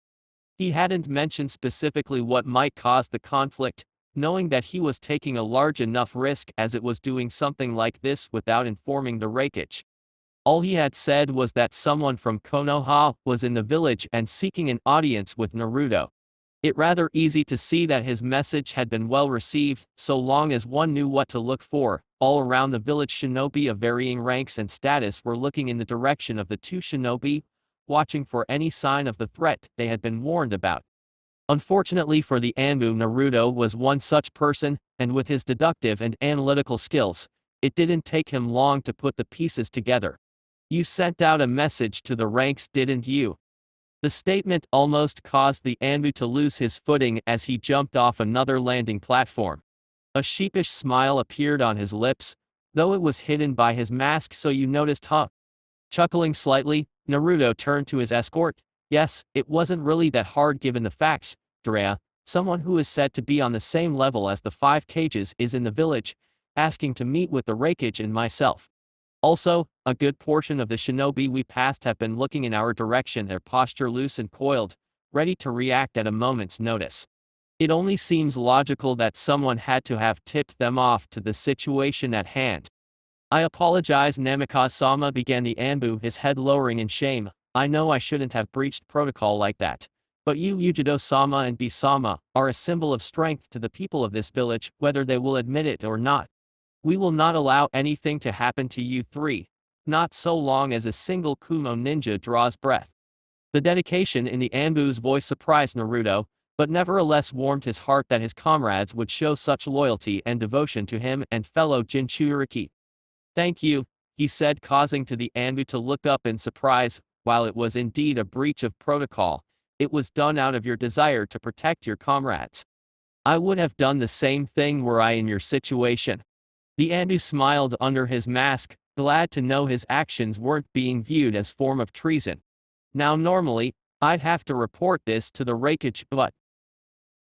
He hadn't mentioned specifically what might cause the conflict, knowing that he was taking a large enough risk as it was doing something like this without informing the Raikage. All he had said was that someone from Konoha was in the village and seeking an audience with Naruto. It rather easy to see that his message had been well received, so long as one knew what to look for. All around the village, shinobi of varying ranks and status were looking in the direction of the two shinobi, watching for any sign of the threat they had been warned about. Unfortunately for the Anbu, Naruto was one such person, and with his deductive and analytical skills, it didn't take him long to put the pieces together. "You sent out a message to the ranks, didn't you?" The statement almost caused the Anbu to lose his footing as he jumped off another landing platform. A sheepish smile appeared on his lips, though it was hidden by his mask, so you noticed, huh? Chuckling slightly, Naruto turned to his escort. "Yes, it wasn't really that hard given the facts, Jiraiya. Someone who is said to be on the same level as the 5 Kages is in the village, asking to meet with the Raikage and myself. Also, a good portion of the shinobi we passed have been looking in our direction, their posture loose and coiled, ready to react at a moment's notice. It only seems logical that someone had to have tipped them off to the situation at hand." "I apologize, Namikaze-sama," began the Anbu, his head lowering in shame. "I know I shouldn't have breached protocol like that. But you, Yugito-sama and Bee-sama, are a symbol of strength to the people of this village, whether they will admit it or not. We will not allow anything to happen to you three, not so long as a single Kumo ninja draws breath." The dedication in the Anbu's voice surprised Naruto, but nevertheless warmed his heart that his comrades would show such loyalty and devotion to him and fellow Jinchuriki. "Thank you," he said, causing to the Anbu to look up in surprise. "While it was indeed a breach of protocol, it was done out of your desire to protect your comrades. I would have done the same thing were I in your situation." The Anbu smiled under his mask, glad to know his actions weren't being viewed as form of treason. "Now normally, I'd have to report this to the Raikage, but—"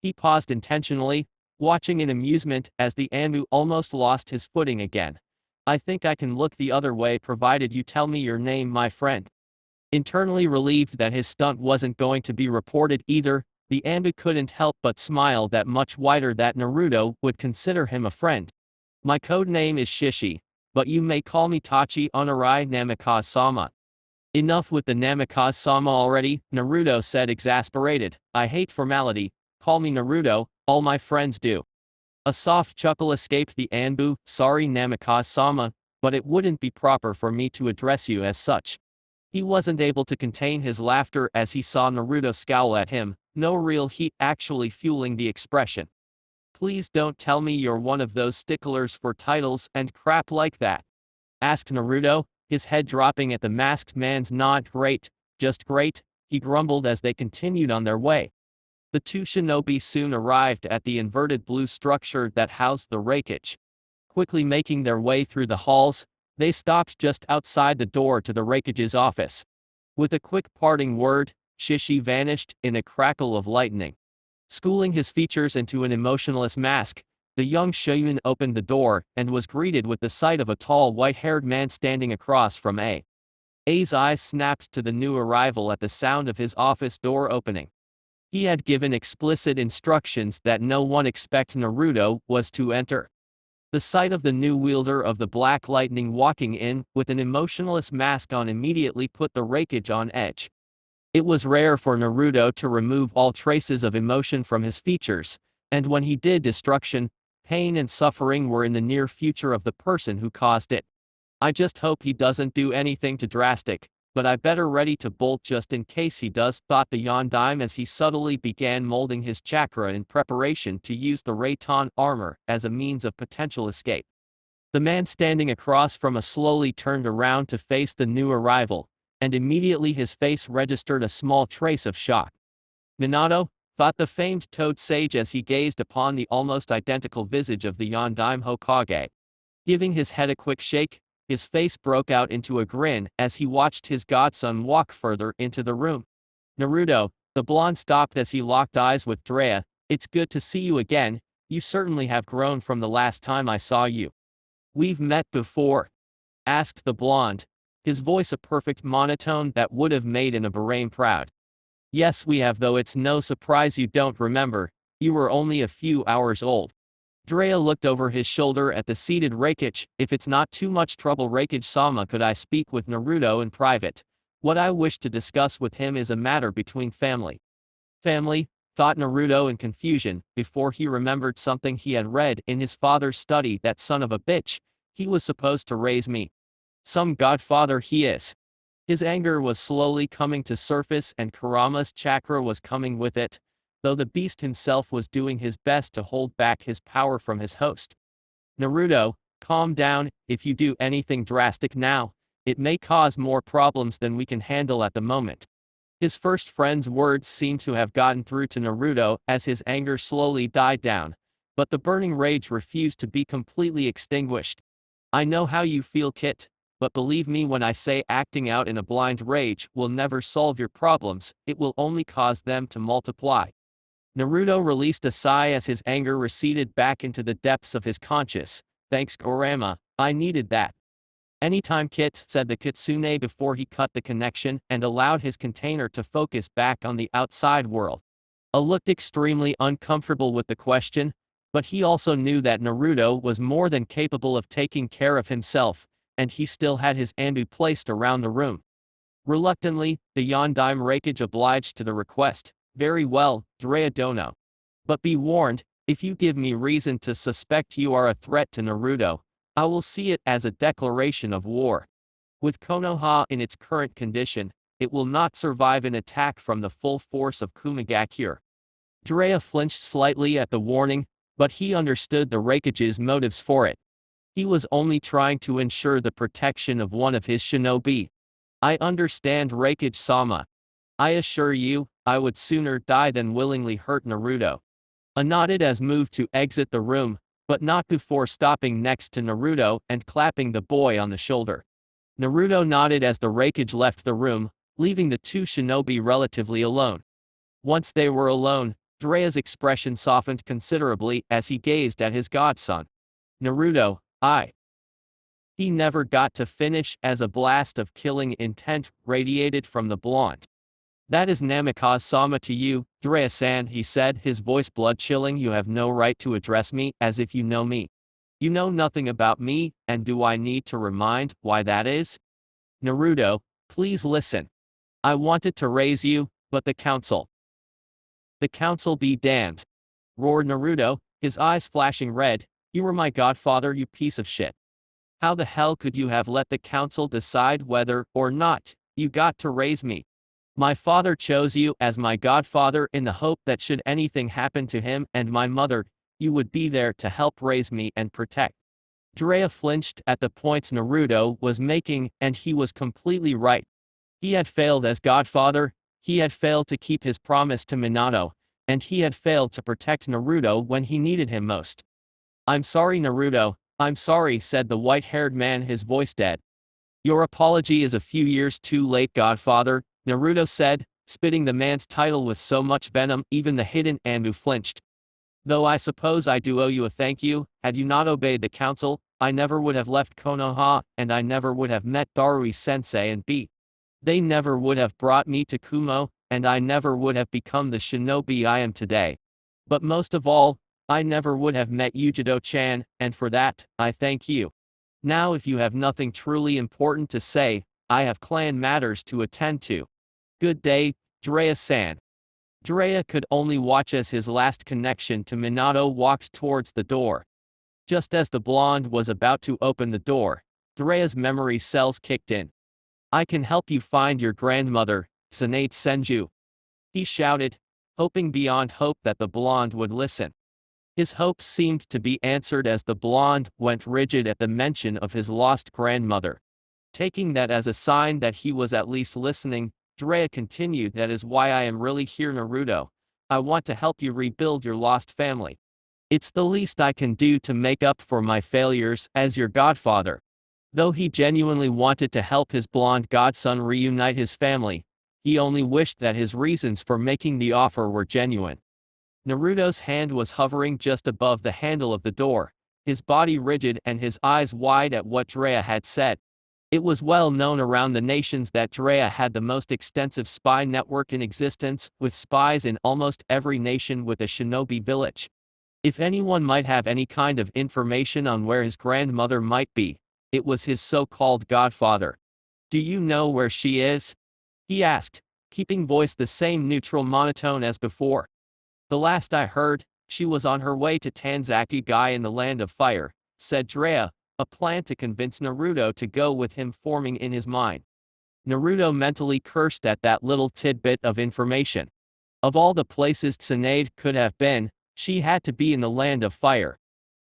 He paused intentionally, watching in amusement as the Anbu almost lost his footing again. "I think I can look the other way provided you tell me your name, my friend." Internally relieved that his stunt wasn't going to be reported either, the Anbu couldn't help but smile that much wider that Naruto would consider him a friend. "My code name is Shishi, but you may call me Tachi Onarai Namikaze-sama." "Enough with the Namikaze-sama already," Naruto said, exasperated. "I hate formality. Call me Naruto, all my friends do." A soft chuckle escaped the Anbu. "Sorry, Namikaze-sama, but it wouldn't be proper for me to address you as such." He wasn't able to contain his laughter as he saw Naruto scowl at him, no real heat actually fueling the expression. "Please don't tell me you're one of those sticklers for titles and crap like that?" asked Naruto, his head dropping at the masked man's nod. "Great, just great," he grumbled as they continued on their way. The two shinobi soon arrived at the inverted blue structure that housed the Raikage. Quickly making their way through the halls, they stopped just outside the door to the Raikage's office. With a quick parting word, Shishi vanished in a crackle of lightning. Schooling his features into an emotionless mask, the young shogun opened the door and was greeted with the sight of a tall white-haired man standing across from A's eyes snapped to the new arrival at the sound of his office door opening. He had given explicit instructions that no one except Naruto was to enter. The sight of the new wielder of the Black Lightning walking in with an emotionless mask on immediately put the Raikage on edge. It was rare for Naruto to remove all traces of emotion from his features, and when he did, destruction, pain and suffering were in the near future of the person who caused it. "I just hope he doesn't do anything too drastic, but I better ready to bolt just in case he does," thought the Yondaime as he subtly began molding his chakra in preparation to use the Raiton armor as a means of potential escape. The man standing across from slowly turned around to face the new arrival, and immediately his face registered a small trace of shock. "Minato," thought the famed Toad Sage as he gazed upon the almost identical visage of the Yondaime Hokage. Giving his head a quick shake, his face broke out into a grin as he watched his godson walk further into the room. "Naruto," the blonde stopped as he locked eyes with Jiraiya. "It's good to see you again. You certainly have grown from the last time I saw you." "We've met before?" asked the blonde, his voice a perfect monotone that would have made an Ibarame proud. Yes, we have, though it's no surprise you don't remember. You were only a few hours old. Jiraiya looked over his shoulder at the seated Raikage. If it's not too much trouble, Raikage-sama, could I speak with Naruto in private? What I wish to discuss with him is a matter between family. Family? Thought Naruto in confusion, before he remembered something he had read in his father's study. That son of a bitch. He was supposed to raise me. Some godfather he is. His anger was slowly coming to surface and Kurama's chakra was coming with it, though the beast himself was doing his best to hold back his power from his host. Naruto, calm down. If you do anything drastic now, it may cause more problems than we can handle at the moment. His first friend's words seemed to have gotten through to Naruto as his anger slowly died down, but the burning rage refused to be completely extinguished. I know how you feel, Kit. But believe me when I say acting out in a blind rage will never solve your problems, it will only cause them to multiply. Naruto released a sigh as his anger receded back into the depths of his conscious. Thanks Kurama, I needed that. Anytime Kit, said the Kitsune before he cut the connection and allowed his container to focus back on the outside world. Looked extremely uncomfortable with the question, but he also knew that Naruto was more than capable of taking care of himself, and he still had his ambu placed around the room. Reluctantly, the Yondaime Raikage obliged to the request. Very well, Jiraiya Dono. But be warned, if you give me reason to suspect you are a threat to Naruto, I will see it as a declaration of war. With Konoha in its current condition, it will not survive an attack from the full force of Kumagakure. Jiraiya flinched slightly at the warning, but he understood the Raikage's motives for it. He was only trying to ensure the protection of one of his shinobi. I understand, Raikage-sama. I assure you, I would sooner die than willingly hurt Naruto. Nodded as moved to exit the room, but not before stopping next to Naruto and clapping the boy on the shoulder. Naruto nodded as the Raikage left the room, leaving the two shinobi relatively alone. Once they were alone, Jiraiya's expression softened considerably as he gazed at his godson. Naruto, He never got to finish as a blast of killing intent radiated from the blonde. That is Namikaze-sama to you, Jiraiya-san, he said, his voice blood-chilling. You have no right to address me as if you know me. You know nothing about me, and do I need to remind why that is? Naruto, please listen. I wanted to raise you, but the council. The council be damned. Roared Naruto, his eyes flashing red. You were my godfather, you piece of shit. How the hell could you have let the council decide whether or not you got to raise me? My father chose you as my godfather in the hope that should anything happen to him and my mother, you would be there to help raise me and protect. Jiraiya flinched at the points Naruto was making, and he was completely right. He had failed as godfather, he had failed to keep his promise to Minato, and he had failed to protect Naruto when he needed him most. I'm sorry, Naruto, I'm sorry, said the white-haired man, his voice dead. Your apology is a few years too late, godfather, Naruto said, spitting the man's title with so much venom even the hidden Anbu flinched. Though I suppose I do owe you a thank you. Had you not obeyed the council, I never would have left Konoha, and I never would have met Darui Sensei and B. They never would have brought me to Kumo, and I never would have become the shinobi I am today. But most of all, I never would have met Yugito-chan, and for that, I thank you. Now if you have nothing truly important to say, I have clan matters to attend to. Good day, Jiraiya-san. Jiraiya could only watch as his last connection to Minato walked towards the door. Just as the blonde was about to open the door, Jiraiya's memory cells kicked in. I can help you find your grandmother, Tsunade Senju. He shouted, hoping beyond hope that the blonde would listen. His hopes seemed to be answered as the blonde went rigid at the mention of his lost grandmother. Taking that as a sign that he was at least listening, Jiraiya continued, that is why I am really here, Naruto. I want to help you rebuild your lost family. It's the least I can do to make up for my failures as your godfather. Though he genuinely wanted to help his blonde godson reunite his family, he only wished that his reasons for making the offer were genuine. Naruto's hand was hovering just above the handle of the door, his body rigid and his eyes wide at what Jiraiya had said. It was well known around the nations that Jiraiya had the most extensive spy network in existence, with spies in almost every nation with a shinobi village. If anyone might have any kind of information on where his grandmother might be, it was his so-called godfather. "Do you know where she is?" he asked, keeping voice the same neutral monotone as before. "The last I heard, she was on her way to Tanzaki Guy in the Land of Fire," said Jiraiya, a plan to convince Naruto to go with him forming in his mind. Naruto mentally cursed at that little tidbit of information. Of all the places Tsunade could have been, she had to be in the Land of Fire.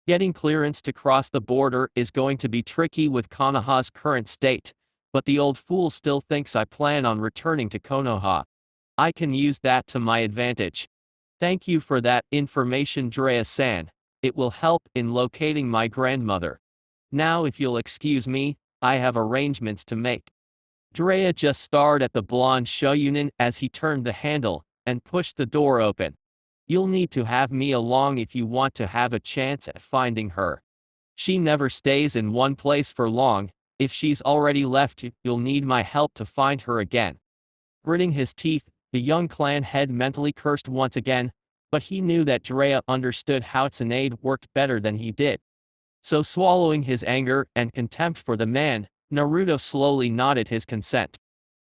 Getting clearance to cross the border is going to be tricky with Konoha's current state, but the old fool still thinks I plan on returning to Konoha. I can use that to my advantage. Thank you for that information, Jiraiya-san. It will help in locating my grandmother. Now if you'll excuse me, I have arrangements to make. Jiraiya just stared at the blonde shogunin as he turned the handle and pushed the door open. "You'll need to have me along if you want to have a chance at finding her. She never stays in one place for long. If she's already left you, you'll need my help to find her again." Gritting his teeth, the young clan head mentally cursed once again, but he knew that Jiraiya understood how Tsunade worked better than he did. So swallowing his anger and contempt for the man, Naruto slowly nodded his consent.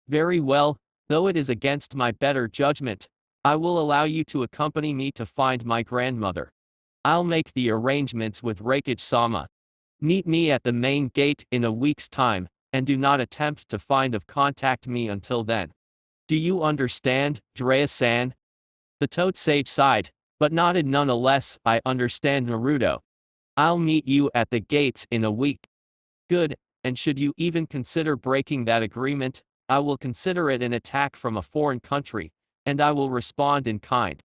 "Very well, though it is against my better judgment, I will allow you to accompany me to find my grandmother. I'll make the arrangements with Raikage-sama. Meet me at the main gate in a week's time, and do not attempt to contact me until then. Do you understand, Jiraiya-san?" The toad sage sighed, but nodded nonetheless. "I understand, Naruto. I'll meet you at the gates in a week." "Good, and should you even consider breaking that agreement, I will consider it an attack from a foreign country, and I will respond in kind."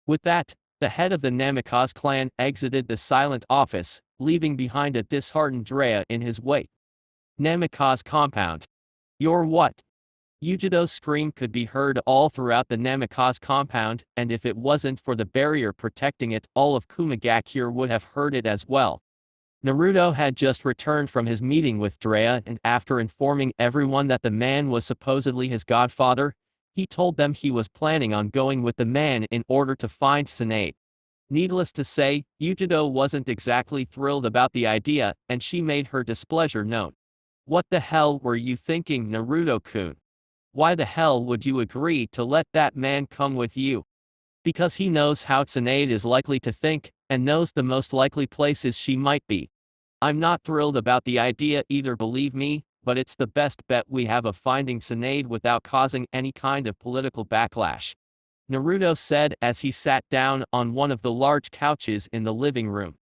With that, the head of the Namikaze clan exited the silent office, leaving behind a disheartened Jiraiya in his wake. Namikaze compound. "You're what?" Yugito's scream could be heard all throughout the Namikaze compound, and if it wasn't for the barrier protecting it, all of Kumagakure would have heard it as well. Naruto had just returned from his meeting with Jiraiya, and after informing everyone that the man was supposedly his godfather, he told them he was planning on going with the man in order to find Tsunade. Needless to say, Yugito wasn't exactly thrilled about the idea, and she made her displeasure known. "What the hell were you thinking, Naruto-kun? Why the hell would you agree to let that man come with you?" "Because he knows how Tsunade is likely to think, and knows the most likely places she might be. I'm not thrilled about the idea either, believe me, but it's the best bet we have of finding Tsunade without causing any kind of political backlash," Naruto said as he sat down on one of the large couches in the living room.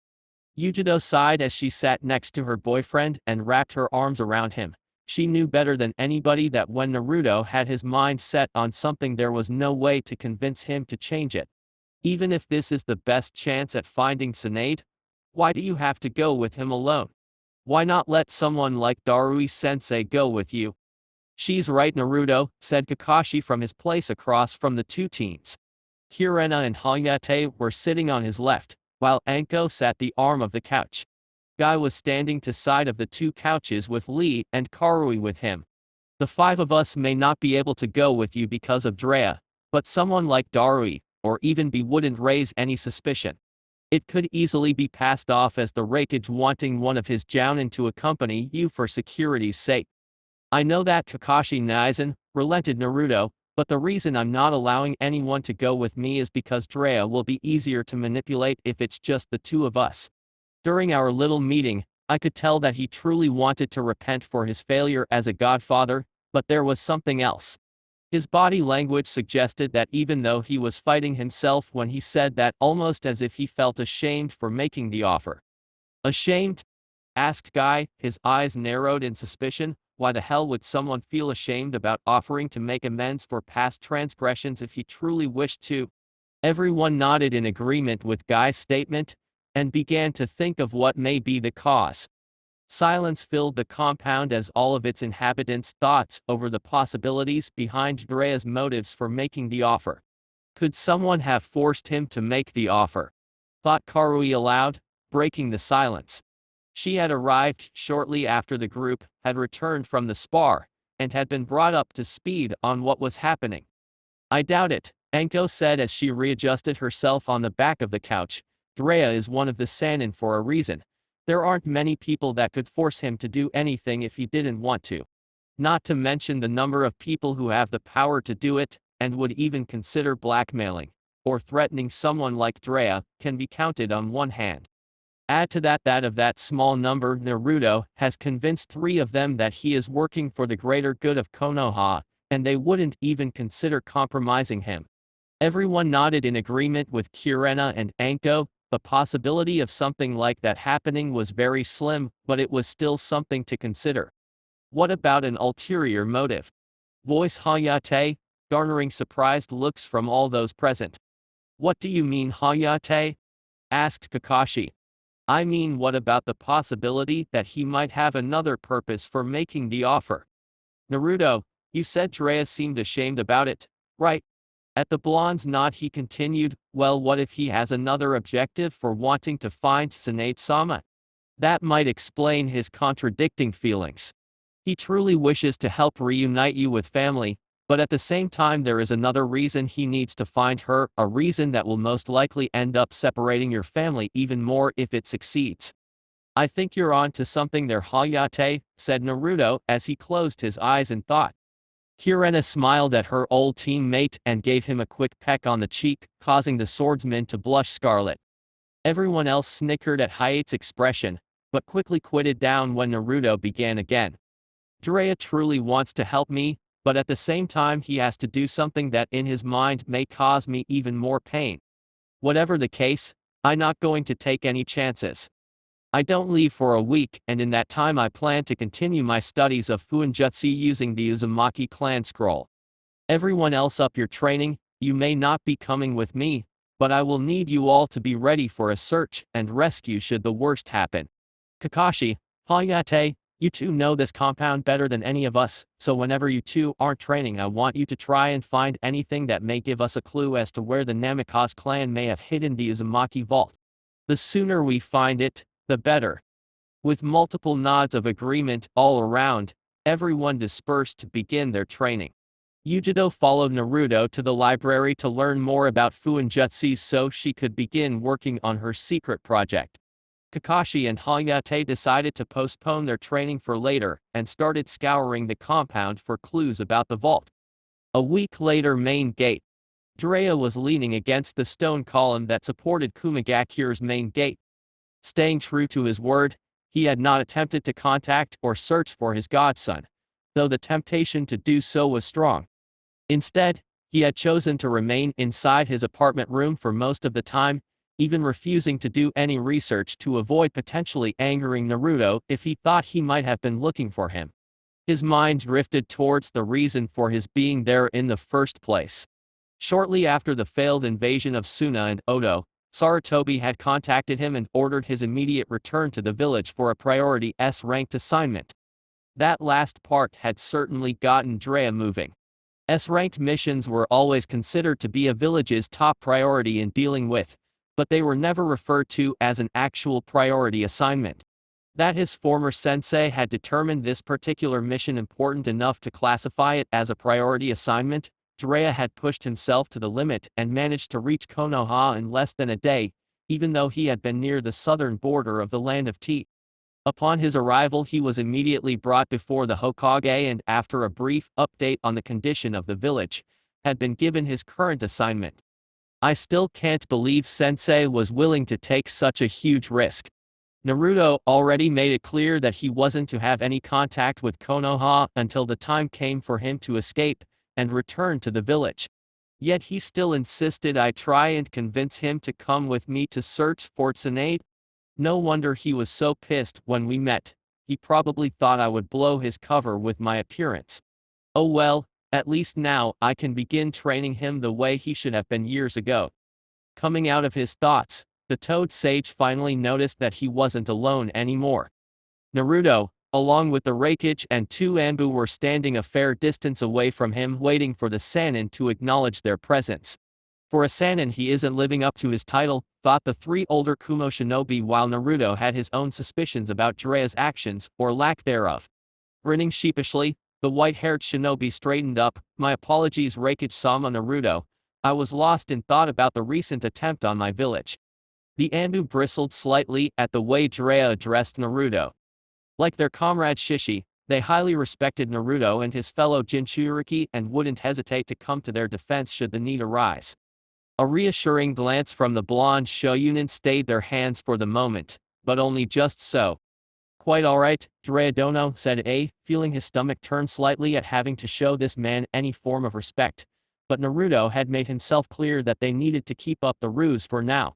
Yugito sighed as she sat next to her boyfriend and wrapped her arms around him. She knew better than anybody that when Naruto had his mind set on something, there was no way to convince him to change it. Even if this is the best chance at finding Tsunade, why do you have to go with him alone? Why not let someone like Darui Sensei go with you? "She's right, Naruto," said Kakashi from his place across from the two teens. Kurena and Hayate were sitting on his left, while Anko sat the arm of the couch. Guy was standing to side of the two couches with Lee and Karui with him. "The five of us may not be able to go with you because of Jiraiya, but someone like Darui, or even B, wouldn't raise any suspicion. It could easily be passed off as the Raikage wanting one of his jounin to accompany you for security's sake." "I know that, Kakashi Naizen," relented Naruto, "but the reason I'm not allowing anyone to go with me is because Jiraiya will be easier to manipulate if it's just the two of us. During our little meeting, I could tell that he truly wanted to repent for his failure as a godfather, but there was something else. His body language suggested that even though he was fighting himself when he said that, almost as if he felt ashamed for making the offer." "Ashamed?" asked Guy, his eyes narrowed in suspicion. Why the hell would someone feel ashamed about offering to make amends for past transgressions if he truly wished to? Everyone nodded in agreement with Guy's statement, and began to think of what may be the cause. Silence filled the compound as all of its inhabitants thoughts over the possibilities behind Jiraiya's motives for making the offer. Could someone have forced him to make the offer? Thought Karui aloud, breaking the silence. She had arrived shortly after the group had returned from the spar, and had been brought up to speed on what was happening. I doubt it, Anko said as she readjusted herself on the back of the couch. Jiraiya is one of the Sannin for a reason. There aren't many people that could force him to do anything if he didn't want to. Not to mention the number of people who have the power to do it, and would even consider blackmailing, or threatening someone like Jiraiya, can be counted on one hand. Add to that of that small number Naruto has convinced 3 of them that he is working for the greater good of Konoha, and they wouldn't even consider compromising him. Everyone nodded in agreement with Kurena and Anko. The possibility of something like that happening was very slim, but it was still something to consider. What about an ulterior motive? Voice Hayate, garnering surprised looks from all those present. What do you mean, Hayate? Asked Kakashi. I mean, what about the possibility that he might have another purpose for making the offer? Naruto, you said Jiraiya seemed ashamed about it, right? At the blonde's nod he continued, well, what if he has another objective for wanting to find Tsunade-sama? That might explain his contradicting feelings. He truly wishes to help reunite you with family, but at the same time there is another reason he needs to find her, a reason that will most likely end up separating your family even more if it succeeds. I think you're on to something there, Hayate, said Naruto as he closed his eyes in thought. Kurena smiled at her old teammate and gave him a quick peck on the cheek, causing the swordsman to blush scarlet. Everyone else snickered at Hayate's expression, but quickly quieted down when Naruto began again. Jiraiya truly wants to help me, but at the same time he has to do something that in his mind may cause me even more pain. Whatever the case, I'm not going to take any chances. I don't leave for a week, and in that time I plan to continue my studies of Fuinjutsu using the Uzumaki clan scroll. Everyone else up your training, you may not be coming with me, but I will need you all to be ready for a search and rescue should the worst happen. Kakashi, Hayate, you two know this compound better than any of us, so whenever you two aren't training I want you to try and find anything that may give us a clue as to where the Namikaze clan may have hidden the Uzumaki vault. The sooner we find it, the better. With multiple nods of agreement all around, everyone dispersed to begin their training. Yugito followed Naruto to the library to learn more about Fuinjutsu so she could begin working on her secret project. Kakashi and Hayate decided to postpone their training for later and started scouring the compound for clues about the vault. A week later, main gate. Jiraiya was leaning against the stone column that supported Kumogakure's main gate. Staying true to his word, he had not attempted to contact or search for his godson, though the temptation to do so was strong. Instead, he had chosen to remain inside his apartment room for most of the time, even refusing to do any research to avoid potentially angering Naruto if he thought he might have been looking for him. His mind drifted towards the reason for his being there in the first place. Shortly after the failed invasion of Suna and Oto, Sarutobi had contacted him and ordered his immediate return to the village for a priority S-ranked assignment. That last part had certainly gotten Jiraiya moving. S-ranked missions were always considered to be a village's top priority in dealing with, but they were never referred to as an actual priority assignment. That his former sensei had determined this particular mission important enough to classify it as a priority assignment, Jiraiya had pushed himself to the limit and managed to reach Konoha in less than a day, even though he had been near the southern border of the land of Tea. Upon his arrival he was immediately brought before the Hokage and after a brief update on the condition of the village, had been given his current assignment. I still can't believe Sensei was willing to take such a huge risk. Naruto already made it clear that he wasn't to have any contact with Konoha until the time came for him to escape and return to the village. Yet he still insisted I try and convince him to come with me to search for Tsunade. No wonder he was so pissed when we met. He probably thought I would blow his cover with my appearance. Oh well, at least now I can begin training him the way he should have been years ago. Coming out of his thoughts, the Toad Sage finally noticed that he wasn't alone anymore. Naruto, along with the Raikage and 2 Anbu, were standing a fair distance away from him waiting for the Sannin to acknowledge their presence. For a Sannin, he isn't living up to his title, thought the three older Kumo shinobi, while Naruto had his own suspicions about Jiraiya's actions, or lack thereof. Grinning sheepishly, the white-haired shinobi straightened up. My apologies, Raikage-sama. Naruto. I was lost in thought about the recent attempt on my village. The Anbu bristled slightly at the way Jiraiya addressed Naruto. Like their comrade Shishi, they highly respected Naruto and his fellow Jinchuriki and wouldn't hesitate to come to their defense should the need arise. A reassuring glance from the blonde Shoyunin stayed their hands for the moment, but only just so. Quite alright, Jiraiya Dono, said A, feeling his stomach turn slightly at having to show this man any form of respect. But Naruto had made himself clear that they needed to keep up the ruse for now.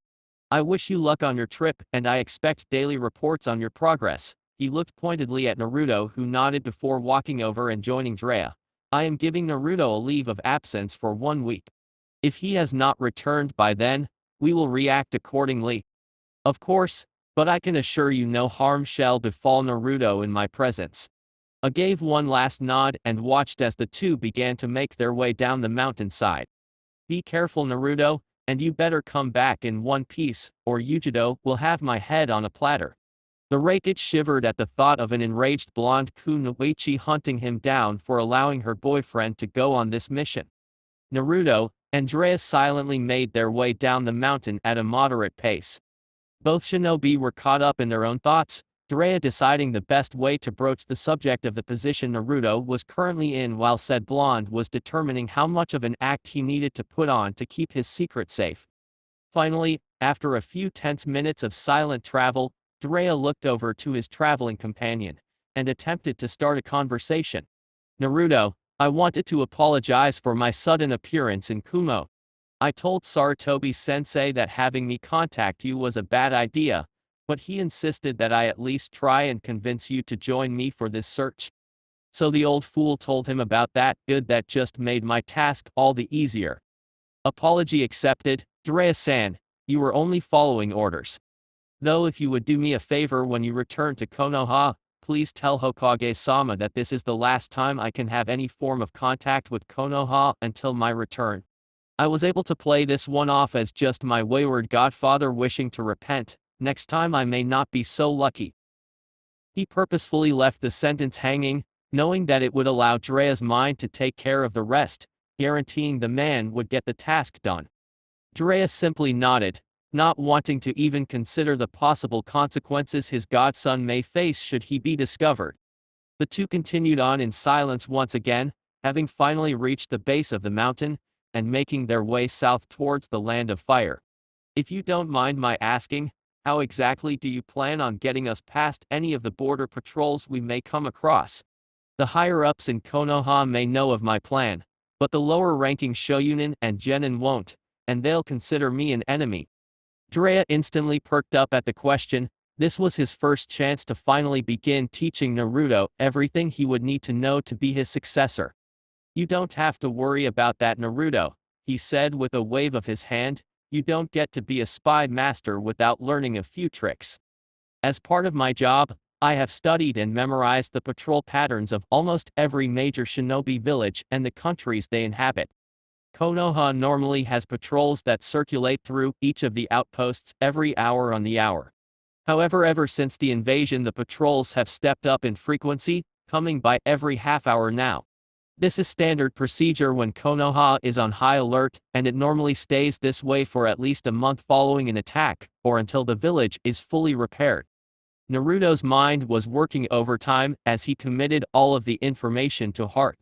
I wish you luck on your trip, and I expect daily reports on your progress. He looked pointedly at Naruto, who nodded before walking over and joining Jiraiya. I am giving Naruto a leave of absence for 1 week. If he has not returned by then, we will react accordingly. Of course, but I can assure you no harm shall befall Naruto in my presence. A gave one last nod and watched as the two began to make their way down the mountainside. Be careful, Naruto, and you better come back in one piece, or Yugito will have my head on a platter. The Raikage shivered at the thought of an enraged blonde Kunoichi hunting him down for allowing her boyfriend to go on this mission. Naruto and Jiraiya silently made their way down the mountain at a moderate pace. Both shinobi were caught up in their own thoughts, Jiraiya deciding the best way to broach the subject of the position Naruto was currently in, while said blonde was determining how much of an act he needed to put on to keep his secret safe. Finally, after a few tense minutes of silent travel, Jiraiya looked over to his traveling companion and attempted to start a conversation. Naruto, I wanted to apologize for my sudden appearance in Kumo. I told Sarutobi Sensei that having me contact you was a bad idea, but he insisted that I at least try and convince you to join me for this search. So the old fool told him about that. Good, that just made my task all the easier. Apology accepted, Jiraiya-san, you were only following orders. Though if you would do me a favor when you return to Konoha, please tell Hokage-sama that this is the last time I can have any form of contact with Konoha until my return. I was able to play this one off as just my wayward godfather wishing to repent. Next time I may not be so lucky. He purposefully left the sentence hanging, knowing that it would allow Jiraiya's mind to take care of the rest, guaranteeing the man would get the task done. Jiraiya simply nodded, not wanting to even consider the possible consequences his godson may face should he be discovered. The two continued on in silence once again, having finally reached the base of the mountain, and making their way south towards the Land of Fire. If you don't mind my asking, how exactly do you plan on getting us past any of the border patrols we may come across? The higher-ups in Konoha may know of my plan, but the lower-ranking Shoyunin and Genin won't, and they'll consider me an enemy. Jiraiya instantly perked up at the question. This was his first chance to finally begin teaching Naruto everything he would need to know to be his successor. You don't have to worry about that, Naruto, he said with a wave of his hand. You don't get to be a spy master without learning a few tricks. As part of my job, I have studied and memorized the patrol patterns of almost every major shinobi village and the countries they inhabit. Konoha normally has patrols that circulate through each of the outposts every hour on the hour. However, ever since the invasion, the patrols have stepped up in frequency, coming by every half hour now. This is standard procedure when Konoha is on high alert, and it normally stays this way for at least a month following an attack, or until the village is fully repaired. Naruto's mind was working overtime as he committed all of the information to heart.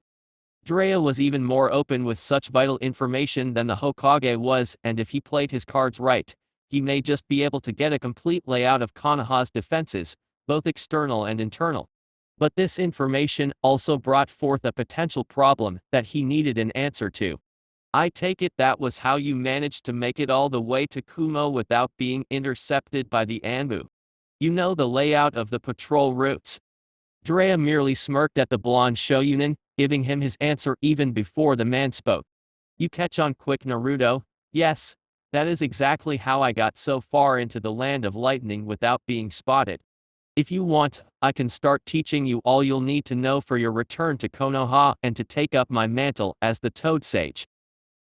Jiraiya was even more open with such vital information than the Hokage was, and if he played his cards right, he may just be able to get a complete layout of Konoha's defenses, both external and internal. But this information also brought forth a potential problem that he needed an answer to. I take it that was how you managed to make it all the way to Kumo without being intercepted by the Anbu. You know the layout of the patrol routes. Jiraiya merely smirked at the blonde Shoyunin, giving him his answer even before the man spoke. You catch on quick, Naruto. Yes, that is exactly how I got so far into the Land of Lightning without being spotted. If you want, I can start teaching you all you'll need to know for your return to Konoha and to take up my mantle as the Toad Sage.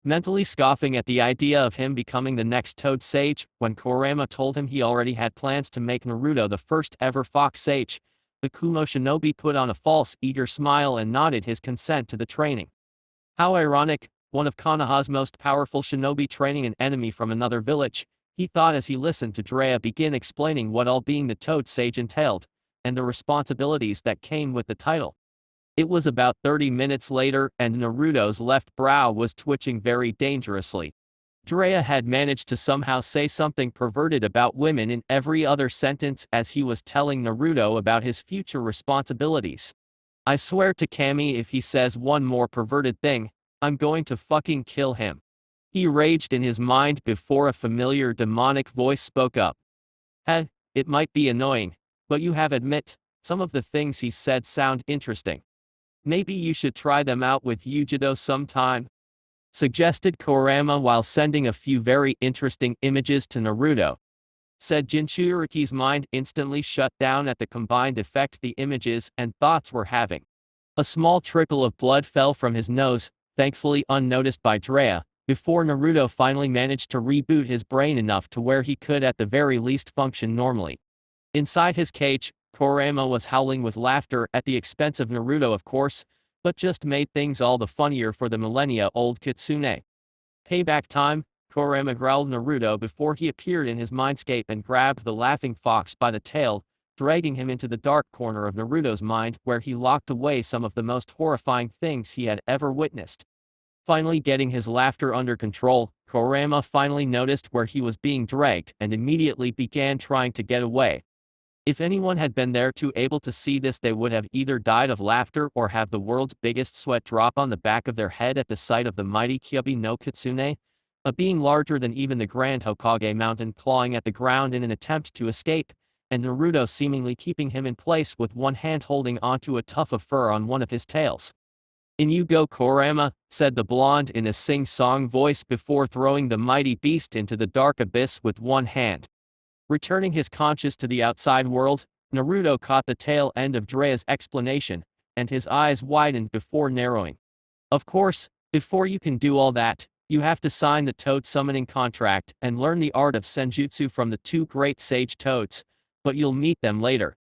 Mentally scoffing at the idea of him becoming the next Toad Sage, when Kurama told him he already had plans to make Naruto the first ever Fox Sage, the Kumo shinobi put on a false, eager smile and nodded his consent to the training. How ironic, one of Konoha's most powerful shinobi training an enemy from another village, he thought as he listened to Jiraiya begin explaining what all being the Toad Sage entailed, and the responsibilities that came with the title. It was about 30 minutes later and Naruto's left brow was twitching very dangerously. Jiraiya had managed to somehow say something perverted about women in every other sentence as he was telling Naruto about his future responsibilities. I swear to Kami if he says one more perverted thing, I'm going to fucking kill him. He raged in his mind before a familiar demonic voice spoke up. Heh, it might be annoying, but you have admit, some of the things he said sound interesting. Maybe you should try them out with Yugito sometime, suggested Kurama while sending a few very interesting images to Naruto. Said Jinchuriki's mind instantly shut down at the combined effect the images and thoughts were having. A small trickle of blood fell from his nose, thankfully unnoticed by Jiraiya, before Naruto finally managed to reboot his brain enough to where he could at the very least function normally. Inside his cage, Kurama was howling with laughter at the expense of Naruto of course, but just made things all the funnier for the millennia-old kitsune. Payback time, Kurama growled Naruto before he appeared in his mindscape and grabbed the laughing fox by the tail, dragging him into the dark corner of Naruto's mind where he locked away some of the most horrifying things he had ever witnessed. Finally getting his laughter under control, Kurama finally noticed where he was being dragged and immediately began trying to get away. If anyone had been there too able to see this they would have either died of laughter or have the world's biggest sweat drop on the back of their head at the sight of the mighty Kyuubi no Kitsune, a being larger than even the Grand Hokage mountain clawing at the ground in an attempt to escape, and Naruto seemingly keeping him in place with one hand holding onto a tuft of fur on one of his tails. "In you go Kurama," said the blonde in a sing-song voice before throwing the mighty beast into the dark abyss with one hand. Returning his conscience to the outside world, Naruto caught the tail end of Jiraiya's explanation, and his eyes widened before narrowing. Of course, before you can do all that, you have to sign the Toad summoning contract and learn the art of Senjutsu from the two great sage toads, but you'll meet them later.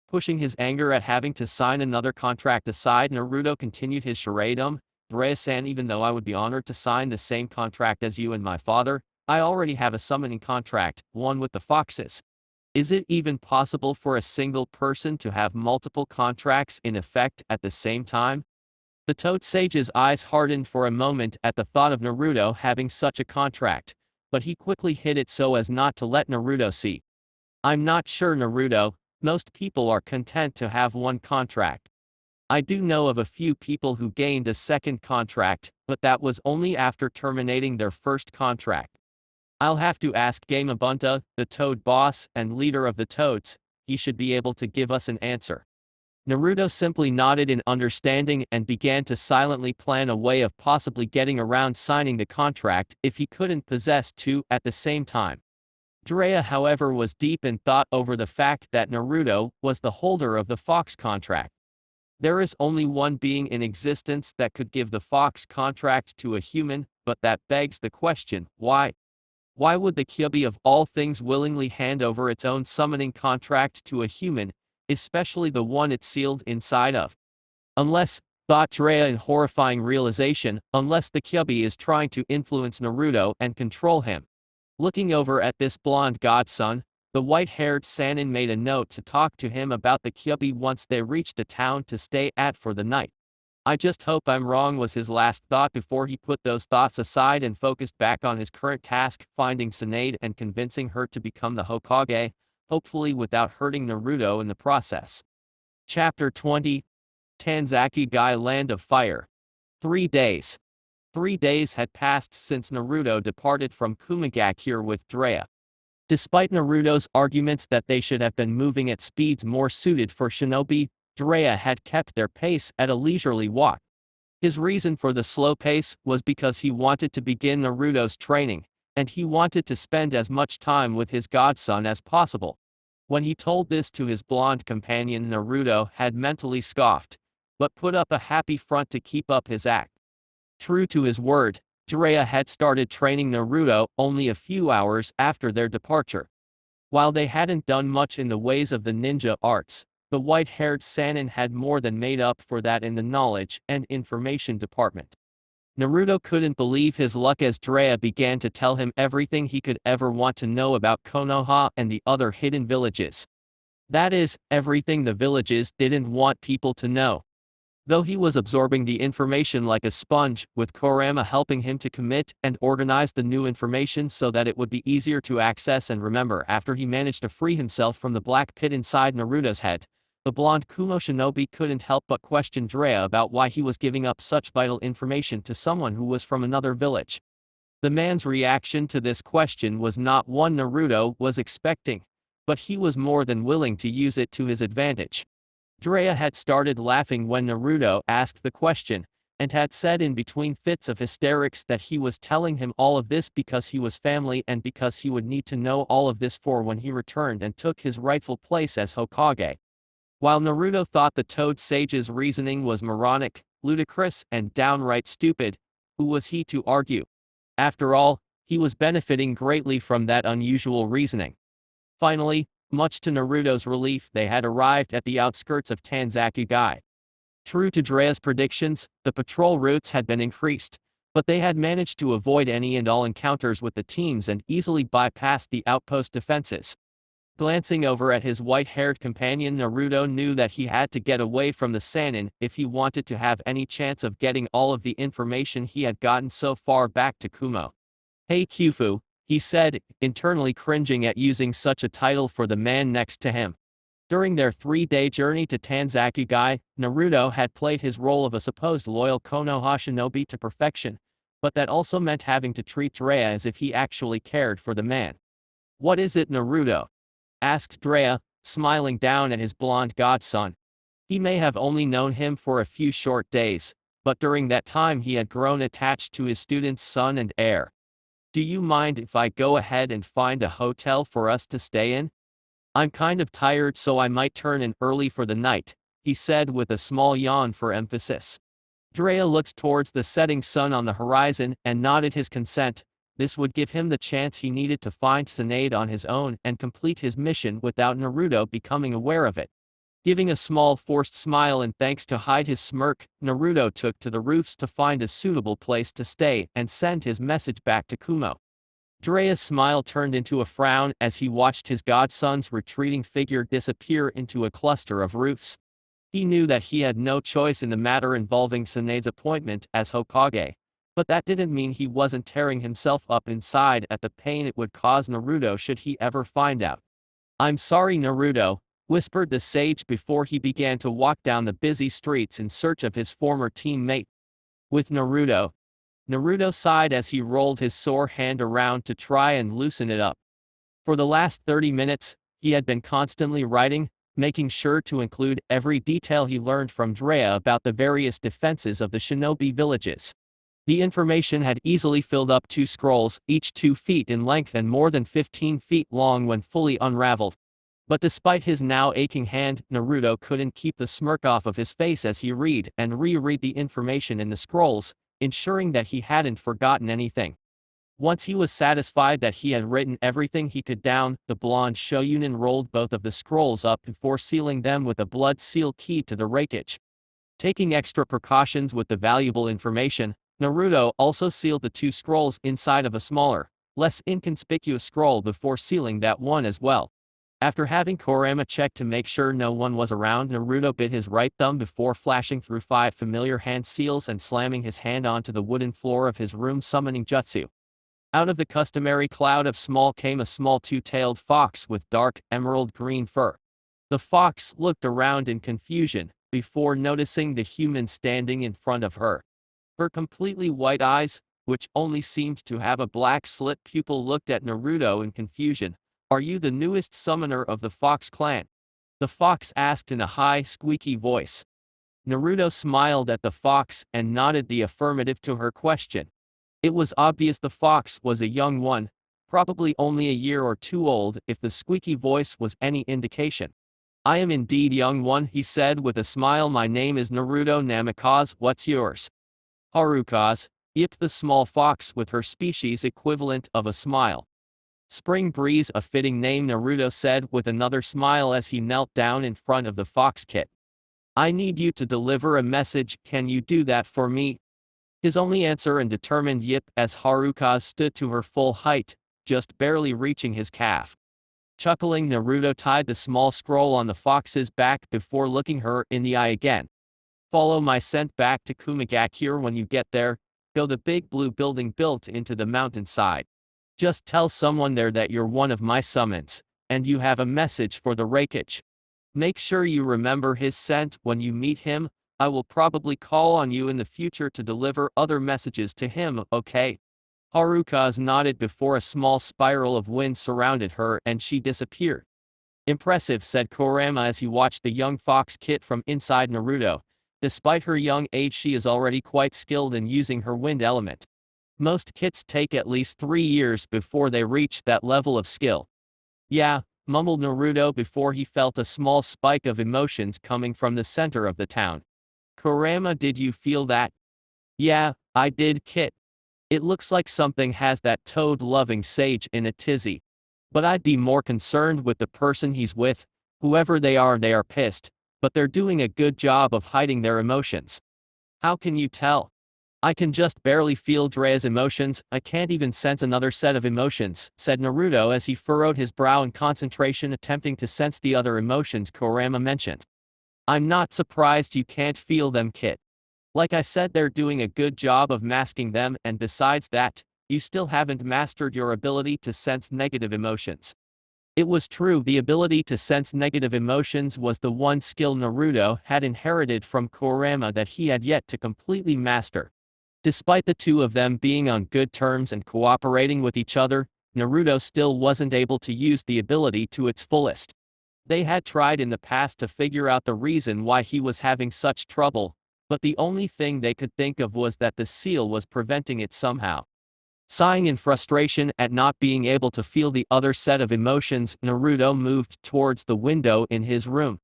Pushing his anger at having to sign another contract aside, Naruto continued his charade. Jiraiya-san, even though I would be honored to sign the same contract as you and my father, I already have a summoning contract, one with the foxes. Is it even possible for a single person to have multiple contracts in effect at the same time? The Toad Sage's eyes hardened for a moment at the thought of Naruto having such a contract, but he quickly hid it so as not to let Naruto see. I'm not sure Naruto, most people are content to have one contract. I do know of a few people who gained a second contract, but that was only after terminating their first contract. I'll have to ask Gamabunta, the Toad boss and leader of the Toads, he should be able to give us an answer. Naruto simply nodded in understanding and began to silently plan a way of possibly getting around signing the contract if he couldn't possess two at the same time. Jiraiya however was deep in thought over the fact that Naruto was the holder of the Fox contract. There is only one being in existence that could give the Fox contract to a human, but that begs the question, why? Why would the Kyuubi of all things willingly hand over its own summoning contract to a human, especially the one it sealed inside of? Unless, thought Jiraiya in horrifying realization, unless the Kyuubi is trying to influence Naruto and control him. Looking over at this blonde godson, the white-haired Sannin made a note to talk to him about the Kyuubi once they reached a town to stay at for the night. I just hope I'm wrong was his last thought before he put those thoughts aside and focused back on his current task, finding Tsunade and convincing her to become the Hokage, hopefully without hurting Naruto in the process. Chapter 20. Tanzaki Gai Land of Fire. 3 days. 3 days had passed since Naruto departed from Kumagakure with Jiraiya. Despite Naruto's arguments that they should have been moving at speeds more suited for shinobi, Jiraiya had kept their pace at a leisurely walk. His reason for the slow pace was because he wanted to begin Naruto's training, and he wanted to spend as much time with his godson as possible. When he told this to his blonde companion, Naruto had mentally scoffed, but put up a happy front to keep up his act. True to his word, Jiraiya had started training Naruto only a few hours after their departure. While they hadn't done much in the ways of the ninja arts, the white-haired Sannin had more than made up for that in the knowledge and information department. Naruto couldn't believe his luck as Jiraiya began to tell him everything he could ever want to know about Konoha and the other hidden villages. That is, everything the villages didn't want people to know. Though he was absorbing the information like a sponge, with Kurama helping him to commit and organize the new information so that it would be easier to access and remember after he managed to free himself from the black pit inside Naruto's head, the blonde Kumo shinobi couldn't help but question Jiraiya about why he was giving up such vital information to someone who was from another village. The man's reaction to this question was not one Naruto was expecting, but he was more than willing to use it to his advantage. Jiraiya had started laughing when Naruto asked the question, and had said in between fits of hysterics that he was telling him all of this because he was family and because he would need to know all of this for when he returned and took his rightful place as Hokage. While Naruto thought the Toad Sage's reasoning was moronic, ludicrous, and downright stupid, who was he to argue? After all, he was benefiting greatly from that unusual reasoning. Finally, much to Naruto's relief, they had arrived at the outskirts of Tanzakugai. True to Jiraiya's predictions, the patrol routes had been increased, but they had managed to avoid any and all encounters with the teams and easily bypassed the outpost defenses. Glancing over at his white-haired companion, Naruto knew that he had to get away from the Sannin if he wanted to have any chance of getting all of the information he had gotten so far back to Kumo. "Hey Kyufu," he said, internally cringing at using such a title for the man next to him. During their 3-day journey to Tanzakugai, Naruto had played his role of a supposed loyal Konoha shinobi to perfection, but that also meant having to treat Jiraiya as if he actually cared for the man. "What is it, Naruto?" asked Jiraiya, smiling down at his blonde godson. He may have only known him for a few short days, but during that time he had grown attached to his student's son and heir. "Do you mind if I go ahead and find a hotel for us to stay in? I'm kind of tired, so I might turn in early for the night," he said with a small yawn for emphasis. Jiraiya looked towards the setting sun on the horizon and nodded his consent. This would give him the chance he needed to find Tsunade on his own and complete his mission without Naruto becoming aware of it. Giving a small forced smile and thanks to hide his smirk, Naruto took to the roofs to find a suitable place to stay and send his message back to Kumo. Jiraiya's smile turned into a frown as he watched his godson's retreating figure disappear into a cluster of roofs. He knew that he had no choice in the matter involving Tsunade's appointment as Hokage, but that didn't mean he wasn't tearing himself up inside at the pain it would cause Naruto should he ever find out. "I'm sorry, Naruto," whispered the sage before he began to walk down the busy streets in search of his former teammate. "With Naruto." Naruto sighed as he rolled his sore hand around to try and loosen it up. For the last 30 minutes, he had been constantly writing, making sure to include every detail he learned from Jiraiya about the various defenses of the shinobi villages. The information had easily filled up 2 scrolls, each 2 feet in length and more than 15 feet long when fully unraveled. But despite his now aching hand, Naruto couldn't keep the smirk off of his face as he read and reread the information in the scrolls, ensuring that he hadn't forgotten anything. Once he was satisfied that he had written everything he could down, the blonde shogunin rolled both of the scrolls up before sealing them with a blood seal key to the rakeage. Taking extra precautions with the valuable information, Naruto also sealed the 2 scrolls inside of a smaller, less inconspicuous scroll before sealing that one as well. After having Kurama check to make sure no one was around, Naruto bit his right thumb before flashing through 5 familiar hand seals and slamming his hand onto the wooden floor of his room summoning jutsu. Out of the customary cloud of small came a small 2-tailed fox with dark, emerald green fur. The fox looked around in confusion, before noticing the human standing in front of her. Her completely white eyes, which only seemed to have a black slit pupil, looked at Naruto in confusion. "Are you the newest summoner of the Fox clan?" the fox asked in a high, squeaky voice. Naruto smiled at the fox and nodded the affirmative to her question. It was obvious the fox was a young one, probably only a year or 2 old if the squeaky voice was any indication. "I am indeed young one," he said with a smile. "My name is Naruto Namikaze, what's yours?" "Harukaze," Yip the small fox with her species equivalent of a smile. Spring Breeze, a fitting name, Naruto said with another smile as he knelt down in front of the fox kit. I need you to deliver a message, can you do that for me? His only answer, and determined Yip as Haruka stood to her full height, just barely reaching his calf. Chuckling, Naruto tied the small scroll on the fox's back before looking her in the eye again. Follow my scent back to Kumagakure when you get there, go the big blue building built into the mountainside. Just tell someone there that you're one of my summons, and you have a message for the Hokage. Make sure you remember his scent when you meet him. I will probably call on you in the future to deliver other messages to him, okay? Haruka nodded before a small spiral of wind surrounded her and she disappeared. Impressive, said Kurama as he watched the young fox kit from inside Naruto. Despite her young age, she is already quite skilled in using her wind element. Most kits take at least 3 years before they reach that level of skill. Yeah, mumbled Naruto before he felt a small spike of emotions coming from the center of the town. Kurama, did you feel that? Yeah, I did, Kit. It looks like something has that toad-loving sage in a tizzy. But I'd be more concerned with the person he's with. Whoever they are pissed, but they're doing a good job of hiding their emotions. How can you tell? I can just barely feel Jiraiya's emotions, I can't even sense another set of emotions, said Naruto as he furrowed his brow in concentration, attempting to sense the other emotions Kurama mentioned. I'm not surprised you can't feel them, Kit. Like I said, they're doing a good job of masking them, and besides that, you still haven't mastered your ability to sense negative emotions. It was true, the ability to sense negative emotions was the one skill Naruto had inherited from Kurama that he had yet to completely master. Despite the two of them being on good terms and cooperating with each other, Naruto still wasn't able to use the ability to its fullest. They had tried in the past to figure out the reason why he was having such trouble, but the only thing they could think of was that the seal was preventing it somehow. Sighing in frustration at not being able to feel the other set of emotions, Naruto moved towards the window in his room.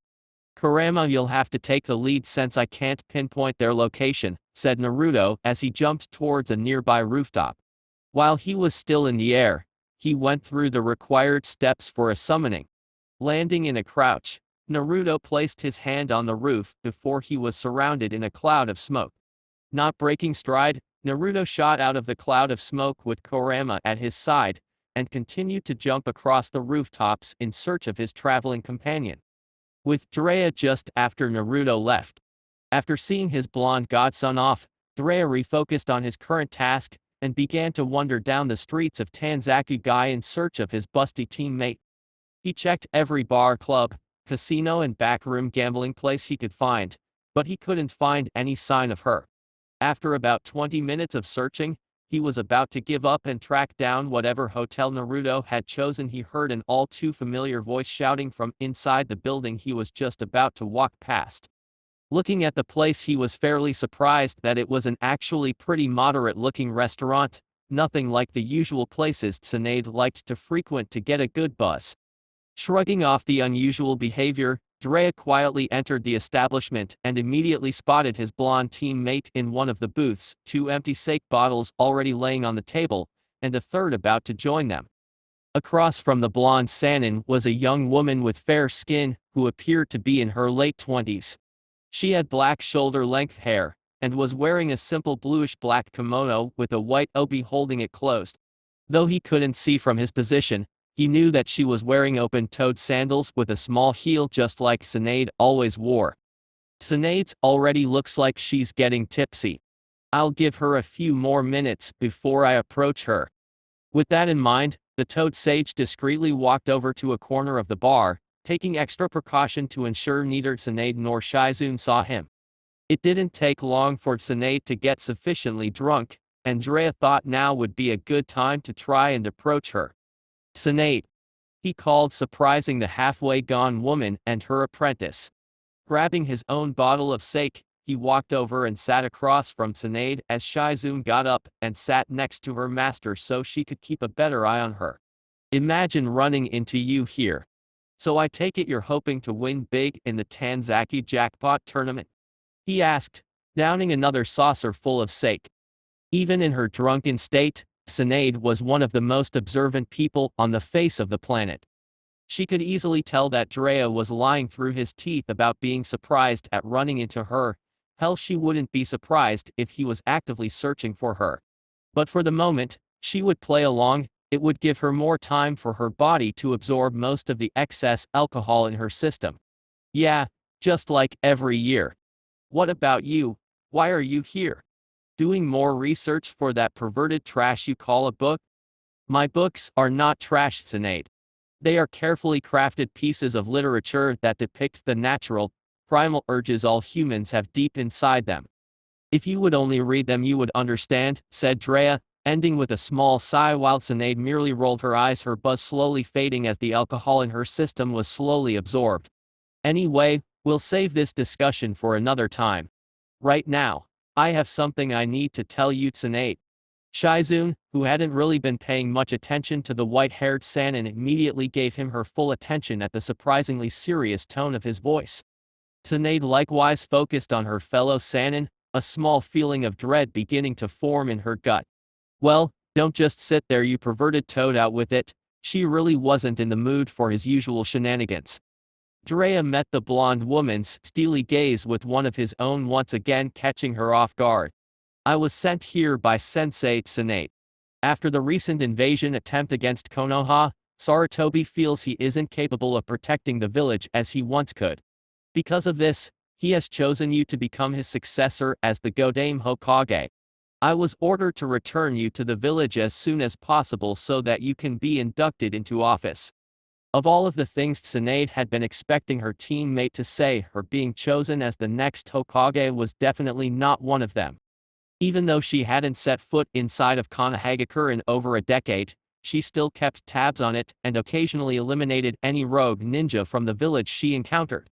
Kurama, you'll have to take the lead since I can't pinpoint their location, said Naruto as he jumped towards a nearby rooftop. While he was still in the air, he went through the required steps for a summoning. Landing in a crouch, Naruto placed his hand on the roof before he was surrounded in a cloud of smoke. Not breaking stride, Naruto shot out of the cloud of smoke with Kurama at his side, and continued to jump across the rooftops in search of his traveling companion. With Jiraiya just after Naruto left. After seeing his blonde godson off, Jiraiya refocused on his current task, and began to wander down the streets of Tanzakugai in search of his busty teammate. He checked every bar, club, casino and backroom gambling place he could find, but he couldn't find any sign of her. After about 20 minutes of searching, he was about to give up and track down whatever hotel Naruto had chosen. He heard an all too familiar voice shouting from inside the building he was just about to walk past. Looking at the place, he was fairly surprised that it was an actually pretty moderate-looking restaurant, nothing like the usual places Tsunade liked to frequent to get a good buzz. Shrugging off the unusual behavior, Jiraiya quietly entered the establishment and immediately spotted his blonde teammate in one of the booths, 2 empty sake bottles already laying on the table, and a third about to join them. Across from the blonde Sannin was a young woman with fair skin, who appeared to be in her late 20s. She had black shoulder-length hair, and was wearing a simple bluish-black kimono with a white obi holding it closed. Though he couldn't see from his position, he knew that she was wearing open-toed sandals with a small heel just like Tsunade always wore. Tsunade's already looks like she's getting tipsy. I'll give her a few more minutes before I approach her. With that in mind, the toad sage discreetly walked over to a corner of the bar, taking extra precaution to ensure neither Tsunade nor Shizune saw him. It didn't take long for Tsunade to get sufficiently drunk, and Jiraiya thought now would be a good time to try and approach her. Tsunade, he called, surprising the halfway gone woman and her apprentice. Grabbing his own bottle of sake, he walked over and sat across from Tsunade as Shizune got up and sat next to her master so she could keep a better eye on her. Imagine running into you here. So I take it you're hoping to win big in the Tanzaki jackpot tournament? He asked, downing another saucer full of sake. Even in her drunken state, Tsunade was one of the most observant people on the face of the planet. She could easily tell that Jiraiya was lying through his teeth about being surprised at running into her. Hell, she wouldn't be surprised if he was actively searching for her. But for the moment, she would play along. It would give her more time for her body to absorb most of the excess alcohol in her system. Yeah, just like every year. What about you? Why are you here? Doing more research for that perverted trash you call a book? My books are not trash, Tsunade. They are carefully crafted pieces of literature that depict the natural, primal urges all humans have deep inside them. If you would only read them you would understand, said Jiraiya, ending with a small sigh while Tsunade merely rolled her eyes, her buzz slowly fading as the alcohol in her system was slowly absorbed. Anyway, we'll save this discussion for another time. Right now, I have something I need to tell you, Tsunade. Shizune, who hadn't really been paying much attention to the white-haired Sannin, immediately gave him her full attention at the surprisingly serious tone of his voice. Tsunade likewise focused on her fellow Sannin, a small feeling of dread beginning to form in her gut. Well, don't just sit there, you perverted toad, out with it. She really wasn't in the mood for his usual shenanigans. Jiraiya met the blonde woman's steely gaze with one of his own, once again catching her off guard. I was sent here by Sensei Tsunade. After the recent invasion attempt against Konoha, Sarutobi feels he isn't capable of protecting the village as he once could. Because of this, he has chosen you to become his successor as the Godame Hokage. I was ordered to return you to the village as soon as possible so that you can be inducted into office. Of all of the things Tsunade had been expecting her teammate to say, her being chosen as the next Hokage was definitely not one of them. Even though she hadn't set foot inside of Konoha in over a decade, she still kept tabs on it and occasionally eliminated any rogue ninja from the village she encountered.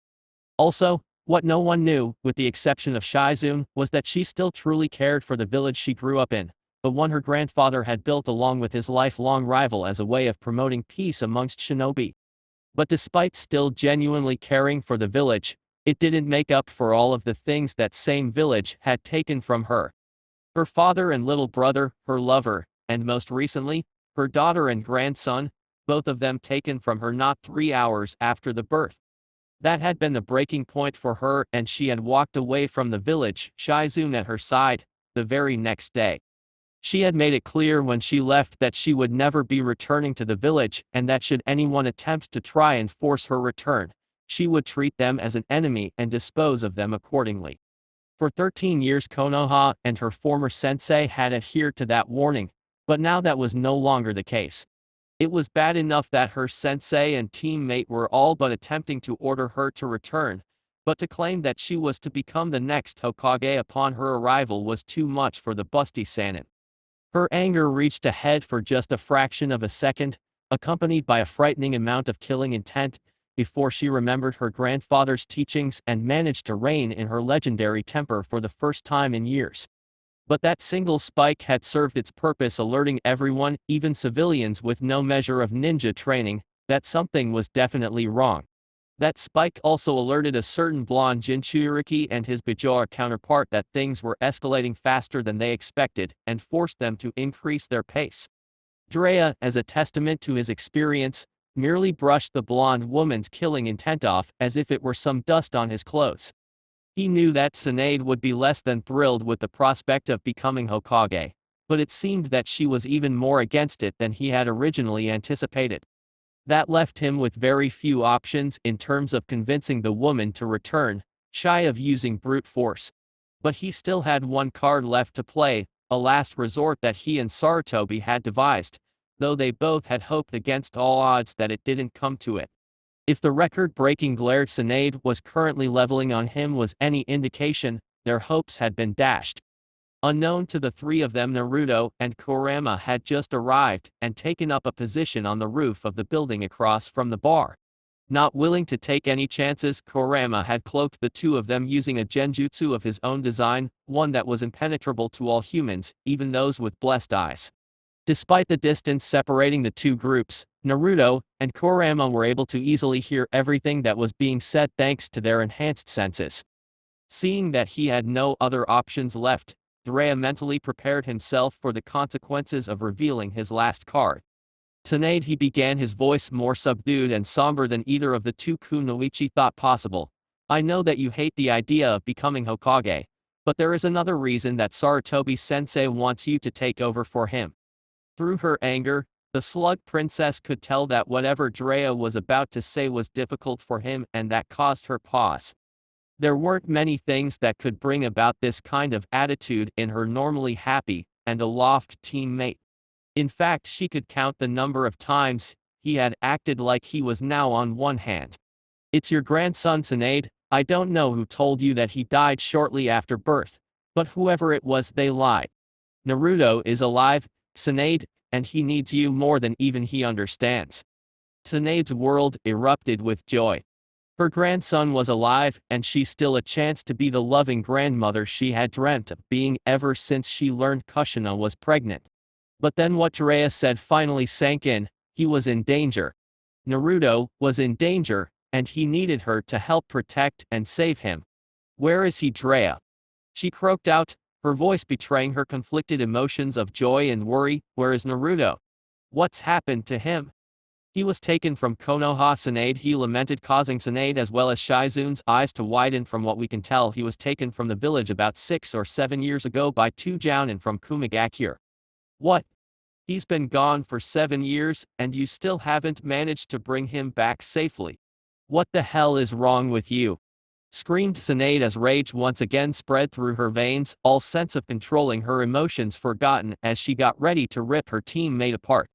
Also, what no one knew, with the exception of Shizune, was that she still truly cared for the village she grew up in, the one her grandfather had built along with his lifelong rival as a way of promoting peace amongst shinobi. But despite still genuinely caring for the village, it didn't make up for all of the things that same village had taken from her. Her father and little brother, her lover, and most recently, her daughter and grandson, both of them taken from her not 3 hours after the birth. That had been the breaking point for her, and she had walked away from the village, Shizune at her side, the very next day. She had made it clear when she left that she would never be returning to the village, and that should anyone attempt to try and force her return, she would treat them as an enemy and dispose of them accordingly. For 13 years Konoha and her former sensei had adhered to that warning, but now that was no longer the case. It was bad enough that her sensei and teammate were all but attempting to order her to return, but to claim that she was to become the next Hokage upon her arrival was too much for the busty Sannin. Her anger reached a head for just a fraction of a second, accompanied by a frightening amount of killing intent, before she remembered her grandfather's teachings and managed to rein in her legendary temper for the first time in years. But that single spike had served its purpose, alerting everyone, even civilians with no measure of ninja training, that something was definitely wrong. That spike also alerted a certain blonde Jinchuriki and his Bajora counterpart that things were escalating faster than they expected, and forced them to increase their pace. Jiraiya, as a testament to his experience, merely brushed the blonde woman's killing intent off as if it were some dust on his clothes. He knew that Tsunade would be less than thrilled with the prospect of becoming Hokage, but it seemed that she was even more against it than he had originally anticipated. That left him with very few options in terms of convincing the woman to return, shy of using brute force. But he still had one card left to play, a last resort that he and Sarutobi had devised, though they both had hoped against all odds that it didn't come to it. If the record-breaking glare Tsunade was currently leveling on him was any indication, their hopes had been dashed. Unknown to the three of them, Naruto and Kurama had just arrived and taken up a position on the roof of the building across from the bar. Not willing to take any chances, Kurama had cloaked the two of them using a genjutsu of his own design, one that was impenetrable to all humans, even those with blessed eyes. Despite the distance separating the two groups, Naruto and Kurama were able to easily hear everything that was being said thanks to their enhanced senses. Seeing that he had no other options left, Jiraiya mentally prepared himself for the consequences of revealing his last card. Tsunade, he began, his voice more subdued and somber than either of the two kunoichi thought possible. I know that you hate the idea of becoming Hokage, but there is another reason that Sarutobi-sensei wants you to take over for him. Through her anger, the slug princess could tell that whatever Jiraiya was about to say was difficult for him, and that caused her pause. There weren't many things that could bring about this kind of attitude in her normally happy and aloft teammate. In fact, she could count the number of times he had acted like he was now on one hand. It's your grandson Tsunade. I don't know who told you that he died shortly after birth, but whoever it was, they lied. Naruto is alive, Tsunade, and he needs you more than even he understands. Tsunade's world erupted with joy. Her grandson was alive, and she's still a chance to be the loving grandmother she had dreamt of being ever since she learned Kushina was pregnant. But then what Jiraiya said finally sank in. He was in danger. Naruto was in danger, and he needed her to help protect and save him. Where is he, Jiraiya? She croaked out, her voice betraying her conflicted emotions of joy and worry. Where is Naruto? What's happened to him? He was taken from Konoha. Tsunade, he lamented, causing Tsunade as well as Shizune's eyes to widen. From what we can tell, he was taken from the village about 6 or 7 years ago by two jounin from Kumagakure. What? He's been gone for 7 years, and you still haven't managed to bring him back safely. What the hell is wrong with you? Screamed Tsunade as rage once again spread through her veins, all sense of controlling her emotions forgotten as she got ready to rip her teammate apart.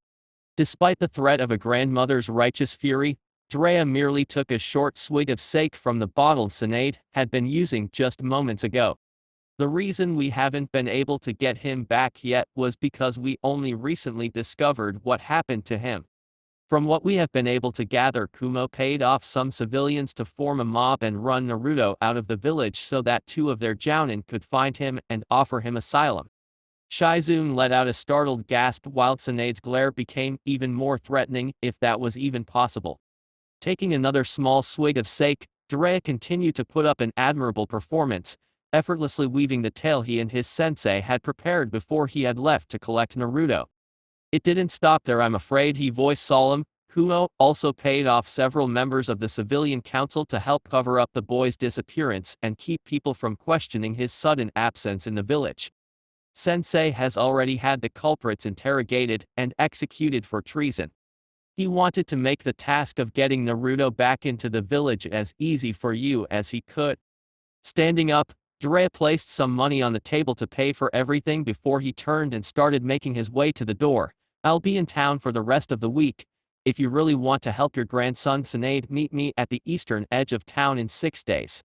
Despite the threat of a grandmother's righteous fury, Jiraiya merely took a short swig of sake from the bottle Tsunade had been using just moments ago. The reason we haven't been able to get him back yet was because we only recently discovered what happened to him. From what we have been able to gather, Kumo paid off some civilians to form a mob and run Naruto out of the village so that 2 of their jounin could find him and offer him asylum. Shizune let out a startled gasp while Tsunade's glare became even more threatening, if that was even possible. Taking another small swig of sake, Jiraiya continued to put up an admirable performance, effortlessly weaving the tale he and his sensei had prepared before he had left to collect Naruto. It didn't stop there, I'm afraid, he voiced solemn. Kumo also paid off several members of the civilian council to help cover up the boy's disappearance and keep people from questioning his sudden absence in the village. Sensei has already had the culprits interrogated and executed for treason. He wanted to make the task of getting Naruto back into the village as easy for you as he could. Standing up, Jiraiya placed some money on the table to pay for everything before he turned and started making his way to the door. I'll be in town for the rest of the week. If you really want to help your grandson Tsunade, meet me at the eastern edge of town in 6 days.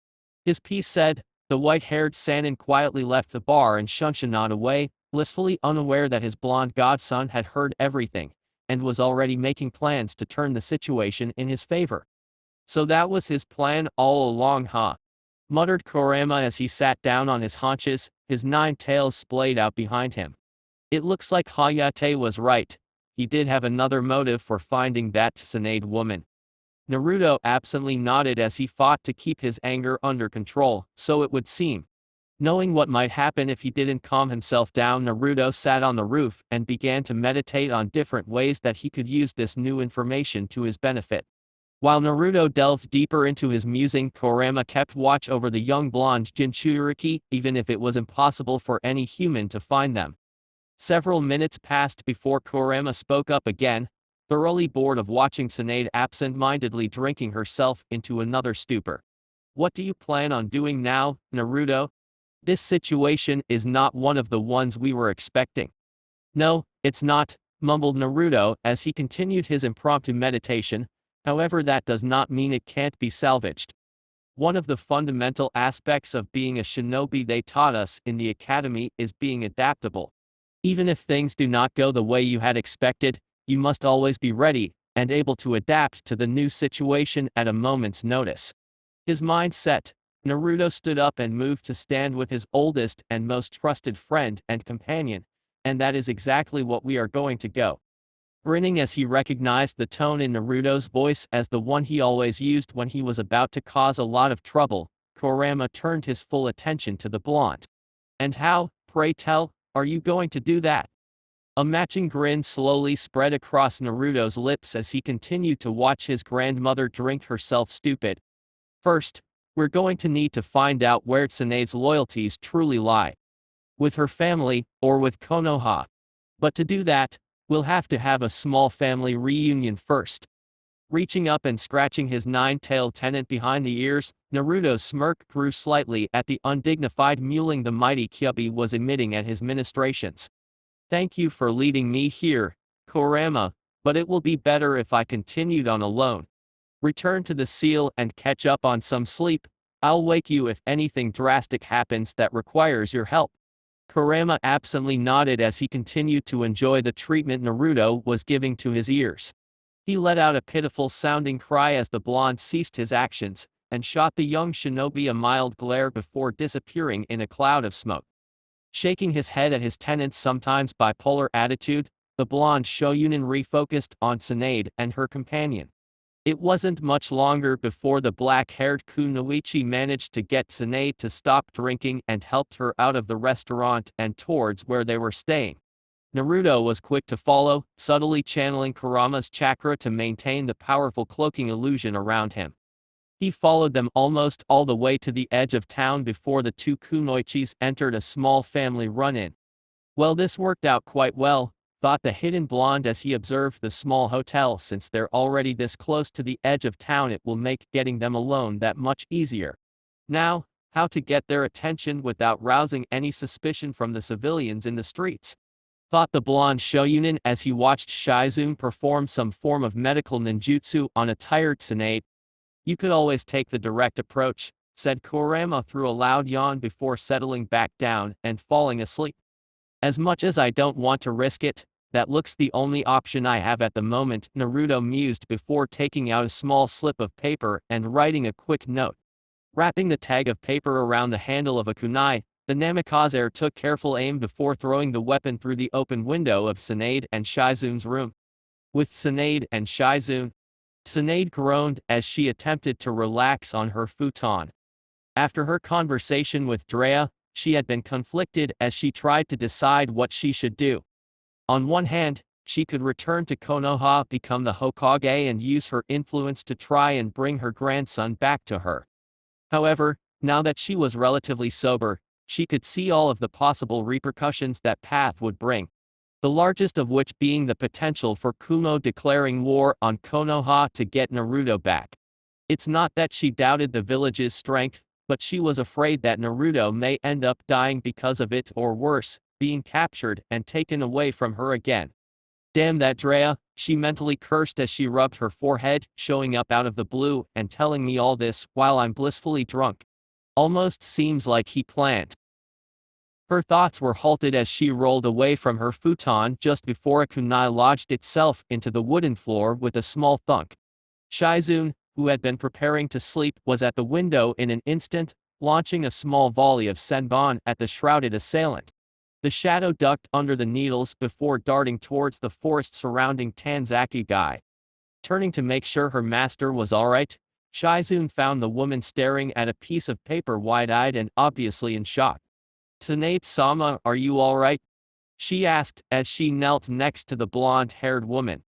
His piece said. The white-haired Sannin quietly left the bar and Shunshinad away, blissfully unaware that his blonde godson had heard everything, and was already making plans to turn the situation in his favor. So that was his plan all along, huh? Muttered Kurama as he sat down on his haunches, his 9 tails splayed out behind him. It looks like Hayate was right. He did have another motive for finding that Tsunade woman. Naruto absently nodded as he fought to keep his anger under control, so it would seem. Knowing what might happen if he didn't calm himself down, Naruto sat on the roof and began to meditate on different ways that he could use this new information to his benefit. While Naruto delved deeper into his musing, Kurama kept watch over the young blonde Jinchuriki, even if it was impossible for any human to find them. Several minutes passed before Kurama spoke up again, thoroughly bored of watching Tsunade absent-mindedly drinking herself into another stupor. What do you plan on doing now, Naruto? This situation is not one of the ones we were expecting. No, it's not, mumbled Naruto as he continued his impromptu meditation. However, that does not mean it can't be salvaged. One of the fundamental aspects of being a shinobi they taught us in the academy is being adaptable. Even if things do not go the way you had expected, you must always be ready and able to adapt to the new situation at a moment's notice. His mind set, Naruto stood up and moved to stand with his oldest and most trusted friend and companion, and that is exactly what we are going to go. Grinning as he recognized the tone in Naruto's voice as the one he always used when he was about to cause a lot of trouble, Kurama turned his full attention to the blonde. And how, Pray tell, are you going to do that? A matching grin slowly spread across Naruto's lips as he continued to watch his grandmother drink herself stupid. First, we're going to need to find out where Tsunade's loyalties truly lie. With her family, or with Konoha. But to do that, we'll have to have a small family reunion first. Reaching up and scratching his nine-tailed tenant behind the ears, Naruto's smirk grew slightly at the undignified mewling the mighty Kyuubi was emitting at his ministrations. Thank you for leading me here, Kurama, but it will be better if I continued on alone. Return to the seal and catch up on some sleep. I'll wake you if anything drastic happens that requires your help. Kurama absently nodded as he continued to enjoy the treatment Naruto was giving to his ears. He let out a pitiful-sounding cry as the blonde ceased his actions, and shot the young shinobi a mild glare before disappearing in a cloud of smoke. Shaking his head at his tenant's sometimes bipolar attitude, the blonde shogunin refocused on Tsunade and her companion. It wasn't much longer before the black-haired kunoichi managed to get Tsunade to stop drinking and helped her out of the restaurant and towards where they were staying. Naruto was quick to follow, subtly channeling Kurama's chakra to maintain the powerful cloaking illusion around him. He followed them almost all the way to the edge of town before the two kunoichis entered a small family run-in. Well, this worked out quite well, thought the hidden blonde as he observed the small hotel. Since they're already this close to the edge of town, it will make getting them alone that much easier. Now, how to get their attention without rousing any suspicion from the civilians in the streets? Thought the blonde shogunin as he watched Shizune perform some form of medical ninjutsu on a tired Tsunade. You could always take the direct approach, said Kurama through a loud yawn before settling back down and falling asleep. As much as I don't want to risk it, that looks the only option I have at the moment, Naruto mused before taking out a small slip of paper and writing a quick note. Wrapping the tag of paper around the handle of a kunai, the namikaze took careful aim before throwing the weapon through the open window of Tsunade and Shizune's room. With Tsunade and Shizune, Tsunade groaned as she attempted to relax on her futon. After her conversation with Jiraiya, she had been conflicted as she tried to decide what she should do. On one hand, she could return to Konoha, become the Hokage and use her influence to try and bring her grandson back to her. However, now that she was relatively sober, she could see all of the possible repercussions that path would bring. The largest of which being the potential for Kumo declaring war on Konoha to get Naruto back. It's not that she doubted the village's strength, but she was afraid that Naruto may end up dying because of it, or worse, being captured and taken away from her again. Damn that Jiraiya, she mentally cursed as she rubbed her forehead, showing up out of the blue and telling me all this while I'm blissfully drunk. Almost seems like he planned. Her thoughts were halted as she rolled away from her futon just before a kunai lodged itself into the wooden floor with a small thunk. Shizune, who had been preparing to sleep, was at the window in an instant, launching a small volley of senbon at the shrouded assailant. The shadow ducked under the needles before darting towards the forest surrounding Tanzakugai. Turning to make sure her master was alright, Shizune found the woman staring at a piece of paper wide-eyed and obviously in shock. "Tsunade-sama, are you alright?" she asked as she knelt next to the blonde-haired woman.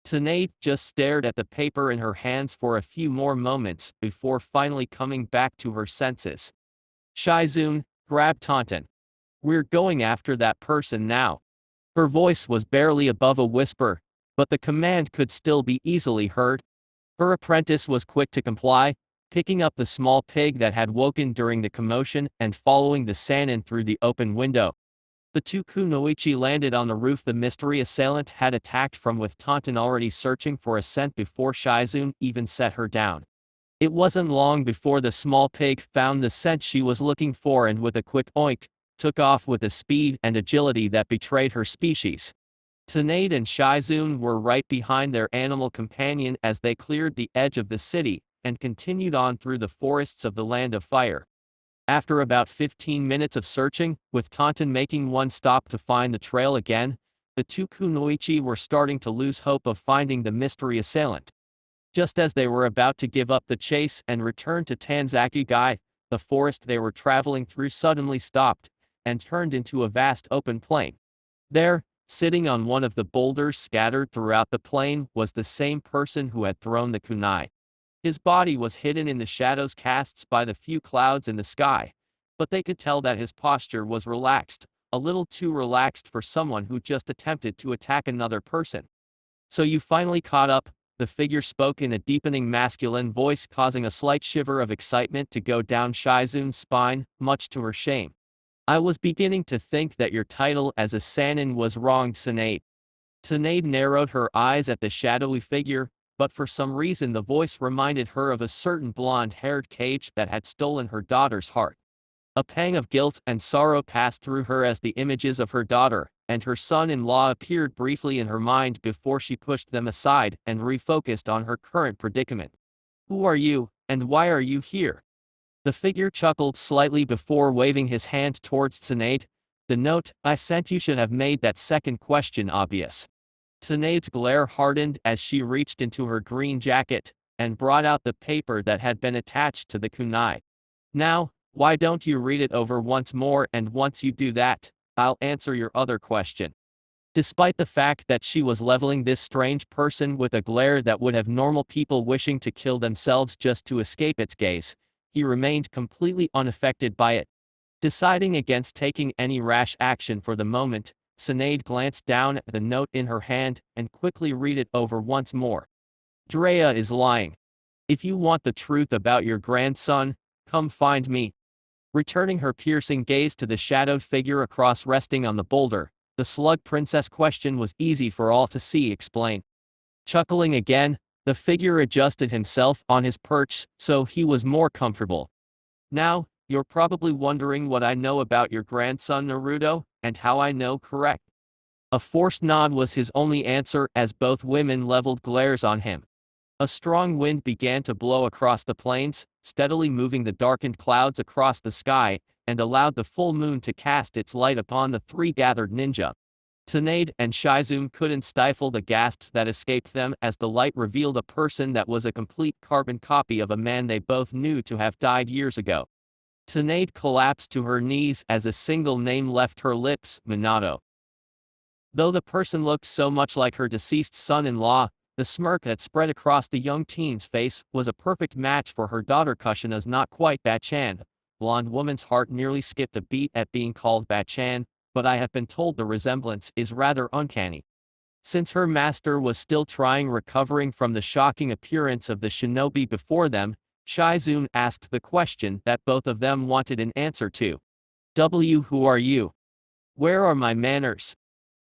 Tsunade just stared at the paper in her hands for a few more moments before finally coming back to her senses. "Shizune, grab Taunton. We're going after that person now." Her voice was barely above a whisper, but the command could still be easily heard. Her apprentice was quick to comply, picking up the small pig that had woken during the commotion and following the Sannin through the open window. The two kunoichi landed on the roof the mystery assailant had attacked from, with Taunton already searching for a scent before Shizune even set her down. It wasn't long before the small pig found the scent she was looking for and with a quick oink, took off with a speed and agility that betrayed her species. Tsunade and Shizune were right behind their animal companion as they cleared the edge of the city and continued on through the forests of the Land of Fire. After about 15 minutes of searching, with Taunton making one stop to find the trail again, the two kunoichi were starting to lose hope of finding the mystery assailant. Just as they were about to give up the chase and return to Tanzakugai, the forest they were traveling through suddenly stopped, and turned into a vast open plain. There, sitting on one of the boulders scattered throughout the plain, was the same person who had thrown the kunai. His body was hidden in the shadows cast by the few clouds in the sky, but they could tell that his posture was relaxed, a little too relaxed for someone who just attempted to attack another person. "So you finally caught up," the figure spoke in a deepening masculine voice, causing a slight shiver of excitement to go down Shizune's spine, much to her shame. "I was beginning to think that your title as a Sannin was wrong, Tsunade." Tsunade narrowed her eyes at the shadowy figure, but for some reason the voice reminded her of a certain blonde-haired kage that had stolen her daughter's heart. A pang of guilt and sorrow passed through her as the images of her daughter and her son-in-law appeared briefly in her mind before she pushed them aside and refocused on her current predicament. "Who are you, and why are you here?" The figure chuckled slightly before waving his hand towards Tsunade. "The note I sent you should have made that second question obvious." Tsunade's glare hardened as she reached into her green jacket and brought out the paper that had been attached to the kunai. "Now, why don't you read it over once more, and once you do that, I'll answer your other question." Despite the fact that she was leveling this strange person with a glare that would have normal people wishing to kill themselves just to escape its gaze, he remained completely unaffected by it. Deciding against taking any rash action for the moment, Tsunade glanced down at the note in her hand and quickly read it over once more. "Jiraiya is lying. If you want the truth about your grandson, come find me." Returning her piercing gaze to the shadowed figure across resting on the boulder, the slug princess question was easy for all to see. Explain. Chuckling again, the figure adjusted himself on his perch so he was more comfortable. "Now, you're probably wondering what I know about your grandson Naruto, and how I know, correct?" A forced nod was his only answer as both women leveled glares on him. A strong wind began to blow across the plains, steadily moving the darkened clouds across the sky, and allowed the full moon to cast its light upon the three gathered ninja. Tsunade and Shizune couldn't stifle the gasps that escaped them as the light revealed a person that was a complete carbon copy of a man they both knew to have died years ago. Tsunade collapsed to her knees as a single name left her lips: Minato. Though the person looked so much like her deceased son-in-law, the smirk that spread across the young teen's face was a perfect match for her daughter Kushina's not quite Bachan. Blonde woman's heart nearly skipped a beat at being called Bachan, but I have been told the resemblance is rather uncanny. Since her master was still recovering from the shocking appearance of the shinobi before them, Shizune asked the question that both of them wanted an answer to. Who are you? Where are my manners?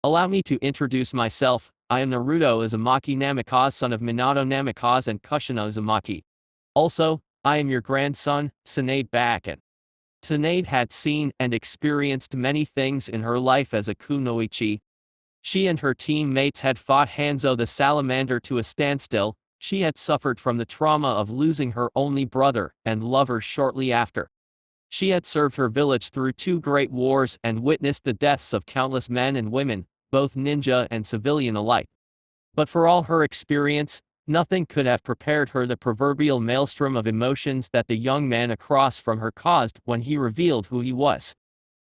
Allow me to introduce myself. I am Naruto Uzumaki Namikaze, son of Minato Namikaze and Kushina Uzumaki. Also, I am your grandson, Tsunade Bakken. Tsunade had seen and experienced many things in her life as a kunoichi. She and her teammates had fought Hanzo the Salamander to a standstill. She had suffered from the trauma of losing her only brother and lover shortly after. She had served her village through 2 great wars and witnessed the deaths of countless men and women, both ninja and civilian alike. But for all her experience, nothing could have prepared her the proverbial maelstrom of emotions that the young man across from her caused when he revealed who he was.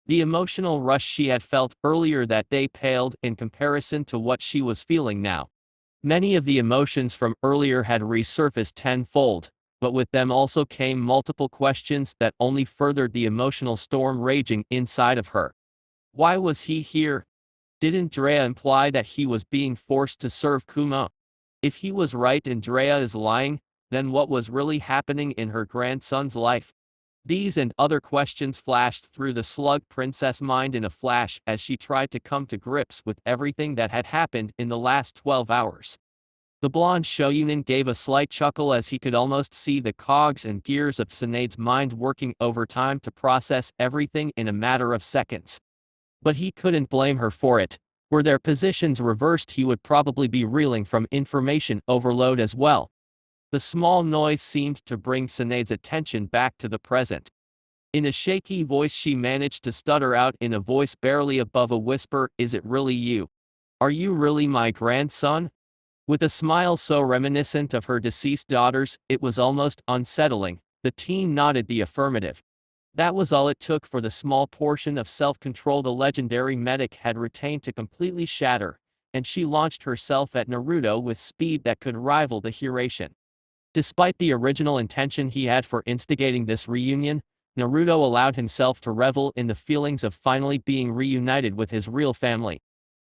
The emotional rush she had felt earlier that day paled in comparison to what she was feeling now. Many of the emotions from earlier had resurfaced tenfold, but with them also came multiple questions that only furthered the emotional storm raging inside of her. Why was he here? Didn't Jiraiya imply that he was being forced to serve Kumo? If he was right and Jiraiya is lying, then what was really happening in her grandson's life? These and other questions flashed through the slug princess' mind in a flash as she tried to come to grips with everything that had happened in the last 12 hours. The blonde shogunin gave a slight chuckle as he could almost see the cogs and gears of Tsunade's mind working overtime to process everything in a matter of seconds. But he couldn't blame her for it. Were their positions reversed, he would probably be reeling from information overload as well. The small noise seemed to bring Tsunade's attention back to the present. In a shaky voice she managed to stutter out in a voice barely above a whisper, "Is it really you? Are you really my grandson?" With a smile so reminiscent of her deceased daughters, it was almost unsettling. The teen nodded the affirmative. That was all it took for the small portion of self-control the legendary medic had retained to completely shatter, and she launched herself at Naruto with speed that could rival the Hiraishin. Despite the original intention he had for instigating this reunion, Naruto allowed himself to revel in the feelings of finally being reunited with his real family.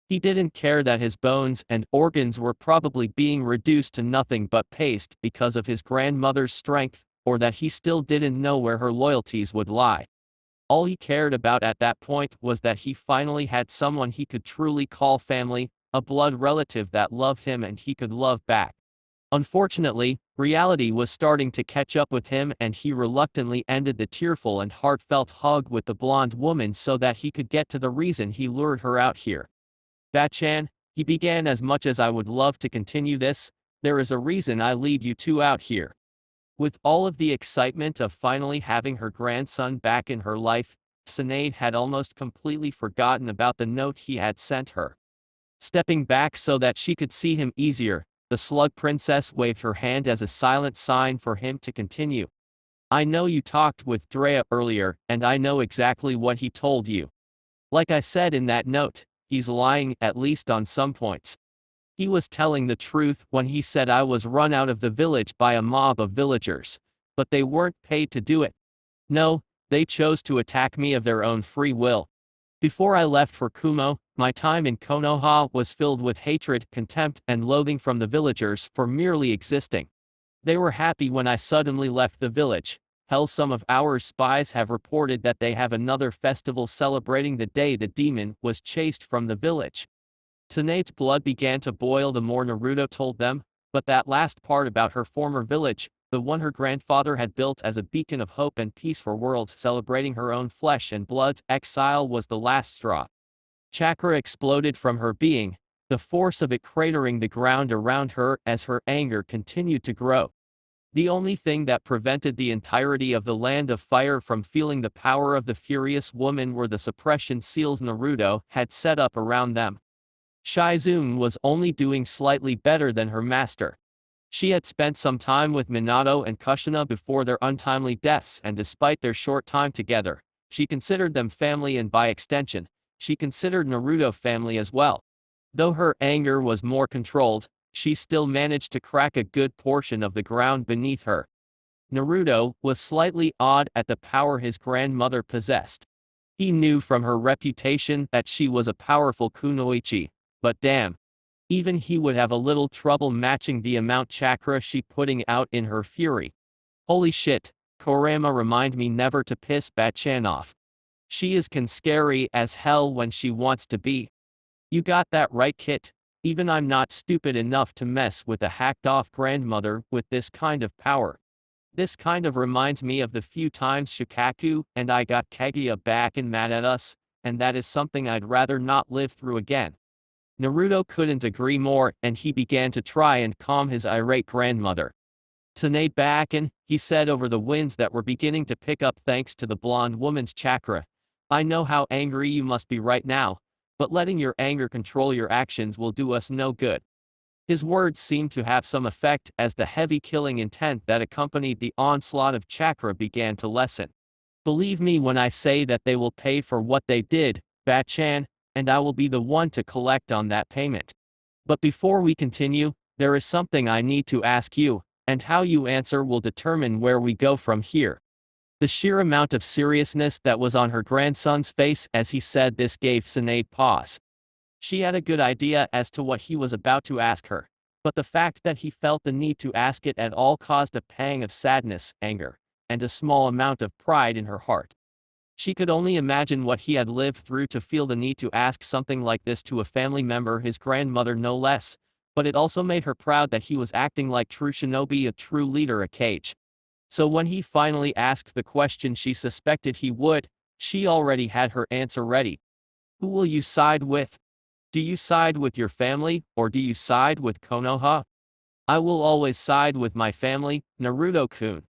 He didn't care that his bones and organs were probably being reduced to nothing but paste because of his grandmother's strength, or that he still didn't know where her loyalties would lie. All he cared about at that point was that he finally had someone he could truly call family, a blood relative that loved him and he could love back. Unfortunately, reality was starting to catch up with him and he reluctantly ended the tearful and heartfelt hug with the blonde woman so that he could get to the reason he lured her out here. Bachan, he began, as much as I would love to continue this, there is a reason I lead you two out here. With all of the excitement of finally having her grandson back in her life, Tsunade had almost completely forgotten about the note he had sent her. Stepping back so that she could see him easier, the slug princess waved her hand as a silent sign for him to continue. I know you talked with Jiraiya earlier, and I know exactly what he told you. Like I said in that note, he's lying, at least on some points. He was telling the truth when he said I was run out of the village by a mob of villagers, but they weren't paid to do it. No, they chose to attack me of their own free will. Before I left for Kumo, my time in Konoha was filled with hatred, contempt, and loathing from the villagers for merely existing. They were happy when I suddenly left the village. Hell, some of our spies have reported that they have another festival celebrating the day the demon was chased from the village. Tsunade's blood began to boil the more Naruto told them, but that last part about her former village, the one her grandfather had built as a beacon of hope and peace for worlds celebrating her own flesh and blood's exile, was the last straw. Chakra exploded from her being, the force of it cratering the ground around her as her anger continued to grow. The only thing that prevented the entirety of the Land of Fire from feeling the power of the furious woman were the suppression seals Naruto had set up around them. Shizune was only doing slightly better than her master. She had spent some time with Minato and Kushina before their untimely deaths, and despite their short time together, she considered them family, and by extension, she considered Naruto family as well. Though her anger was more controlled, she still managed to crack a good portion of the ground beneath her. Naruto was slightly awed at the power his grandmother possessed. He knew from her reputation that she was a powerful kunoichi, but damn. Even he would have a little trouble matching the amount chakra she putting out in her fury. Holy shit, Kurama, remind me never to piss Bachan off. She is scary as hell when she wants to be. You got that right, Kit. Even I'm not stupid enough to mess with a hacked-off grandmother with this kind of power. This kind of reminds me of the few times Shikaku and I got Kaguya back and mad at us, and that is something I'd rather not live through again. Naruto couldn't agree more, and he began to try and calm his irate grandmother. Tsunade Bakken, he said over the winds that were beginning to pick up thanks to the blonde woman's chakra. I know how angry you must be right now, but letting your anger control your actions will do us no good. His words seemed to have some effect as the heavy killing intent that accompanied the onslaught of chakra began to lessen. Believe me when I say that they will pay for what they did, Bachan, and I will be the one to collect on that payment. But before we continue, there is something I need to ask you, and how you answer will determine where we go from here. The sheer amount of seriousness that was on her grandson's face as he said this gave Tsunade pause. She had a good idea as to what he was about to ask her, but the fact that he felt the need to ask it at all caused a pang of sadness, anger, and a small amount of pride in her heart. She could only imagine what he had lived through to feel the need to ask something like this to a family member, his grandmother no less, but it also made her proud that he was acting like true shinobi, a true leader, a kage. So when he finally asked the question she suspected he would, she already had her answer ready. Who will you side with? Do you side with your family, or do you side with Konoha? I will always side with my family, Naruto-kun.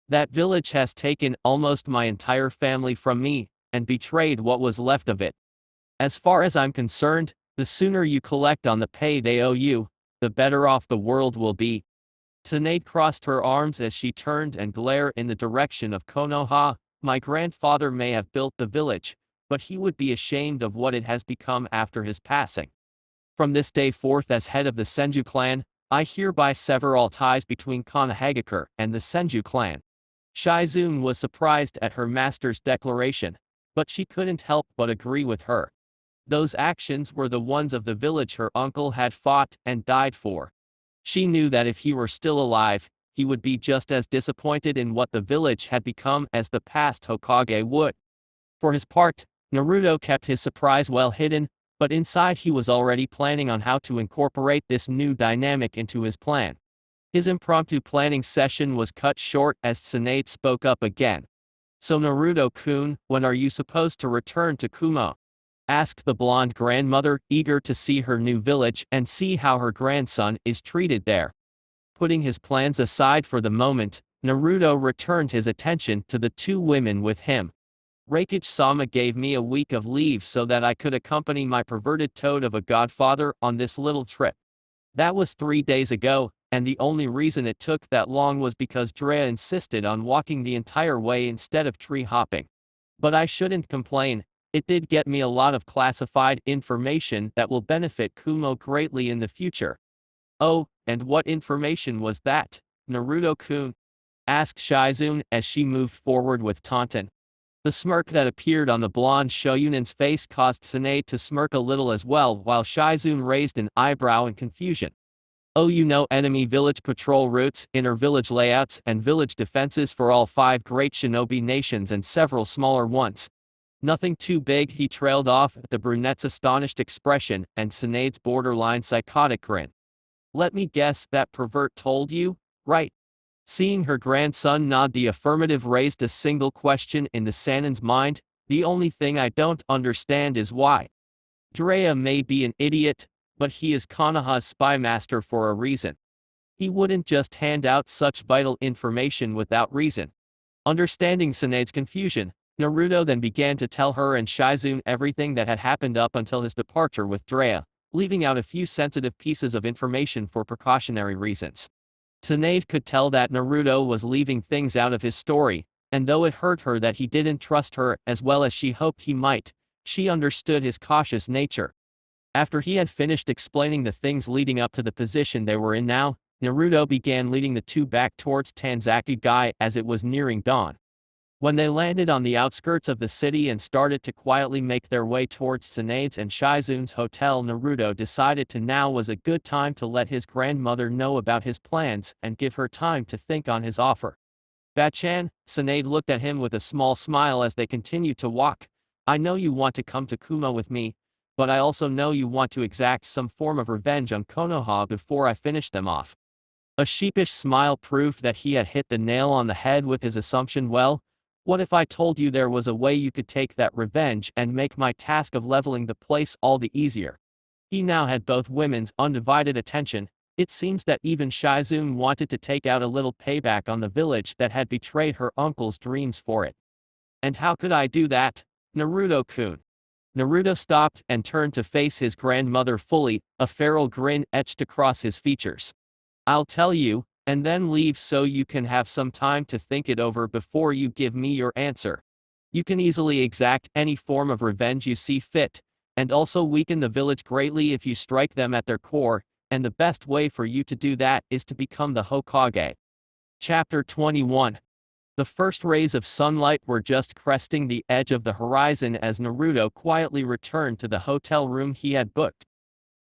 That village has taken almost my entire family from me, and betrayed what was left of it. As far as I'm concerned, the sooner you collect on the pay they owe you, the better off the world will be. Tsunade crossed her arms as she turned and glared in the direction of Konoha, My grandfather may have built the village, but he would be ashamed of what it has become after his passing. From this day forth as head of the Senju clan, I hereby sever all ties between Konoha and the Senju clan. Shizune was surprised at her master's declaration, but she couldn't help but agree with her. Those actions were the ones of the village her uncle had fought and died for. She knew that if he were still alive, he would be just as disappointed in what the village had become as the past Hokage would. For his part, Naruto kept his surprise well hidden, but inside he was already planning on how to incorporate this new dynamic into his plan. His impromptu planning session was cut short as Tsunade spoke up again. "So Naruto-kun, when are you supposed to return to Kumo?" asked the blonde grandmother, eager to see her new village and see how her grandson is treated there. Putting his plans aside for the moment, Naruto returned his attention to the two women with him. Reikage-sama gave me a week of leave so that I could accompany my perverted toad of a godfather on this little trip. That was 3 days ago, and the only reason it took that long was because Jiraiya insisted on walking the entire way instead of tree hopping. But I shouldn't complain, it did get me a lot of classified information that will benefit Kumo greatly in the future. "Oh, and what information was that, Naruto-kun?" asked Shizune as she moved forward with taunton. The smirk that appeared on the blonde Shoyunin's face caused Tsunade to smirk a little as well while Shizune raised an eyebrow in confusion. "Oh, you know, enemy village patrol routes, inner village layouts, and village defenses for all 5 great shinobi nations and several smaller ones. Nothing too big," he trailed off at the brunette's astonished expression and Tsunade's borderline psychotic grin. "Let me guess, that pervert told you, right?" Seeing her grandson nod the affirmative raised a single question in the Sanin's mind: "The only thing I don't understand is why. Jiraiya may be an idiot, but he is Konoha's spy master for a reason. He wouldn't just hand out such vital information without reason." Understanding Tsunade's confusion, Naruto then began to tell her and Shizune everything that had happened up until his departure with Jiraiya, leaving out a few sensitive pieces of information for precautionary reasons. Tsunade could tell that Naruto was leaving things out of his story, and though it hurt her that he didn't trust her as well as she hoped he might, she understood his cautious nature. After he had finished explaining the things leading up to the position they were in now, Naruto began leading the two back towards Tanzakugai as it was nearing dawn. When they landed on the outskirts of the city and started to quietly make their way towards Tsunade's and Shizune's hotel, Naruto decided to now was a good time to let his grandmother know about his plans and give her time to think on his offer. "Bachan," Tsunade looked at him with a small smile as they continued to walk, "I know you want to come to Kumo with me, but I also know you want to exact some form of revenge on Konoha before I finish them off." A sheepish smile proved that he had hit the nail on the head with his assumption. "Well, what if I told you there was a way you could take that revenge and make my task of leveling the place all the easier?" He now had both women's undivided attention. It seems that even Shizune wanted to take out a little payback on the village that had betrayed her uncle's dreams for it. "And how could I do that, Naruto-kun?" Naruto stopped and turned to face his grandmother fully, a feral grin etched across his features. "I'll tell you, and then leave so you can have some time to think it over before you give me your answer. You can easily exact any form of revenge you see fit, and also weaken the village greatly if you strike them at their core, and the best way for you to do that is to become the Hokage." Chapter 21. The first rays of sunlight were just cresting the edge of the horizon as Naruto quietly returned to the hotel room he had booked.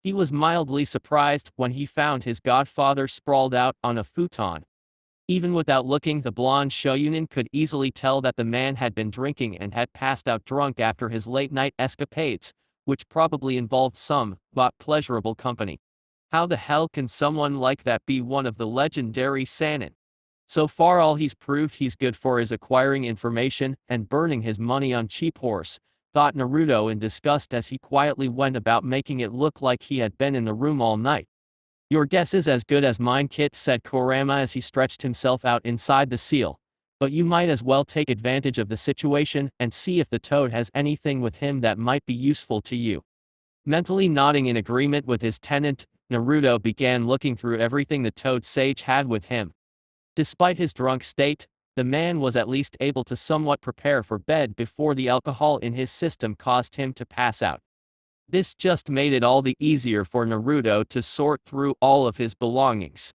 He was mildly surprised when he found his godfather sprawled out on a futon. Even without looking, the blonde Shoyunin could easily tell that the man had been drinking and had passed out drunk after his late-night escapades, which probably involved some, but pleasurable company. How the hell can someone like that be one of the legendary Sannin? So far all he's proved he's good for is acquiring information and burning his money on cheap horse, thought Naruto in disgust as he quietly went about making it look like he had been in the room all night. "Your guess is as good as mine, Kit," said Kurama as he stretched himself out inside the seal. "But you might as well take advantage of the situation and see if the toad has anything with him that might be useful to you." Mentally nodding in agreement with his tenant, Naruto began looking through everything the toad sage had with him. Despite his drunk state, the man was at least able to somewhat prepare for bed before the alcohol in his system caused him to pass out. This just made it all the easier for Naruto to sort through all of his belongings.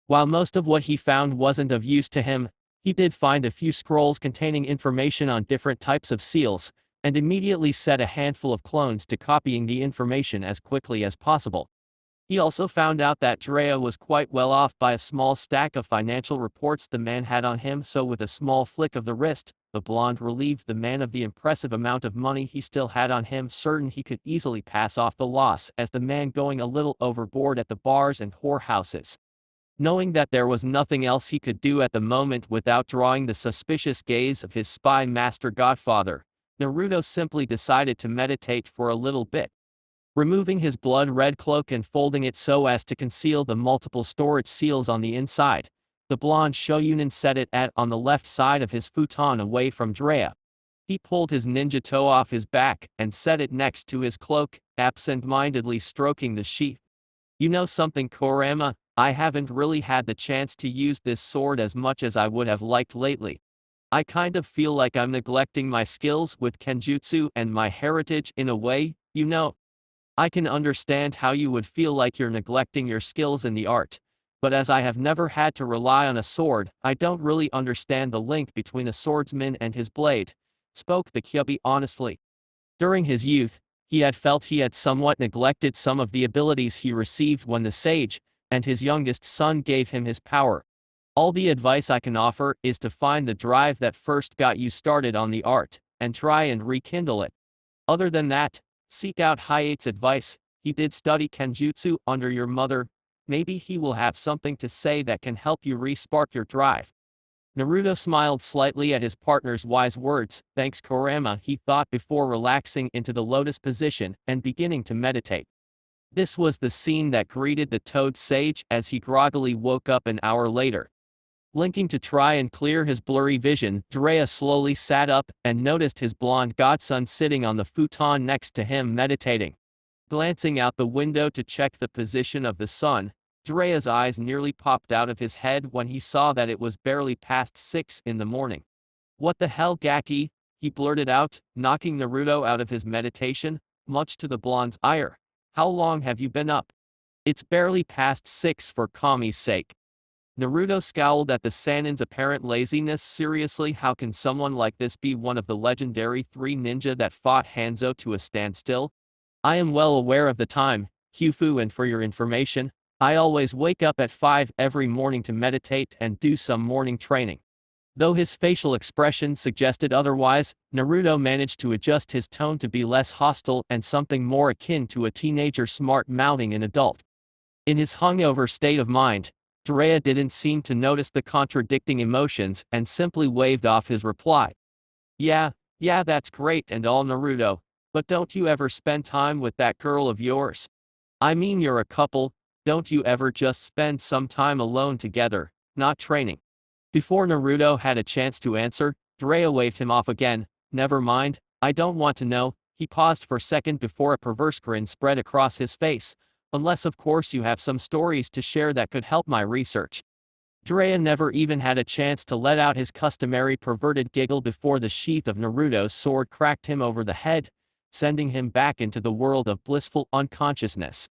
While most of what he found wasn't of use to him, he did find a few scrolls containing information on different types of seals, and immediately set a handful of clones to copying the information as quickly as possible. He also found out that Jiraiya was quite well off by a small stack of financial reports the man had on him, so with a small flick of the wrist, the blonde relieved the man of the impressive amount of money he still had on him, certain he could easily pass off the loss as the man going a little overboard at the bars and whorehouses. Knowing that there was nothing else he could do at the moment without drawing the suspicious gaze of his spy master godfather, Naruto simply decided to meditate for a little bit. Removing his blood-red cloak and folding it so as to conceal the multiple storage seals on the inside, the blonde Shoyunin set it on the left side of his futon away from Jiraiya. He pulled his ninja toe off his back and set it next to his cloak, absent-mindedly stroking the sheath. You know something, Kurama? I haven't really had the chance to use this sword as much as I would have liked lately. I kind of feel like I'm neglecting my skills with Kenjutsu and my heritage in a way, you know. I can understand how you would feel like you're neglecting your skills in the art, but as I have never had to rely on a sword, I don't really understand the link between a swordsman and his blade, spoke the Kyubi honestly. During his youth, he had felt he had somewhat neglected some of the abilities he received when the sage and his youngest son gave him his power. All the advice I can offer is to find the drive that first got you started on the art, and try and rekindle it. Other than that, seek out Hayate's advice. He did study Kenjutsu under your mother. Maybe he will have something to say that can help you re-spark your drive. Naruto smiled slightly at his partner's wise words. Thanks, Kurama, he thought before relaxing into the lotus position and beginning to meditate. This was the scene that greeted the Toad Sage as he groggily woke up an hour later. Blinking to try and clear his blurry vision, Jiraiya slowly sat up and noticed his blonde godson sitting on the futon next to him meditating. Glancing out the window to check the position of the sun, Jiraiya's eyes nearly popped out of his head when he saw that it was barely past 6 in the morning. What the hell, Gaki? He blurted out, knocking Naruto out of his meditation, much to the blonde's ire. How long have you been up? It's barely past 6 for Kami's sake. Naruto scowled at the Sanin's apparent laziness. Seriously, how can someone like this be one of the legendary 3 ninja that fought Hanzo to a standstill? I am well aware of the time, Khufu, and for your information, I always wake up at 5 every morning to meditate and do some morning training. Though his facial expression suggested otherwise, Naruto managed to adjust his tone to be less hostile and something more akin to a teenager smart-mouthing an adult. In his hungover state of mind, Jiraiya didn't seem to notice the contradicting emotions and simply waved off his reply. Yeah, that's great and all, Naruto, but don't you ever spend time with that girl of yours? I mean, you're a couple, don't you ever just spend some time alone together, not training? Before Naruto had a chance to answer, Jiraiya waved him off again. Never mind, I don't want to know. He paused for a second before a perverse grin spread across his face. Unless of course you have some stories to share that could help my research. Jiraiya never even had a chance to let out his customary perverted giggle before the sheath of Naruto's sword cracked him over the head, sending him back into the world of blissful unconsciousness.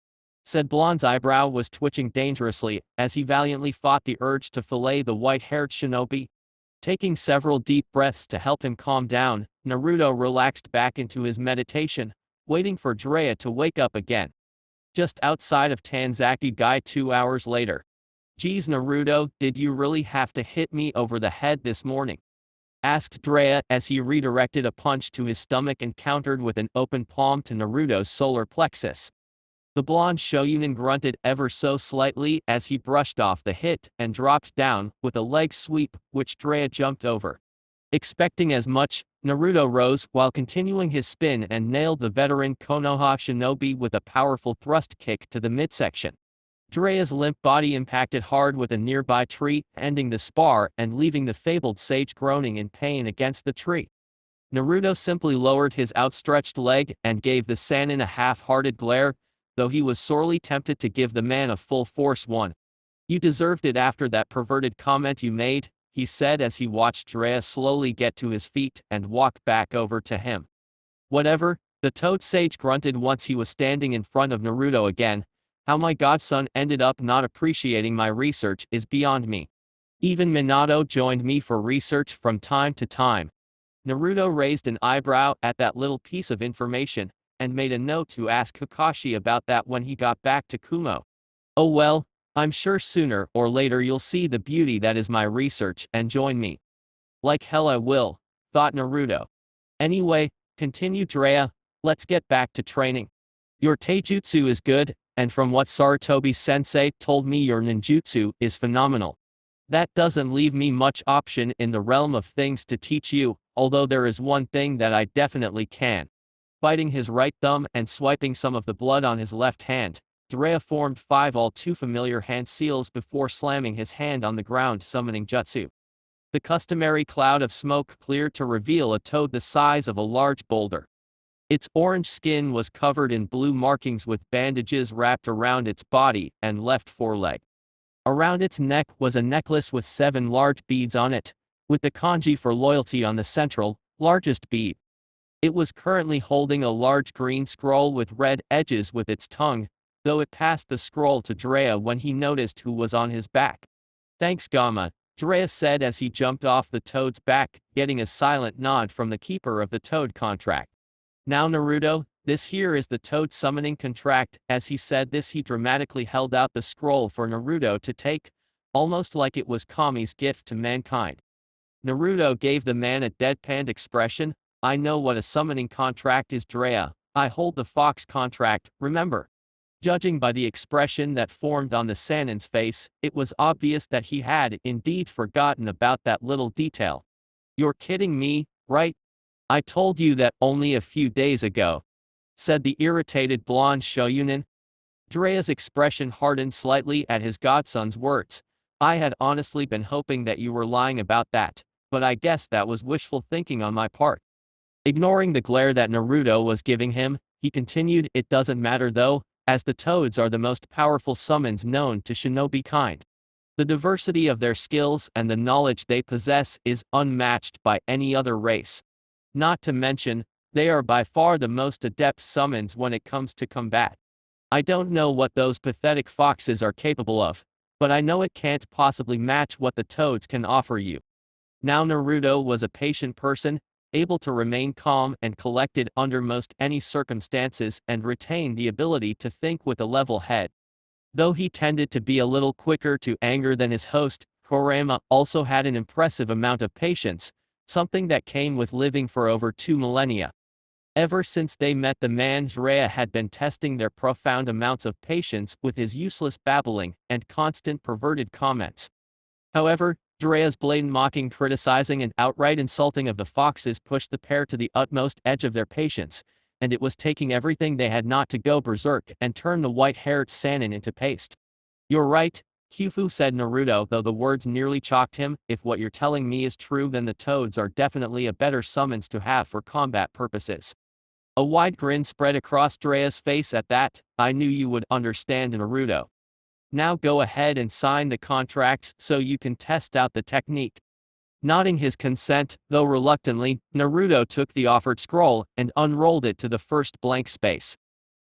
Said blonde's eyebrow was twitching dangerously as he valiantly fought the urge to fillet the white-haired shinobi. Taking several deep breaths to help him calm down, Naruto relaxed back into his meditation, waiting for Jiraiya to wake up again. Just outside of Tanzaki Gai 2 hours later. Geez, Naruto, did you really have to hit me over the head this morning? Asked Jiraiya as he redirected a punch to his stomach and countered with an open palm to Naruto's solar plexus. The blonde Shoyunin grunted ever so slightly as he brushed off the hit and dropped down with a leg sweep, which Jiraiya jumped over. Expecting as much, Naruto rose while continuing his spin and nailed the veteran Konoha shinobi with a powerful thrust kick to the midsection. Jiraiya's limp body impacted hard with a nearby tree, ending the spar and leaving the fabled sage groaning in pain against the tree. Naruto simply lowered his outstretched leg and gave the Sannin a half-hearted glare, though he was sorely tempted to give the man a full-force one. You deserved it after that perverted comment you made, he said as he watched Jiraiya slowly get to his feet and walk back over to him. Whatever, the Toad Sage grunted once he was standing in front of Naruto again. How my godson ended up not appreciating my research is beyond me. Even Minato joined me for research from time to time. Naruto raised an eyebrow at that little piece of information, and made a note to ask Kakashi about that when he got back to Kumo. Oh well, I'm sure sooner or later you'll see the beauty that is my research and join me. Like hell I will, thought Naruto. Anyway, continued Jiraiya, let's get back to training. Your taijutsu is good, and from what Sarutobi sensei told me your ninjutsu is phenomenal. That doesn't leave me much option in the realm of things to teach you, although there is one thing that I definitely can. Biting his right thumb and swiping some of the blood on his left hand, Jiraiya formed 5 all too familiar hand seals before slamming his hand on the ground, summoning jutsu. The customary cloud of smoke cleared to reveal a toad the size of a large boulder. Its orange skin was covered in blue markings with bandages wrapped around its body and left foreleg. Around its neck was a necklace with 7 large beads on it, with the kanji for loyalty on the central, largest bead. It was currently holding a large green scroll with red edges with its tongue, though it passed the scroll to Jiraiya when he noticed who was on his back. Thanks Gamma, Jiraiya said as he jumped off the toad's back, getting a silent nod from the keeper of the toad contract. Now Naruto, this here is the toad summoning contract. As he said this he dramatically held out the scroll for Naruto to take, almost like it was Kami's gift to mankind. Naruto gave the man a deadpanned expression. I know what a summoning contract is Jiraiya, I hold the fox contract, remember? Judging by the expression that formed on the Sanin's face, it was obvious that he had indeed forgotten about that little detail. You're kidding me, right? I told you that only a few days ago, said the irritated blonde Shoyunin. Jiraiya's expression hardened slightly at his godson's words. I had honestly been hoping that you were lying about that, but I guess that was wishful thinking on my part. Ignoring the glare that Naruto was giving him, he continued, it doesn't matter though, as the toads are the most powerful summons known to shinobi kind. The diversity of their skills and the knowledge they possess is unmatched by any other race. Not to mention, they are by far the most adept summons when it comes to combat. I don't know what those pathetic foxes are capable of, but I know it can't possibly match what the toads can offer you. Now Naruto was a patient person, able to remain calm and collected under most any circumstances and retain the ability to think with a level head. Though he tended to be a little quicker to anger than his host, Kurama also had an impressive amount of patience, something that came with living for over 2 millennia. Ever since they met the man, Jiraiya had been testing their profound amounts of patience with his useless babbling and constant perverted comments. However, Jiraiya's blatant mocking, criticizing and outright insulting of the foxes pushed the pair to the utmost edge of their patience, and it was taking everything they had not to go berserk and turn the white-haired Sannin into paste. You're right, Khufu, said Naruto, though the words nearly chalked him. If what you're telling me is true, then the toads are definitely a better summons to have for combat purposes. A wide grin spread across Jiraiya's face at that. I knew you would understand, Naruto. Now go ahead and sign the contracts so you can test out the technique. Nodding his consent, though reluctantly, Naruto took the offered scroll and unrolled it to the first blank space.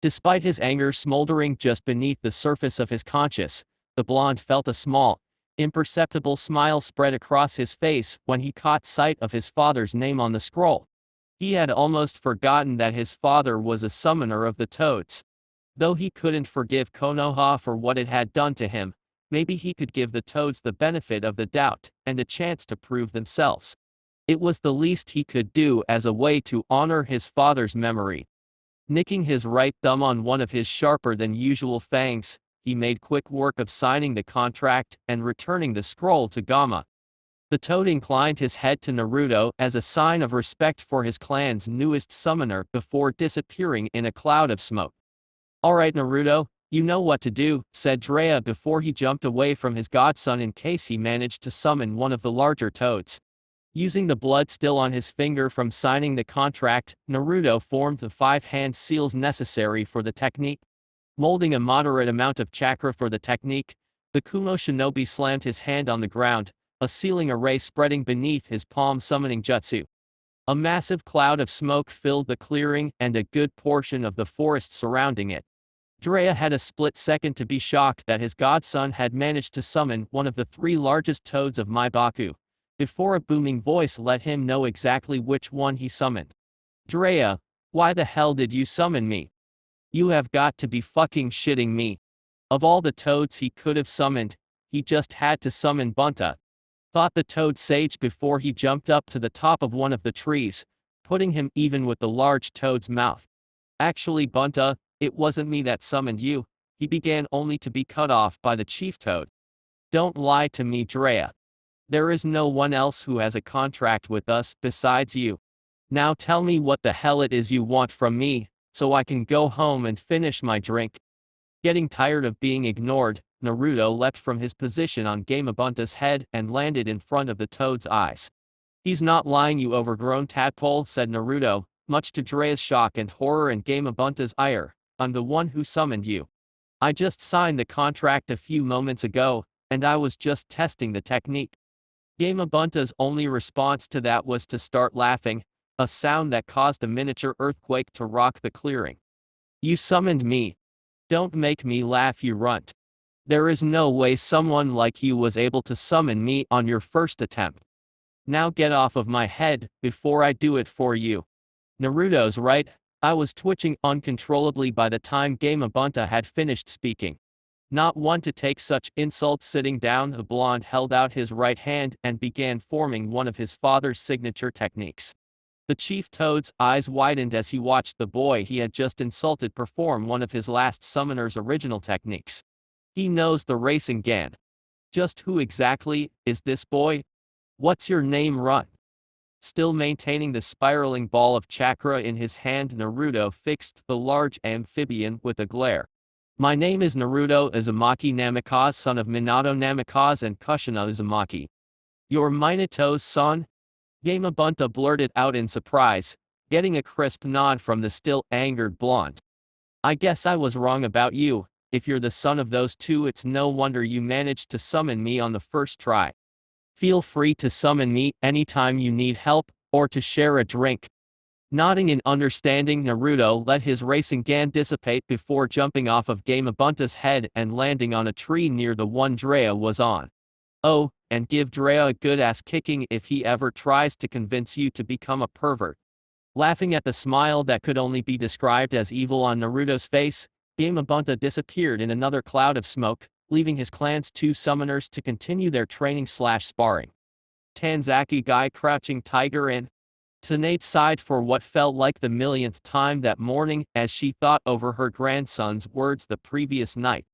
Despite his anger smoldering just beneath the surface of his conscience, the blonde felt a small, imperceptible smile spread across his face when he caught sight of his father's name on the scroll. He had almost forgotten that his father was a summoner of the toads. Though he couldn't forgive Konoha for what it had done to him, maybe he could give the toads the benefit of the doubt and a chance to prove themselves. It was the least he could do as a way to honor his father's memory. Nicking his right thumb on one of his sharper than usual fangs, he made quick work of signing the contract and returning the scroll to Gamma. The toad inclined his head to Naruto as a sign of respect for his clan's newest summoner before disappearing in a cloud of smoke. Alright Naruto, you know what to do, said Jiraiya before he jumped away from his godson in case he managed to summon one of the larger toads. Using the blood still on his finger from signing the contract, Naruto formed the 5 hand seals necessary for the technique. Molding a moderate amount of chakra for the technique, the Kumo shinobi slammed his hand on the ground, a sealing array spreading beneath his palm summoning jutsu. A massive cloud of smoke filled the clearing and a good portion of the forest surrounding it. Jiraiya had a split second to be shocked that his godson had managed to summon one of the 3 largest toads of Maibaku, before a booming voice let him know exactly which one he summoned. Jiraiya, why the hell did you summon me? You have got to be fucking shitting me. Of all the toads he could have summoned, he just had to summon Bunta, thought the toad sage before he jumped up to the top of one of the trees, putting him even with the large toad's mouth. Actually, Bunta, it wasn't me that summoned you, he began only to be cut off by the chief toad. Don't lie to me, Jiraiya. There is no one else who has a contract with us besides you. Now tell me what the hell it is you want from me, so I can go home and finish my drink. Getting tired of being ignored, Naruto leapt from his position on Gamabunta's head and landed in front of the toad's eyes. He's not lying, you overgrown tadpole, said Naruto, much to Jiraiya's shock and horror and Gamabunta's ire. I'm the one who summoned you. I just signed the contract a few moments ago, and I was just testing the technique. Gamabunta's only response to that was to start laughing, a sound that caused a miniature earthquake to rock the clearing. You summoned me. Don't make me laugh, you runt. There is no way someone like you was able to summon me on your first attempt. Now get off of my head, before I do it for you. Naruto's right, I was twitching uncontrollably by the time Gamabunta had finished speaking. Not one to take such insults. Sitting down, the blonde held out his right hand and began forming one of his father's signature techniques. The chief toad's eyes widened as he watched the boy he had just insulted perform one of his last summoner's original techniques. He knows the Rasengan. Just who exactly is this boy? What's your name, runt? Still maintaining the spiraling ball of chakra in his hand, Naruto fixed the large amphibian with a glare. My name is Naruto Uzumaki Namikaze, son of Minato Namikaze and Kushina Uzumaki. You're Minato's son? Gamabunta blurted out in surprise, getting a crisp nod from the still angered blonde. I guess I was wrong about you. If you're the son of those two, it's no wonder you managed to summon me on the first try. Feel free to summon me anytime you need help, or to share a drink. Nodding in understanding, Naruto let his Rasengan dissipate before jumping off of Gamabunta's head and landing on a tree near the one Jiraiya was on. Oh, and give Jiraiya a good ass kicking if he ever tries to convince you to become a pervert. Laughing at the smile that could only be described as evil on Naruto's face, Gamabunta disappeared in another cloud of smoke, leaving his clan's 2 summoners to continue their training/sparring. Tanzaki Guy crouching tiger in. Tsunade sighed for what felt like the millionth time that morning as she thought over her grandson's words the previous night.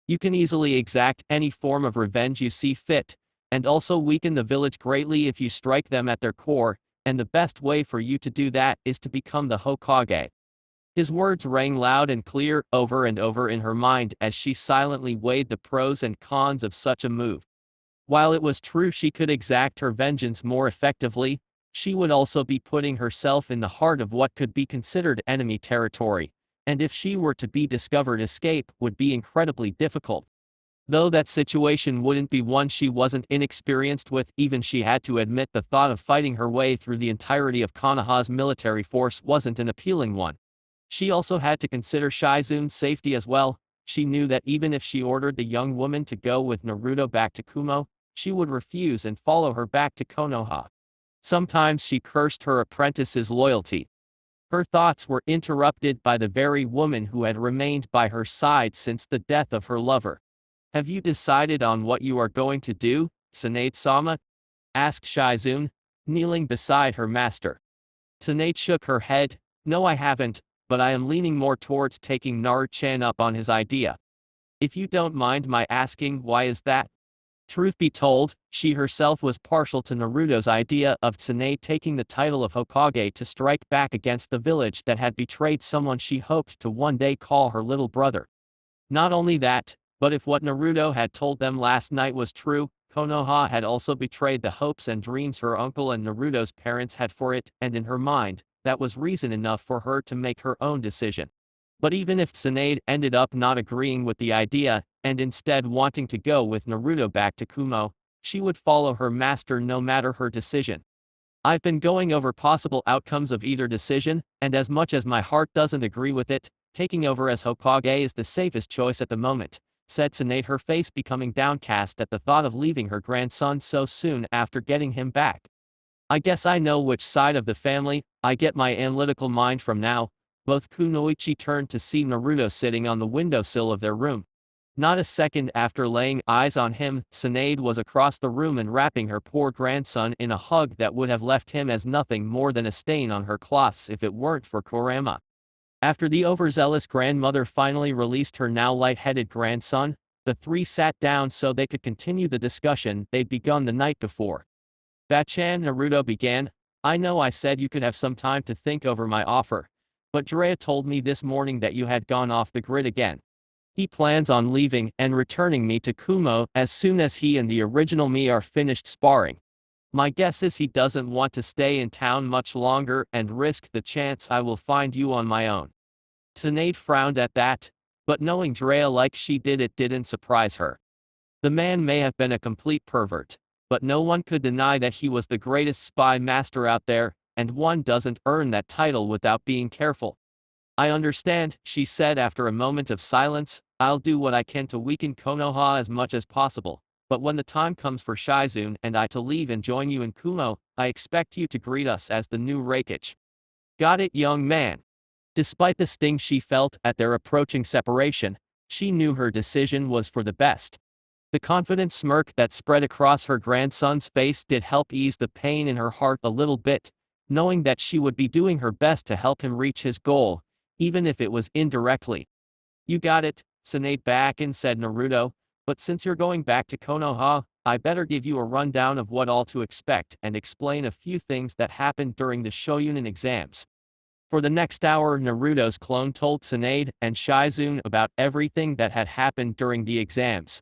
You can easily exact any form of revenge you see fit, and also weaken the village greatly if you strike them at their core, and the best way for you to do that is to become the Hokage. His words rang loud and clear over and over in her mind as she silently weighed the pros and cons of such a move. While it was true she could exact her vengeance more effectively, she would also be putting herself in the heart of what could be considered enemy territory, and if she were to be discovered, escape would be incredibly difficult. Though that situation wouldn't be one she wasn't inexperienced with, even she had to admit the thought of fighting her way through the entirety of Konoha's military force wasn't an appealing one. She also had to consider Shizune's safety as well. She knew that even if she ordered the young woman to go with Naruto back to Kumo, she would refuse and follow her back to Konoha. Sometimes she cursed her apprentice's loyalty. Her thoughts were interrupted by the very woman who had remained by her side since the death of her lover. Have you decided on what you are going to do, Tsunade-sama? Asked Shizune, kneeling beside her master. Tsunade shook her head. No, I haven't, but I am leaning more towards taking Naru-chan up on his idea. If you don't mind my asking, why is that? Truth be told, she herself was partial to Naruto's idea of Tsunade taking the title of Hokage to strike back against the village that had betrayed someone she hoped to one day call her little brother. Not only that, but if what Naruto had told them last night was true, Konoha had also betrayed the hopes and dreams her uncle and Naruto's parents had for it, and in her mind, that was reason enough for her to make her own decision. But even if Tsunade ended up not agreeing with the idea, and instead wanting to go with Naruto back to Kumo, she would follow her master no matter her decision. I've been going over possible outcomes of either decision, and as much as my heart doesn't agree with it, taking over as Hokage is the safest choice at the moment, said Tsunade, her face becoming downcast at the thought of leaving her grandson so soon after getting him back. I guess I know which side of the family I get my analytical mind from now. Both Kunoichi turned to see Naruto sitting on the windowsill of their room. Not a second after laying eyes on him, Tsunade was across the room and wrapping her poor grandson in a hug that would have left him as nothing more than a stain on her cloths if it weren't for Kurama. After the overzealous grandmother finally released her now light-headed grandson, the three sat down so they could continue the discussion they'd begun the night before. Bachan, Naruto began, I know I said you could have some time to think over my offer, but Jiraiya told me this morning that you had gone off the grid again. He plans on leaving and returning me to Kumo as soon as he and the original me are finished sparring. My guess is he doesn't want to stay in town much longer and risk the chance I will find you on my own. Tsunade frowned at that, but knowing Jiraiya like she did, it didn't surprise her. The man may have been a complete pervert, but no one could deny that he was the greatest spy master out there, and one doesn't earn that title without being careful. I understand, she said after a moment of silence. I'll do what I can to weaken Konoha as much as possible, but when the time comes for Shizune and I to leave and join you in Kumo, I expect you to greet us as the new Raikage. Got it, young man? Despite the sting she felt at their approaching separation, she knew her decision was for the best. The confident smirk that spread across her grandson's face did help ease the pain in her heart a little bit, knowing that she would be doing her best to help him reach his goal, even if it was indirectly. You got it, Tsunade back and said Naruto, but since you're going back to Konoha, I better give you a rundown of what all to expect and explain a few things that happened during the Shoyunin exams. For the next hour, Naruto's clone told Tsunade and Shizune about everything that had happened during the exams,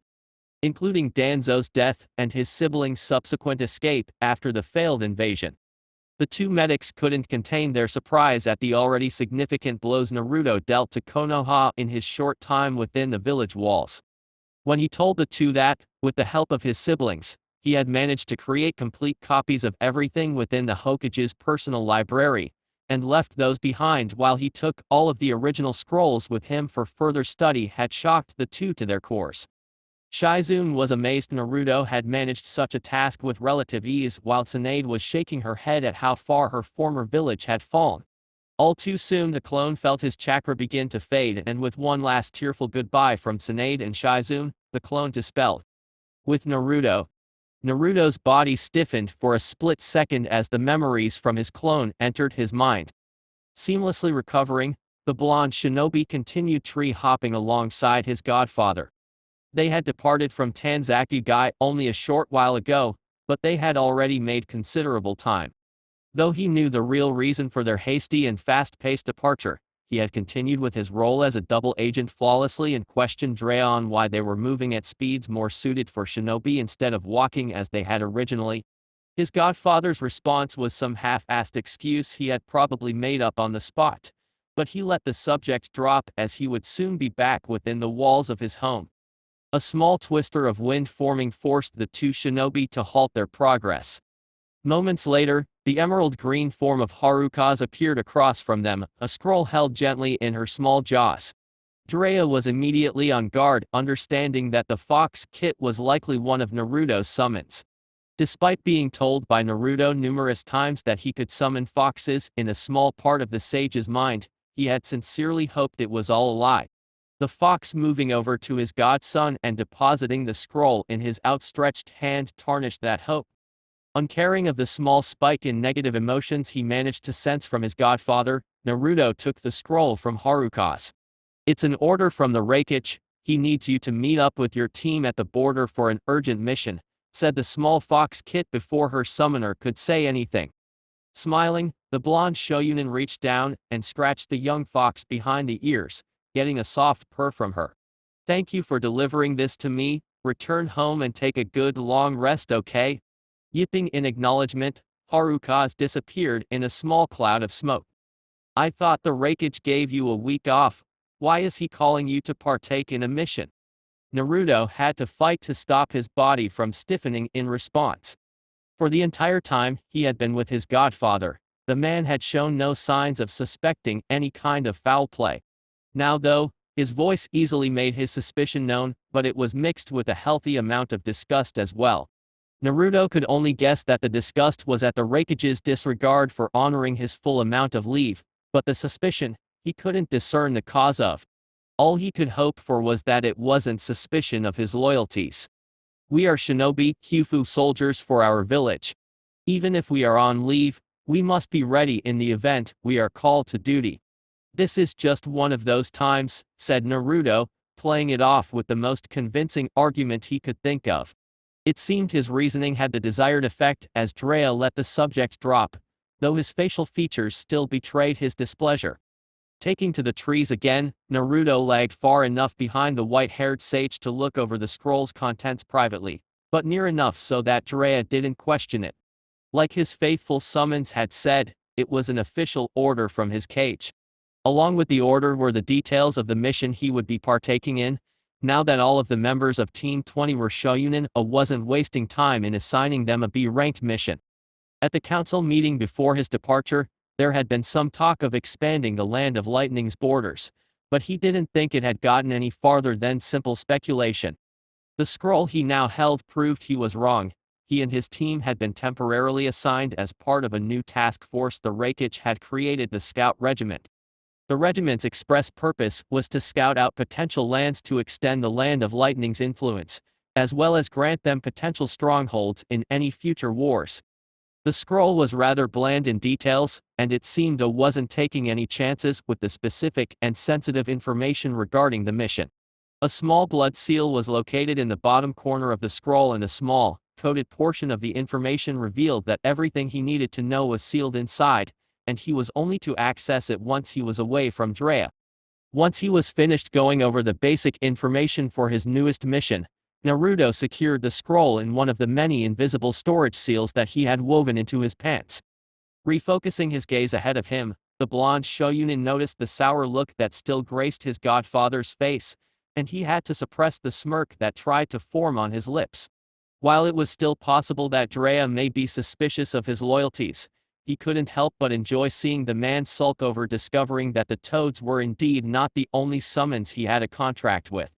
including Danzo's death and his siblings' subsequent escape after the failed invasion. The two medics couldn't contain their surprise at the already significant blows Naruto dealt to Konoha in his short time within the village walls. When he told the two that, with the help of his siblings, he had managed to create complete copies of everything within the Hokage's personal library, and left those behind while he took all of the original scrolls with him for further study, had shocked the two to their cores. Shizune was amazed Naruto had managed such a task with relative ease, while Tsunade was shaking her head at how far her former village had fallen. All too soon the clone felt his chakra begin to fade, and with one last tearful goodbye from Tsunade and Shizune, the clone dispelled. With Naruto's body stiffened for a split second as the memories from his clone entered his mind. Seamlessly recovering, the blonde shinobi continued tree-hopping alongside his godfather. They had departed from Tanzakugai only a short while ago, but they had already made considerable time. Though he knew the real reason for their hasty and fast-paced departure, he had continued with his role as a double agent flawlessly and questioned Jiraiya on why they were moving at speeds more suited for shinobi instead of walking as they had originally. His godfather's response was some half-assed excuse he had probably made up on the spot, but he let the subject drop as he would soon be back within the walls of his home. A small twister of wind forming forced the two shinobi to halt their progress. Moments later, the emerald green form of Haruka's appeared across from them, a scroll held gently in her small jaws. Jiraiya was immediately on guard, understanding that the fox kit was likely one of Naruto's summons. Despite being told by Naruto numerous times that he could summon foxes in a small part of the sage's mind, he had sincerely hoped it was all a lie. The fox moving over to his godson and depositing the scroll in his outstretched hand tarnished that hope. Uncaring of the small spike in negative emotions he managed to sense from his godfather, Naruto took the scroll from Haruka's. It's an order from the Raikage. He needs you to meet up with your team at the border for an urgent mission, said the small fox kit before her summoner could say anything. Smiling, the blonde Shoyunin reached down and scratched the young fox behind the ears, getting a soft purr from her. Thank you for delivering this to me. Return home and take a good long rest, okay? Yipping in acknowledgement, Haruka's disappeared in a small cloud of smoke. I thought the Raikage gave you a week off. Why is he calling you to partake in a mission? Naruto had to fight to stop his body from stiffening in response. For the entire time he had been with his godfather, the man had shown no signs of suspecting any kind of foul play. Now though, his voice easily made his suspicion known, but it was mixed with a healthy amount of disgust as well. Naruto could only guess that the disgust was at the Hokage's disregard for honoring his full amount of leave, but the suspicion, he couldn't discern the cause of. All he could hope for was that it wasn't suspicion of his loyalties. We are shinobi Kyufu soldiers for our village. Even if we are on leave, we must be ready in the event we are called to duty. This is just one of those times, said Naruto, playing it off with the most convincing argument he could think of. It seemed his reasoning had the desired effect as Jiraiya let the subject drop, though his facial features still betrayed his displeasure. Taking to the trees again, Naruto lagged far enough behind the white-haired sage to look over the scroll's contents privately, but near enough so that Jiraiya didn't question it. Like his faithful summons had said, it was an official order from his cage. Along with the order were the details of the mission he would be partaking in. Now that all of the members of Team 20 were Shoyunin, wasn't wasting time in assigning them a B-ranked mission. At the council meeting before his departure, there had been some talk of expanding the Land of Lightning's borders, but he didn't think it had gotten any farther than simple speculation. The scroll he now held proved he was wrong. He and his team had been temporarily assigned as part of a new task force the Hokage had created, the Scout Regiment. The regiment's express purpose was to scout out potential lands to extend the Land of Lightning's influence, as well as grant them potential strongholds in any future wars. The scroll was rather bland in details, and it seemed wasn't taking any chances with the specific and sensitive information regarding the mission. A small blood seal was located in the bottom corner of the scroll, and a small, coded portion of the information revealed that everything he needed to know was sealed inside, and he was only to access it once he was away from Jiraiya. Once he was finished going over the basic information for his newest mission, Naruto secured the scroll in one of the many invisible storage seals that he had woven into his pants. Refocusing his gaze ahead of him, the blonde Shoyunin noticed the sour look that still graced his godfather's face, and he had to suppress the smirk that tried to form on his lips. While it was still possible that Jiraiya may be suspicious of his loyalties, he couldn't help but enjoy seeing the man sulk over discovering that the Toads were indeed not the only summons he had a contract with.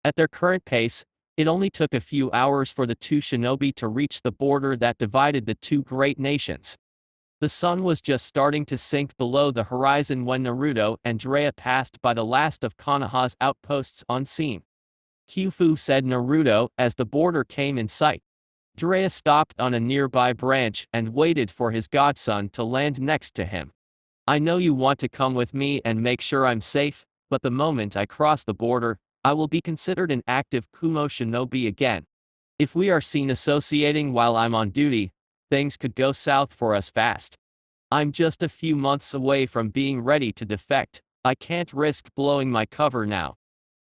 At their current pace, it only took a few hours for the two shinobi to reach the border that divided the two great nations. The sun was just starting to sink below the horizon when Naruto and Jiraiya passed by the last of Konoha's outposts unseen. Kyufu, said Naruto as the border came in sight. Jiraiya stopped on a nearby branch and waited for his godson to land next to him. I know you want to come with me and make sure I'm safe, but the moment I cross the border, I will be considered an active Kumo shinobi again. If we are seen associating while I'm on duty, things could go south for us fast. I'm just a few months away from being ready to defect. I can't risk blowing my cover now.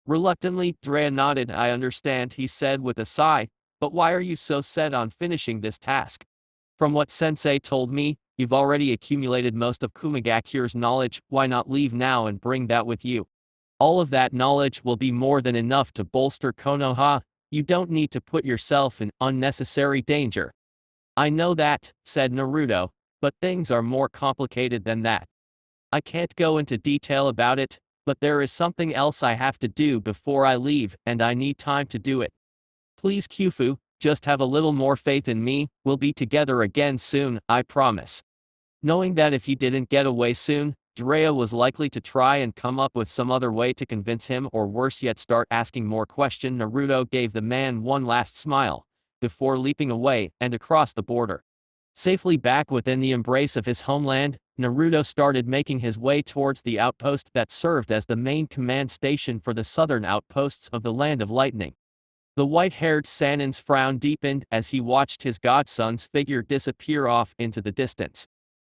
Reluctantly, Jiraiya nodded. I understand, he said with a sigh, but why are you so set on finishing this task? From what Sensei told me, you've already accumulated most of Kumogakure's knowledge. Why not leave now and bring that with you? All of that knowledge will be more than enough to bolster Konoha. You don't need to put yourself in unnecessary danger. I know that, said Naruto, but things are more complicated than that. I can't go into detail about it, but there is something else I have to do before I leave, and I need time to do it. Please, Kyufu, just have a little more faith in me. We'll be together again soon, I promise. Knowing that if he didn't get away soon, Jiraiya was likely to try and come up with some other way to convince him, or worse yet start asking more questions, Naruto gave the man one last smile, before leaping away and across the border. Safely back within the embrace of his homeland, Naruto started making his way towards the outpost that served as the main command station for the southern outposts of the Land of Lightning. The white-haired Sanin's frown deepened as he watched his godson's figure disappear off into the distance.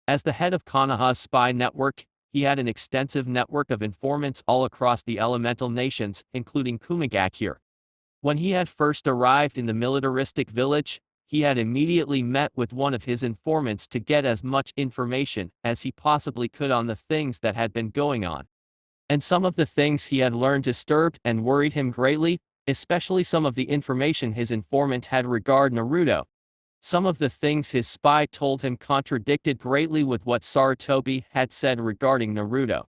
As the head of Konoha's spy network, he had an extensive network of informants all across the elemental nations, including Kumogakure. When he had first arrived in the militaristic village, he had immediately met with one of his informants to get as much information as he possibly could on the things that had been going on. And some of the things he had learned disturbed and worried him greatly, especially some of the information his informant had regarding Naruto. Some of the things his spy told him contradicted greatly with what Sarutobi had said regarding Naruto.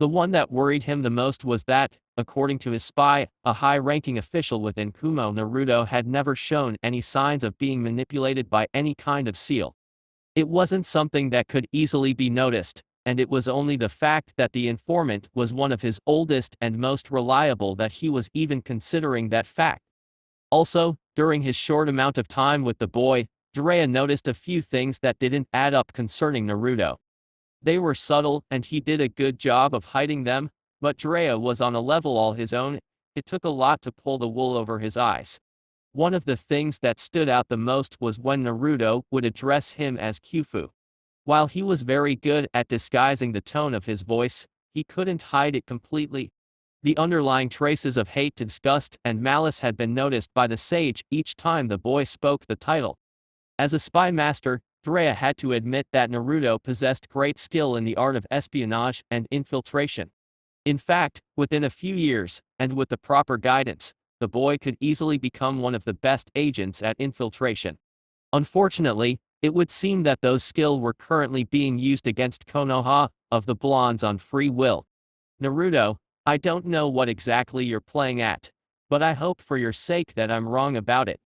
The one that worried him the most was that, according to his spy, a high-ranking official within Kumo, Naruto had never shown any signs of being manipulated by any kind of seal. It wasn't something that could easily be noticed, and it was only the fact that the informant was one of his oldest and most reliable that he was even considering that fact. Also, during his short amount of time with the boy, Jiraiya noticed a few things that didn't add up concerning Naruto. They were subtle and he did a good job of hiding them, but Jiraiya was on a level all his own. It took a lot to pull the wool over his eyes. One of the things that stood out the most was when Naruto would address him as Kyufu. While he was very good at disguising the tone of his voice, he couldn't hide it completely. The underlying traces of hate, disgust, and malice had been noticed by the sage each time the boy spoke the title. As a spy master, Jiraiya had to admit that Naruto possessed great skill in the art of espionage and infiltration. In fact, within a few years, and with the proper guidance, the boy could easily become one of the best agents at infiltration. Unfortunately, it would seem that those skills were currently being used against Konoha of the blondes on free will. Naruto, I don't know what exactly you're playing at, but I hope for your sake that I'm wrong about it.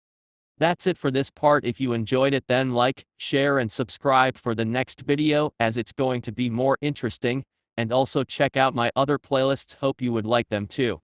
That's it for this part. If you enjoyed it, then like, share and subscribe for the next video, as it's going to be more interesting, and also check out my other playlists. Hope you would like them too.